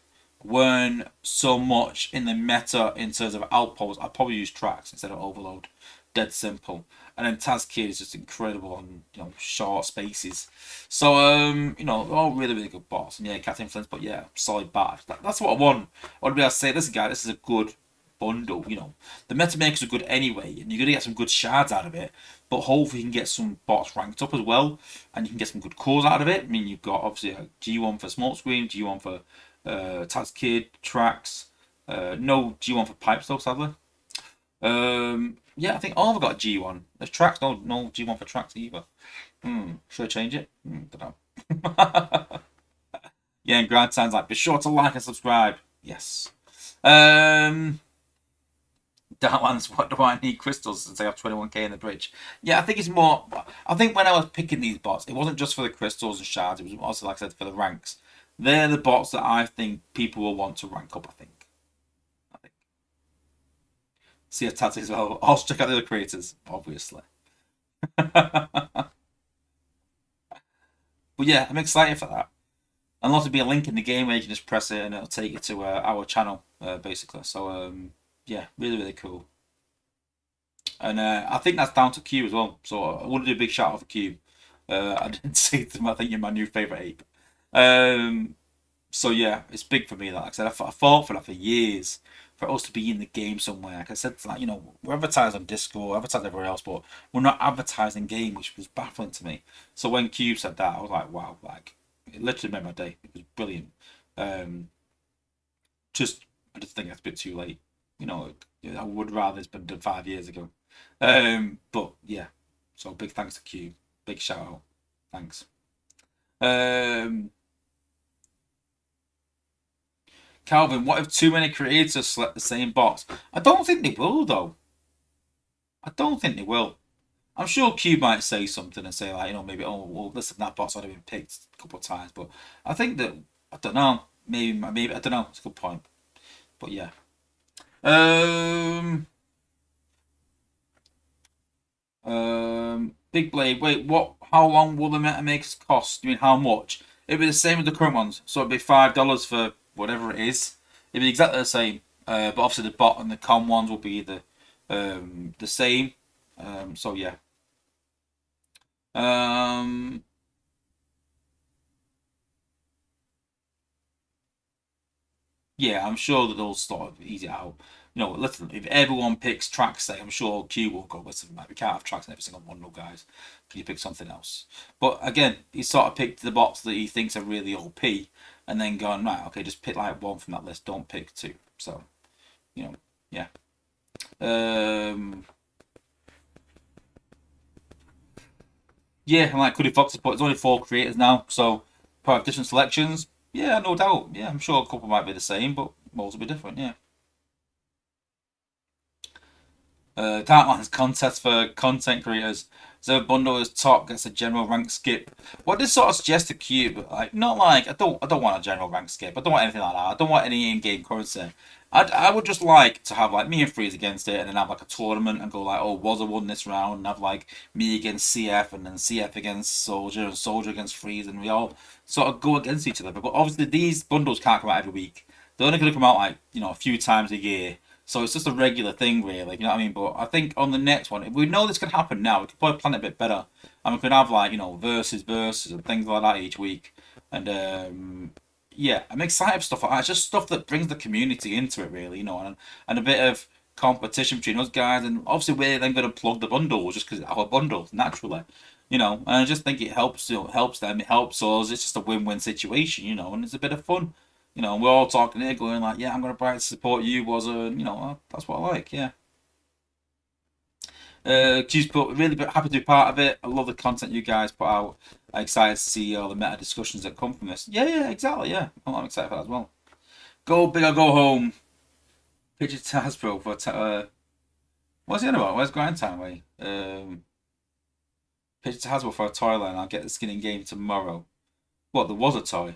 weren't so much in the meta in terms of outposts, I'd probably use tracks instead of overload. Dead simple. And then Tazkid is just incredible on short spaces. So all really really good bots. And yeah, Cat Influence, but yeah, solid bat. That's what I want. I want to be able to say, listen guys, this is a good bundle. The meta makers are good anyway, and you're gonna get some good shards out of it. But hopefully you can get some bots ranked up as well, and you can get some good cores out of it. I mean, you've got obviously a G1 for Smokescreen, G1 for Tazkid, Tracks, no G1 for Pipes though, sadly. Yeah, I think all of them got a G1. There's Tracks, no G1 for Tracks either. Should I change it? Don't know. Yeah, and Grand sounds like, be sure to like and subscribe. Yes. Darklands, what do I need crystals since I have 21k in the bridge? Yeah, I think it's more. I think when I was picking these bots, it wasn't just for the crystals and shards. It was also, like I said, for the ranks. They're the bots that I think people will want to rank up. I think. See a tattoo as well. Also check out the other creators, obviously. But yeah, I'm excited for that. And there'll be a link in the game where you can just press it and it'll take you to our channel, basically. So yeah, really really cool. And I think that's down to Q as well. So I want to do a big shout out for Q. I didn't see them. I think you're my new favorite ape. So yeah, it's big for me. Like I said, I fought for that for years, for us to be in the game somewhere. Like I said, like we're advertised on Discord, advertised everywhere else, but we're not advertising game, which was baffling to me. So when Cube said that, I was like, wow, like it literally made my day. It was brilliant. Just I just think that's a bit too late. I would rather it's been done 5 years ago. But yeah, so big thanks to Cube. Big shout out. Thanks. Calvin, what if too many creators select the same box? I don't think they will though. I don't think they will. I'm sure Cube might say something and say like, maybe, oh well, listen, that box would have been picked a couple of times, but I think that I don't know. Maybe I don't know. It's a good point, but yeah. Um, Big Blade. Wait, what? How long will the MetaMakers cost? You mean how much? It'd be the same as the current ones, so it'd be $5 for whatever it is. It'd be exactly the same. But obviously the bot and the com ones will be the same. So yeah. Um, yeah, I'm sure that they'll sort of ease it out. Listen, if everyone picks tracks, say, I'm sure Q will go, listen, we can't have tracks in every single bundle, guys. Can you pick something else? But again, he sort of picked the bots that he thinks are really OP and then gone, right, okay, just pick like one from that list, don't pick two. So, yeah. Um, yeah, and like Cuddy Fox put, it's only 4 creators now, so probably different selections. Yeah, no doubt. Yeah, I'm sure a couple might be the same, but most will be different, yeah. Darklands contest for content creators. So bundle is top gets a general rank skip. What this sort of suggests to Cube, like not like I don't want a general rank skip. I don't want anything like that. I don't want any in-game currency. I would just like to have like me and Freeze against it, and then have like a tournament and go like, oh, was I won this round, and have like me against CF, and then CF against Soldier, and Soldier against Freeze, and we all sort of go against each other. But obviously these bundles can't come out every week. They're only going to come out like a few times a year. So it's just a regular thing, really. You know what I mean? But I think on the next one, if we know this can happen now, we can probably plan it a bit better, and we could have like versus and things like that each week. And yeah, I'm excited for stuff like that. It's just stuff that brings the community into it, really. And a bit of competition between us guys, and obviously we're then going to plug the bundles just because it's our bundles naturally. And I just think it helps. Helps them. It helps us. It's just a win-win situation. And it's a bit of fun. We're all talking here, going like, "Yeah, I'm gonna try to support you." That's what I like. Yeah. Q's put really happy to be part of it. I love the content you guys put out. I'm excited to see all the meta discussions that come from this. Yeah, yeah, exactly. Yeah, I'm excited for that as well. Go big or go home. Picture to Hasbro for what's the other one? Where's Grind Time way? Picture to Hasbro for a toy line. I'll get the skin in game tomorrow. What? There was a toy.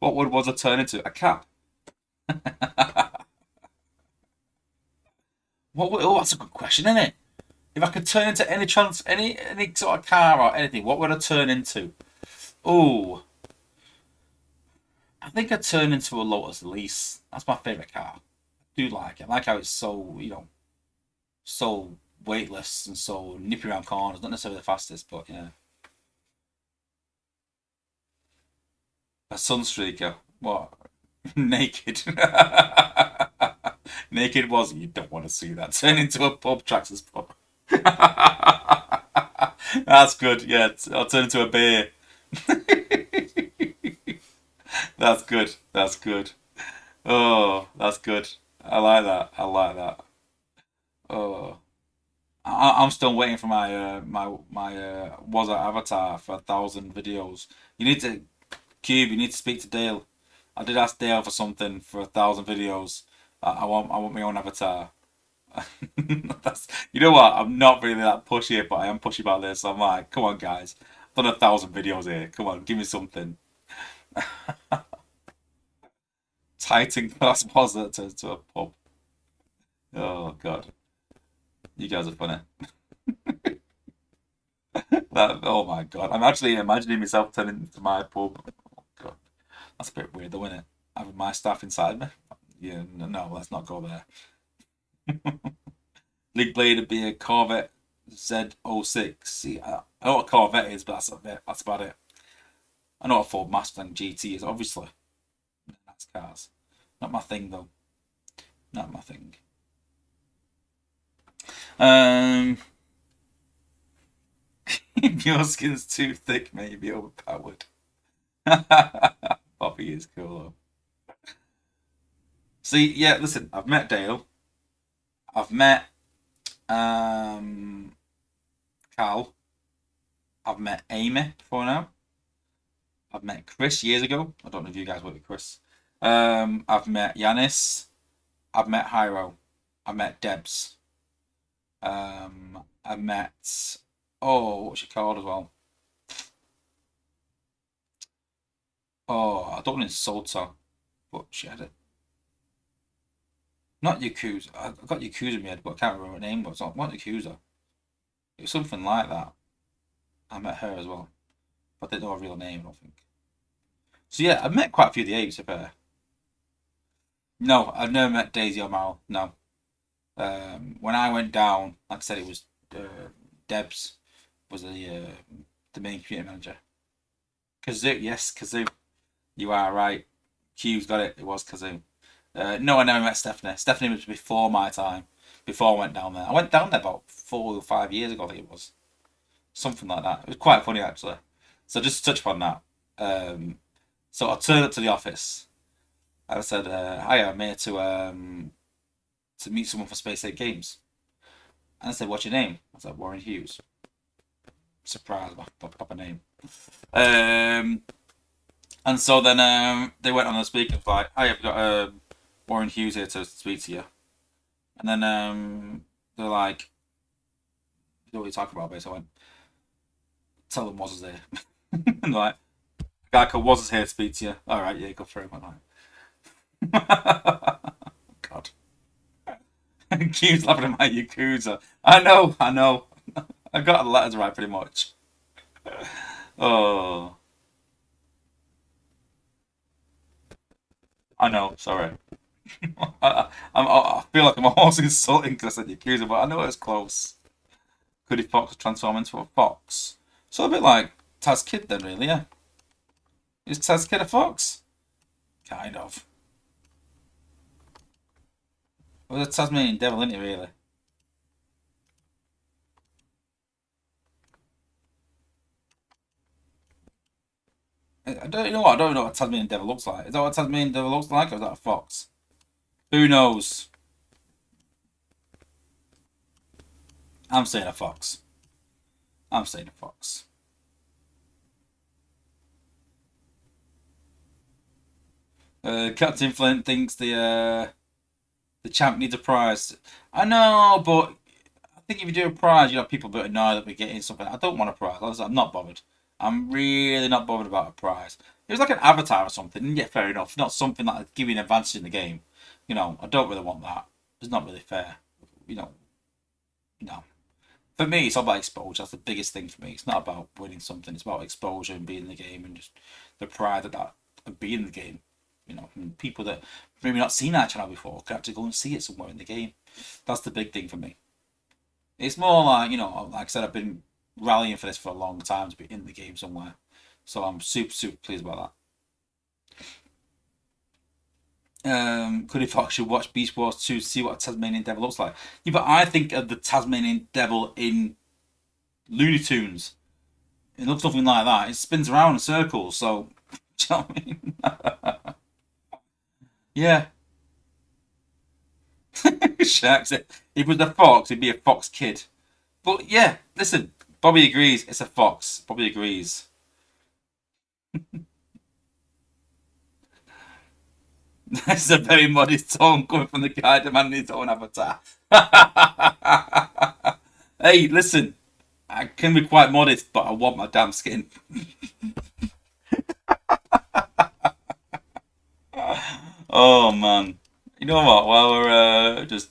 What would was a turn into? A cap. What would? Oh, that's a good question, isn't it? If I could turn into any sort of car or anything, what would I turn into? Oh, I think I'd turn into a Lotus Elise. That's my favorite car. I do like it. I like how it's so so weightless and so nippy around corners. Not necessarily the fastest, but yeah. A Sunstreaker. What? Naked. Naked was. You don't want to see that. Turn into a pub, Traxxas pub. That's good. Yeah, I'll turn into a beer. That's good. That's good. Oh, that's good. I like that. I like that. Oh, I'm still waiting for my was it avatar for 1,000 videos. You need to Cube. You need to speak to Dale. I did ask Dale for something for 1,000 videos. I want my own avatar. That's what? I'm not really that pushy, but I am pushy about this. I'm like, come on, guys. I've done 1,000 videos here. Come on, give me something. Titan class was to a pub. Oh god, you guys are funny. Oh my god, I'm actually imagining myself turning into my pub. Oh god, that's a bit weird, though, isn't it? Having my staff inside me. Yeah, no, let's not go there. League Blade would be a Corvette Z06. See, I know what a Corvette is, but that's about it. I know what a Ford Mustang GT is, obviously. That's cars. Not my thing, though. Not my thing. Um, if your skin's too thick, maybe overpowered. Bobby is cool. See, yeah, listen, I've met Dale. I've met Cal. I've met Amy before now. I've met Chris years ago. I don't know if you guys work with Chris. I've met Yanis. I've met Hyro. I've met Debs. I met, oh, what's she called as well? Oh, I don't want to insult her, but she had it. Not Yakuza. I got Yakuza in my head, but I can't remember what her name was. Not Yakuza. It was something like that. I met her as well, but I didn't know her real name, I don't think. So yeah, I've met quite a few of the apes, if no, I've never met Daisy or Mal. No. When I went down, like I said, it was Debs was the main community manager. Kazoo, yes, Kazoo. You are right. Q's got it. It was Kazoo. No, I never met Stephanie. Stephanie was before my time. Before I went down there. I went down there about 4 or 5 years ago, I think it was. Something like that. It was quite funny actually. So just to touch upon that. So I turned up to the office and I said, "Hi, I'm here to meet someone for Space Eight Games." And I said, "What's your name?" I said, "Warren Hughes." Surprise, my proper name. Um, and so then they went on the speaker like, "Hi, I've got Warren Hughes here to speak to you." And then they're like, "What are you talking about?" Basically, I went, "Tell them Woz is there." And they're like, "Guy called Woz is here to speak to you." All right, yeah, go for him. I'm like, God. Keeps laughing at my Yakuza. I know. I got the letters right pretty much. Oh, I know. Sorry. I feel like I'm almost insulting because I said Yakuza, but I know it was close. Could he fox transform into a fox? So a bit like Taz Kid then, really, yeah. Is Taz Kid a fox? Kind of. Well, the Tasmanian devil, isn't he, really? I don't you know what. I don't know what a Tasmanian devil looks like. Is that what a Tasmanian devil looks like, or is that a fox? Who knows? I'm saying a fox. I'm saying a fox. Captain Flint thinks the champ needs a prize. I know, but I think if you do a prize, you know, people better know that we're getting something. I don't want a prize. Honestly, I'm not bothered. I'm really not bothered about a prize. It was like an avatar or something. Yeah, fair enough. Not something that would give you an advantage in the game. You know, I don't really want that. It's not really fair. You know, no. For me, it's all about exposure. That's the biggest thing for me. It's not about winning something. It's about exposure and being in the game and just the pride of that of being in the game. You know, and people that maybe not seen that channel before can actually go and see it somewhere in the game. That's the big thing for me. It's more like, you know, like I said, I've been rallying for this for a long time to be in the game somewhere. So I'm super, super pleased about that. Cuddy Fox should watch Beast Wars 2 to see what a Tasmanian devil looks like. Yeah, but I think of the Tasmanian devil in Looney Tunes. It looks nothing like that. It spins around in circles, so do you know what I mean? Yeah. Sharks. If it was a fox, it'd be a fox kid. But yeah, listen, Bobby agrees it's a fox. Bobby agrees. That's a very modest tone coming from the guy demanding his own avatar. Hey, listen, I can be quite modest, but I want my damn skin. Oh man. You know what? While we're just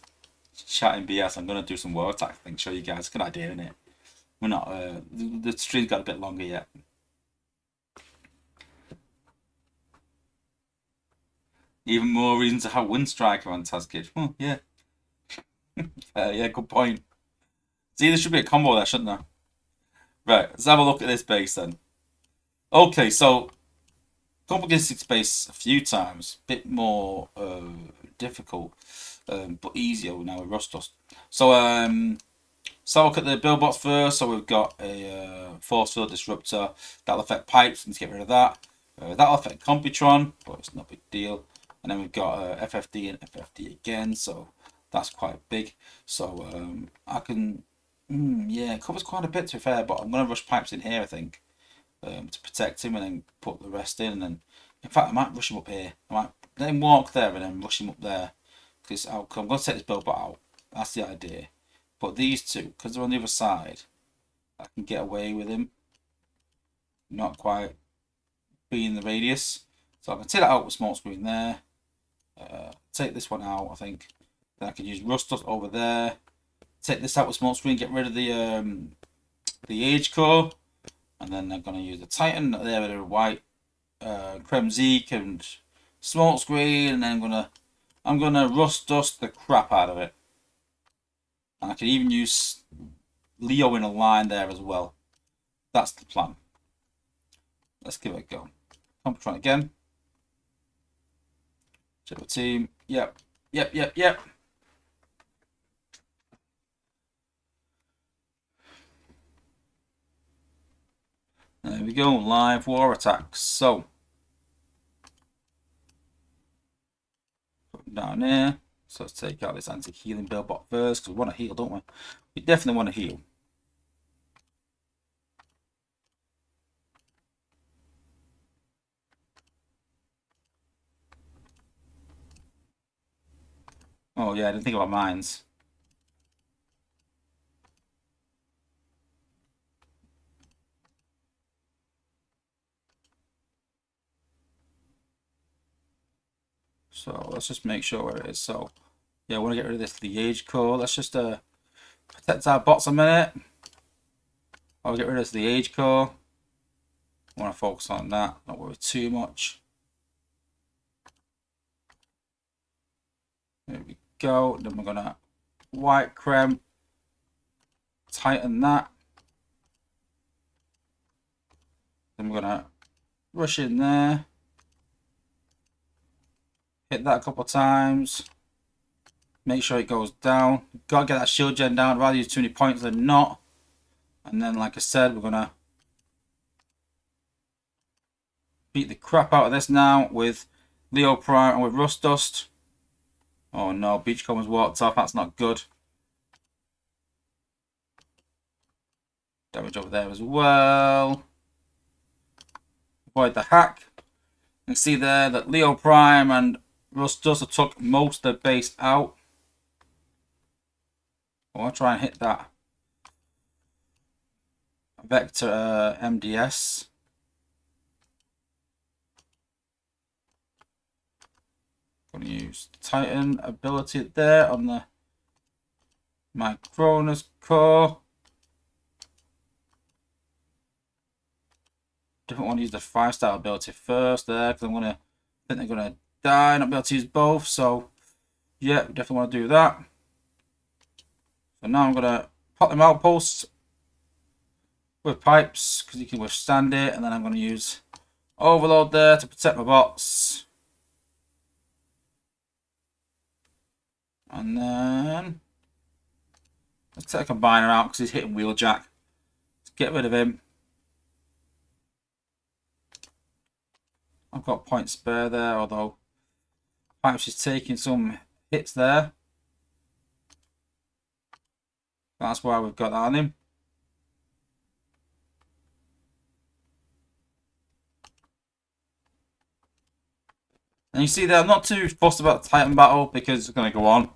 chatting BS, I'm gonna do some war attack things, show you guys. Good idea, isn't it? We're not the stream's got a bit longer yet. Even more reason to have Windstriker on Tazkid. Oh, yeah. Yeah, good point. See, there should be a combo there, shouldn't there? Right, let's have a look at this base then. Okay, so complicated space a few times, bit more difficult, but easier now with Rostos. So look at the build bots first. So we've got a force field disruptor that'll affect pipes. Let's get rid of that. That'll affect Computron, but it's not a big deal. And then we've got FFD and FFD again, so that's quite big. So I can, yeah, it covers quite a bit to be fair, but I'm gonna rush pipes in here, I think. to protect him, and then put the rest in. And then, in fact, I might rush him up here. I might let him walk there and then rush him up there. Because I'm going to take this Bilbot out. That's the idea. But these two, because they're on the other side, I can get away with him. Not quite being the radius. So I can take that out with smoke screen there. Take this one out, I think. Then I can use Rust Dust over there. Take this out with smoke screen, get rid of the Age Core. And then I'm going to use the Titan there with a white Kremzeek and smoke screen. And then I'm gonna Rust Dust the crap out of it. And I can even use Leo in a line there as well. That's the plan. Let's give it a go. Computron again. Check the team. Yep. There we go. Live war attacks. So put them down here. So let's take out this anti-healing Bilbot first, because we want to heal, don't we? We definitely want to heal. Oh yeah, I didn't think about mines. So let's just make sure where it is. So yeah, I want to get rid of this Age Core. Let's just protect our bots a minute. I'll get rid of the Age Core. I want to focus on that, not worry too much. There we go. Then we're gonna white Krem, tighten that. Then we're gonna rush in there. Hit that a couple of times. Make sure it goes down. Gotta get that shield gen down. I'd rather use too many points than not. And then, like I said, we're gonna beat the crap out of this now with Leo Prime and with Rust Dust. Oh no, Beachcomber's walked off. That's not good. Damage over there as well. Avoid the hack. You can see there that Leo Prime and Rust Dust took most of the base out. I want to try and hit that Vector MDS. Going to use Titan ability there on the my Cronus core. Definitely want to use the 5-star ability first there, because I think they're gonna die, not be able to use both. So yeah, definitely want to do that. So now I'm gonna pop them outposts with pipes because you can withstand it, and then I'm gonna use Overload there to protect my bots. And then let's take a combiner out because he's hitting Wheeljack. Let's get rid of him. I've got point spare there, although Pipes is taking some hits there. That's why we've got that on him. And you see there, I'm not too fussed about the Titan battle because it's going to go on.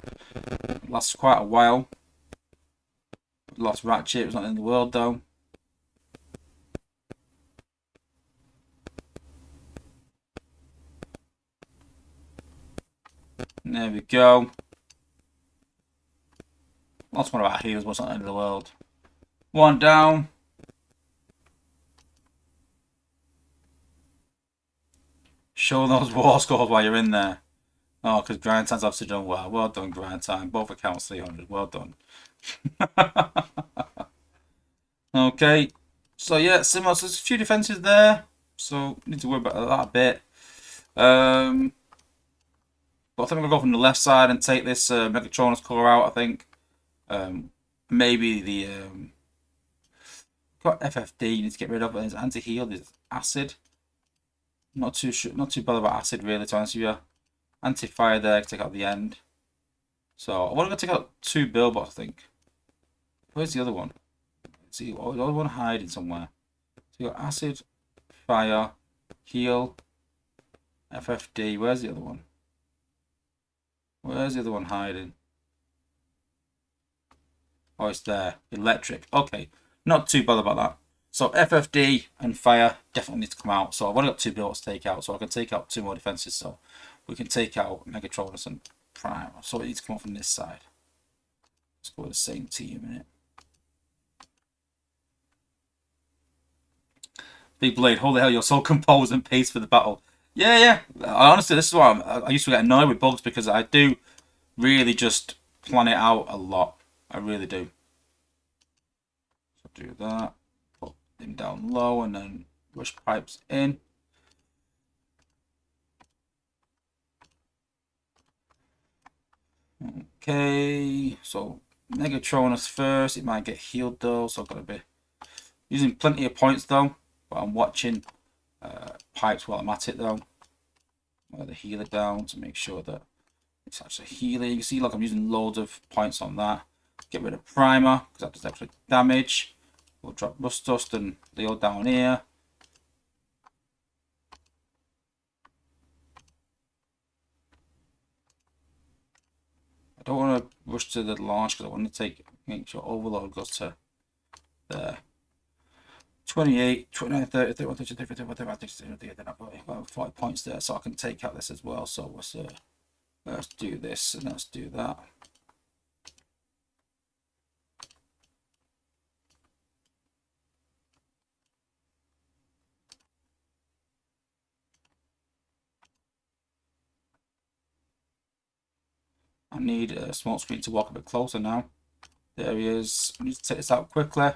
It lasts quite a while. Lost Ratchet, it was not in the world though. And there we go. Lost one of our heals, was not the end of the world. One down. Show those war scores while you're in there. Oh, because Grind Time's obviously done well. Well done, Grind Time. Both accounts 300. Well done. Okay. So yeah, similar. So there's a few defenses there. So need to worry about that a bit. But I think I'm going to go from the left side and take this Megatronus core out, I think. Maybe the... got FFD you need to get rid of. There's anti-heal, there's acid. Not too bothered about acid really, to answer you. Anti-fire there, take out the end. So I want to go take out 2 Bilbots, I think. Where's the other one? Let's see, the other one hiding somewhere. So you got acid Fire. Heal. FFD. Where's the other one? Where's the other one hiding? Oh, it's there. Electric. Okay. Not too bothered about that. So FFD and fire definitely need to come out. So I've only got 2 builds to take out. So I can take out 2 more defenses. So we can take out Megatronus and Prime. So it needs to come out from this side. Let's go with the same team in it. Big Blade, holy hell, you're so composed and paced for the battle. Yeah. Honestly, this is why I used to get annoyed with bugs, because I do really just plan it out a lot. I really do. So do that. Put him down low and then rush pipes in. Okay, so Megatronus first. It might get healed though, so I've got to be using plenty of points though. But I'm watching pipes while I'm at it though. The healer down to make sure that it's actually healing. You can see like I'm using loads of points on that. Get rid of Primer because that does extra damage. We'll drop Rust Dust and Leo down here. I don't want to rush to the launch because I want to make sure Overload goes to there. 28, 29, 30, 31, 32, 33, 34, 35, then I've got 40 points there, so I can take out this as well. So let's do this and let's do that. I need a small screen to walk a bit closer now. There he is. I need to take this out quickly.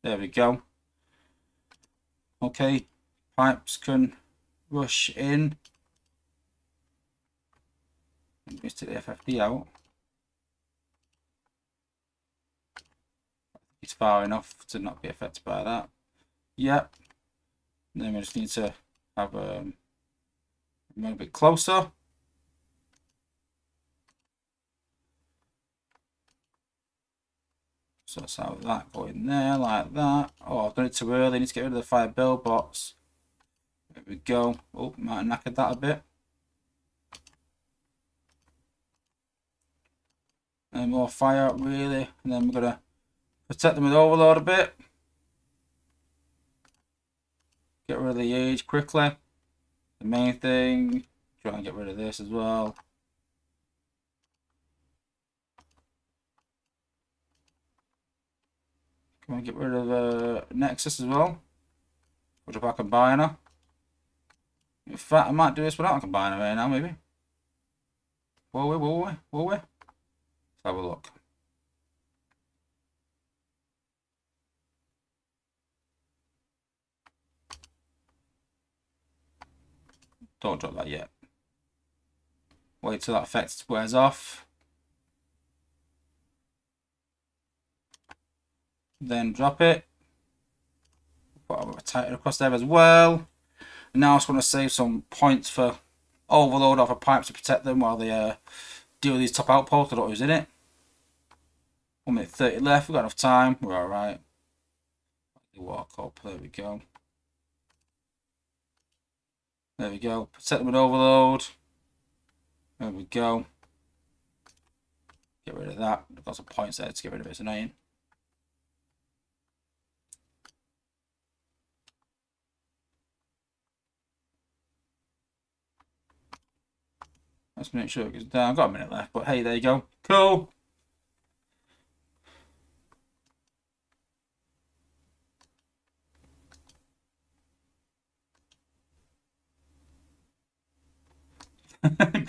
There we go. Okay, pipes can rush in. Let's take the FFD out. It's far enough to not be affected by that. Yep. And then we just need to have a bit closer. So let's have that go in there like that. Oh, I've done it too early. I need to get rid of the fire build box. There we go. Oh, might have knackered that a bit. And more fire up really. And then we're going to protect them with Overload a bit. Get rid of the age quickly. The main thing. Try and get rid of this as well. Can we get rid of Nexus as well? Put it back Combiner. In fact, I might do this without a Combiner right now, maybe. Will we? Let's have a look. Don't drop that yet. Wait till that effect wears off. Then drop it. Put a Titan across there as well. And now I just want to save some points for Overload off of pipes to protect them while they deal with these top outposts. I don't know who's in it. 1 minute 30 left. We've got enough time. We're alright. Walk up. There we go. There we go. Protect them with Overload. There we go. Get rid of that. I've got some points there to get rid of it. It's annoying. Let's make sure it goes down. I've got a minute left, but hey, there you go. Cool.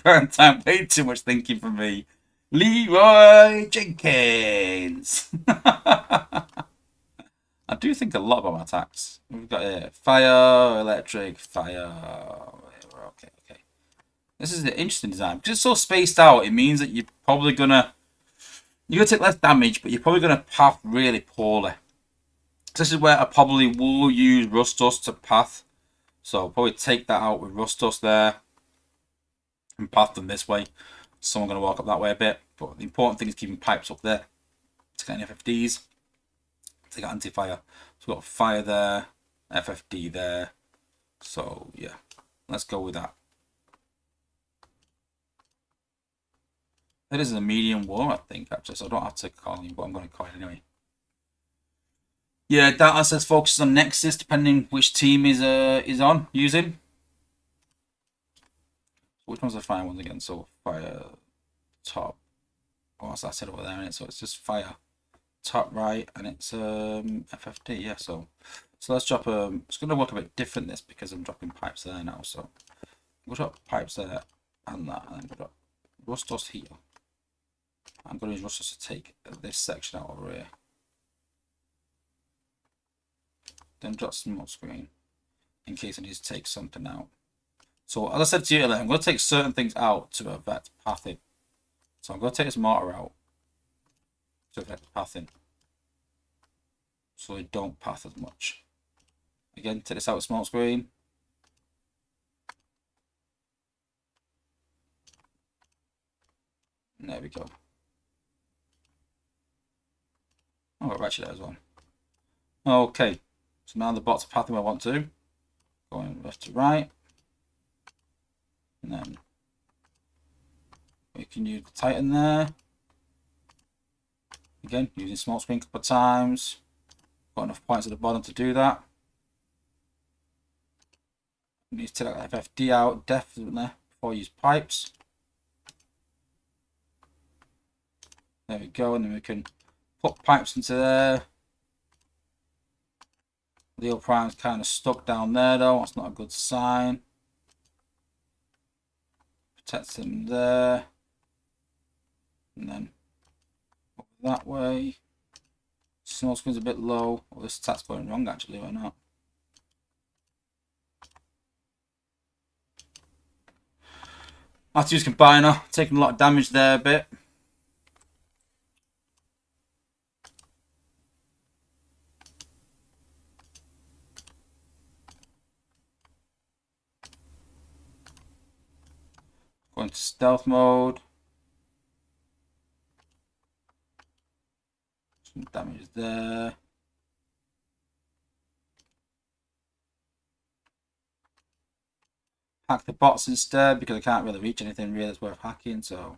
Current time, way too much thinking for me. Leroy Jenkins. I do think a lot about my attacks. We've got fire, electric, fire. Okay. This is the interesting design. Because it's so spaced out, it means that you're probably gonna take less damage, but you're probably gonna path really poorly. So this is where I probably will use Rust Dust to path. So I'll probably take that out with Rust Dust there and path them this way. So I'm gonna walk up that way a bit. But the important thing is keeping pipes up there to get any FFDs. Take out anti-fire. So we've got fire there. FFD there. So yeah, let's go with that. It is a medium war, I think, actually, so I don't have to call him, but I'm going to call it anyway. Yeah, data says focuses on Nexus, depending which team is on using. Which one's the fire ones again? So fire top. Oh, so I said over there, innit? So it's just fire top right, and it's FFD. Yeah, so let's drop it's going to work a bit different this because I'm dropping pipes there now. So we'll drop pipes there and that, and then we'll drop Rustos here. I'm going to use Rustos to take this section out over here. Then drop smoke screen in case I need to take something out. So as I said to you earlier, I'm going to take certain things out to affect pathing. So I'm going to take this mortar out to affect pathing, so they don't path as much. Again, take this out of smoke screen. And there we go. Oh, I've actually there as well. Okay, so now the bots are pathing where I want to. Going left to right. And then we can use the Titan there. Again, using smoke screen a couple of times. Got enough points at the bottom to do that. We need to take that FFD out definitely before I use pipes. There we go, and then we can put pipes into there. Leo Prime's kind of stuck down there though, that's not a good sign. Protect him there. And then over that way. Smoke screen's a bit low. Oh, this attack's going wrong actually, why not? I have to use Combiner, taking a lot of damage there a bit. Going to stealth mode. Some damage there. Hack the bots instead because I can't really reach anything really that's worth hacking, so.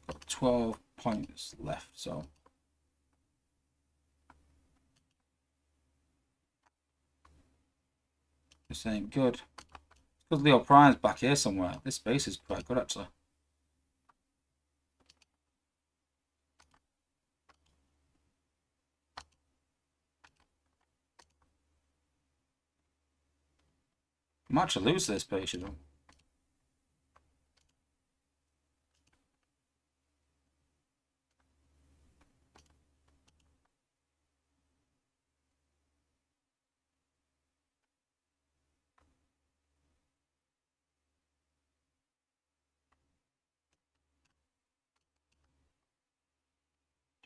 Got 12 points left, so. This ain't good. It's because Leo Prime's back here somewhere. This base is quite good actually. I might actually lose this base, you know.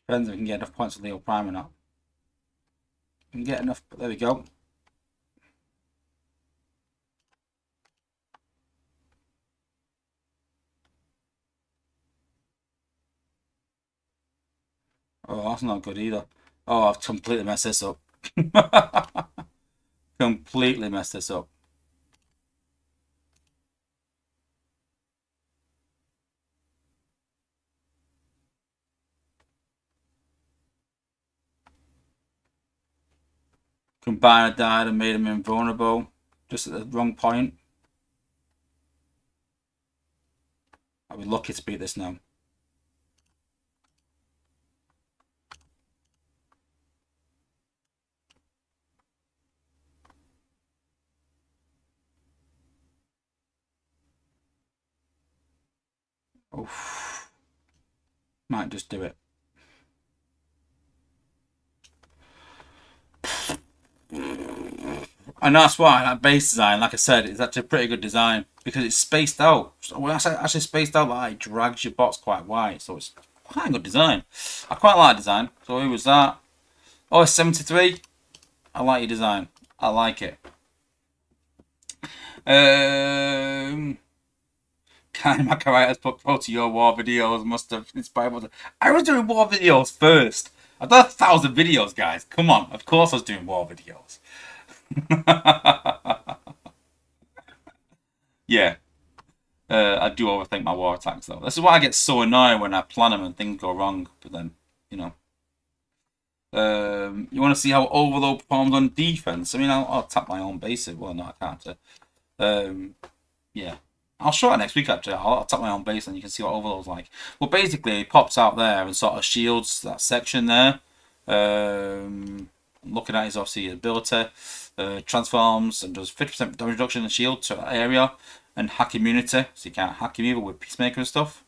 Depends if we can get enough points with Leo Prime or not. We can get enough, but there we go. Oh, that's not good either. Oh, I've completely messed this up. Completely messed this up. Combiner died and made him invulnerable. Just at the wrong point. I'll be lucky to beat this now. Oof. Might just do it. And that's why that base design, like I said, is actually a pretty good design because it's spaced out. So when I say actually spaced out, like it drags your bots quite wide, so it's quite a good design. I quite like design. So who was that? Oh, it's 73. I like your design. I like it. Tiny Macaritis put pro to your war videos must have inspired me. I was doing war videos first. I've done 1,000 videos, guys. Come on. Of course I was doing war videos. Yeah. I do overthink my war attacks, though. This is why I get so annoyed when I plan them and things go wrong. But then, you know. You want to see how Overload performs on defense? I mean, I'll tap my own base. Well, no, I can't. Yeah. I'll show it next week, actually. I'll tap my own base and you can see what Overload's like. Well, basically, it pops out there and sort of shields that section there. Looking at his, obviously, ability. Transforms and does 50% damage reduction and shield to that area. And hack immunity, so you can't hack him either with Peacemaker and stuff.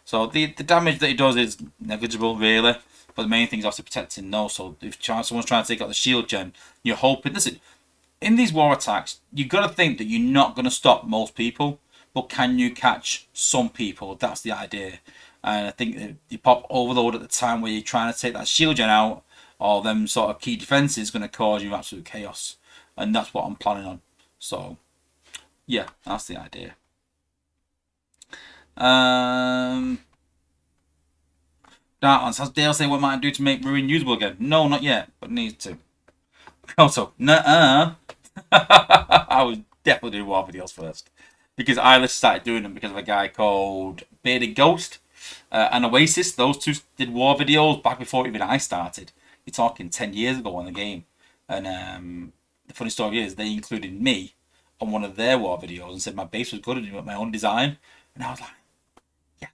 So the damage that he does is negligible, really. But the main thing is obviously protecting those. So if someone's trying to take out the shield gen, you're hoping. Listen, in these war attacks, you've got to think that you're not going to stop most people, but can you catch some people? That's the idea. And I think that you pop Overload at the time where you're trying to take that shield gen out, or them sort of key defenses, is going to cause you absolute chaos. And that's what I'm planning on. So, yeah, that's the idea. Darklands, has Dale say what might I do to make Ruin usable again? No, not yet, but needs to. Also, nuh-uh. I was definitely doing war videos first. Because I started doing them because of a guy called Bearded Ghost and Oasis. Those two did war videos back before even I started. You're talking 10 years ago on the game. And the funny story is they included me on one of their war videos and said my base was good and doing my own design. And I was like, yes.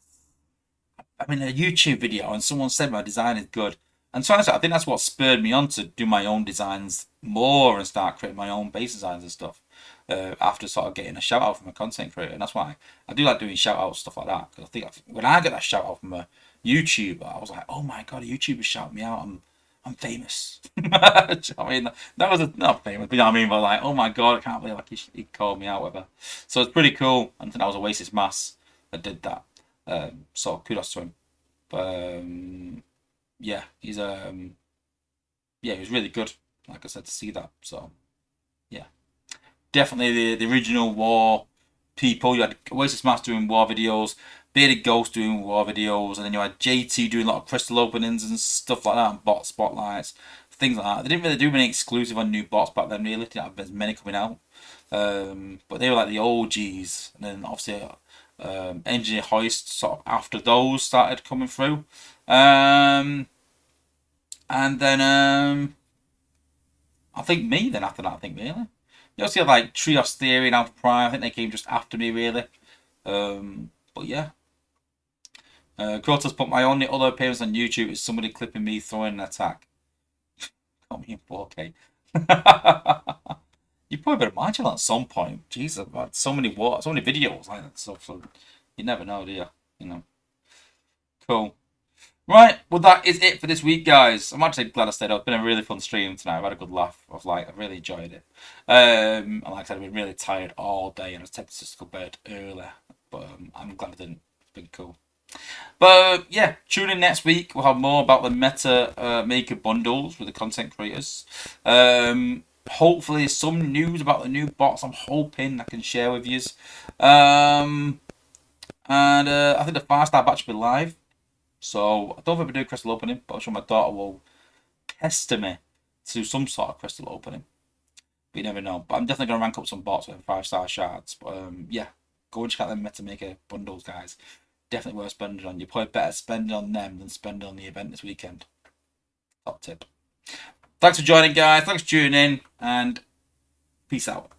I'm in a YouTube video and someone said my design is good. And so I think that's what spurred me on to do my own designs more and start creating my own base designs and stuff. After sort of getting a shout out from a content creator, and that's why I do like doing shout outs, stuff like that. Because I think when I get that shout out from a YouTuber, I was like, oh my god, a YouTuber shouted me out. I'm famous. I mean, that was not famous, but you know what I mean. But like, oh my god, I can't believe like he called me out, whatever. So it's pretty cool. I think that was Oasis Mass that did that. So kudos to him. But yeah, he was really good. Like I said, to see that. So yeah, definitely the original war people. You had Oasis Mass doing war videos, Bearded Ghost doing war videos, and then you had JT doing a lot of crystal openings and stuff like that, and bot spotlights, things like that. They didn't really do any exclusive on new bots back then, really. They didn't have as many coming out. But they were like the OGs, and then obviously Engineer Hoist sort of after those started coming through. And then I think me then after that, I think really. You also have like Trios Theory and Alpha Prime. I think they came just after me really. But yeah. Krotos put my only other appearance on YouTube is somebody clipping me throwing an attack. Got me in 4K. You probably better imagine that at some point. Jesus, I've had so many videos like that stuff. So you never know, do you? You know. Cool. Right, well that is it for this week, guys. I'm actually glad I stayed up. It's been a really fun stream tonight. I've had a good laugh. I've really enjoyed it. And like I said, I've been really tired all day, and I was tempted to go to bed early. But I'm glad I didn't. It's been cool. But yeah, tune in next week. We'll have more about the meta maker bundles with the content creators. Hopefully, some news about the new bots. I'm hoping I can share with you. And I think the 5-star batch will be live. So I don't think we do crystal opening, but I'm sure my daughter will pester me to do some sort of crystal opening. But you never know. But I'm definitely going to rank up some bots with 5-star shards. But yeah, go and check out them meta maker bundles, guys. Definitely worth spending on. You're probably better spending on them than spending on the event this weekend. Top tip. Thanks for joining, guys. Thanks for tuning in, and peace out.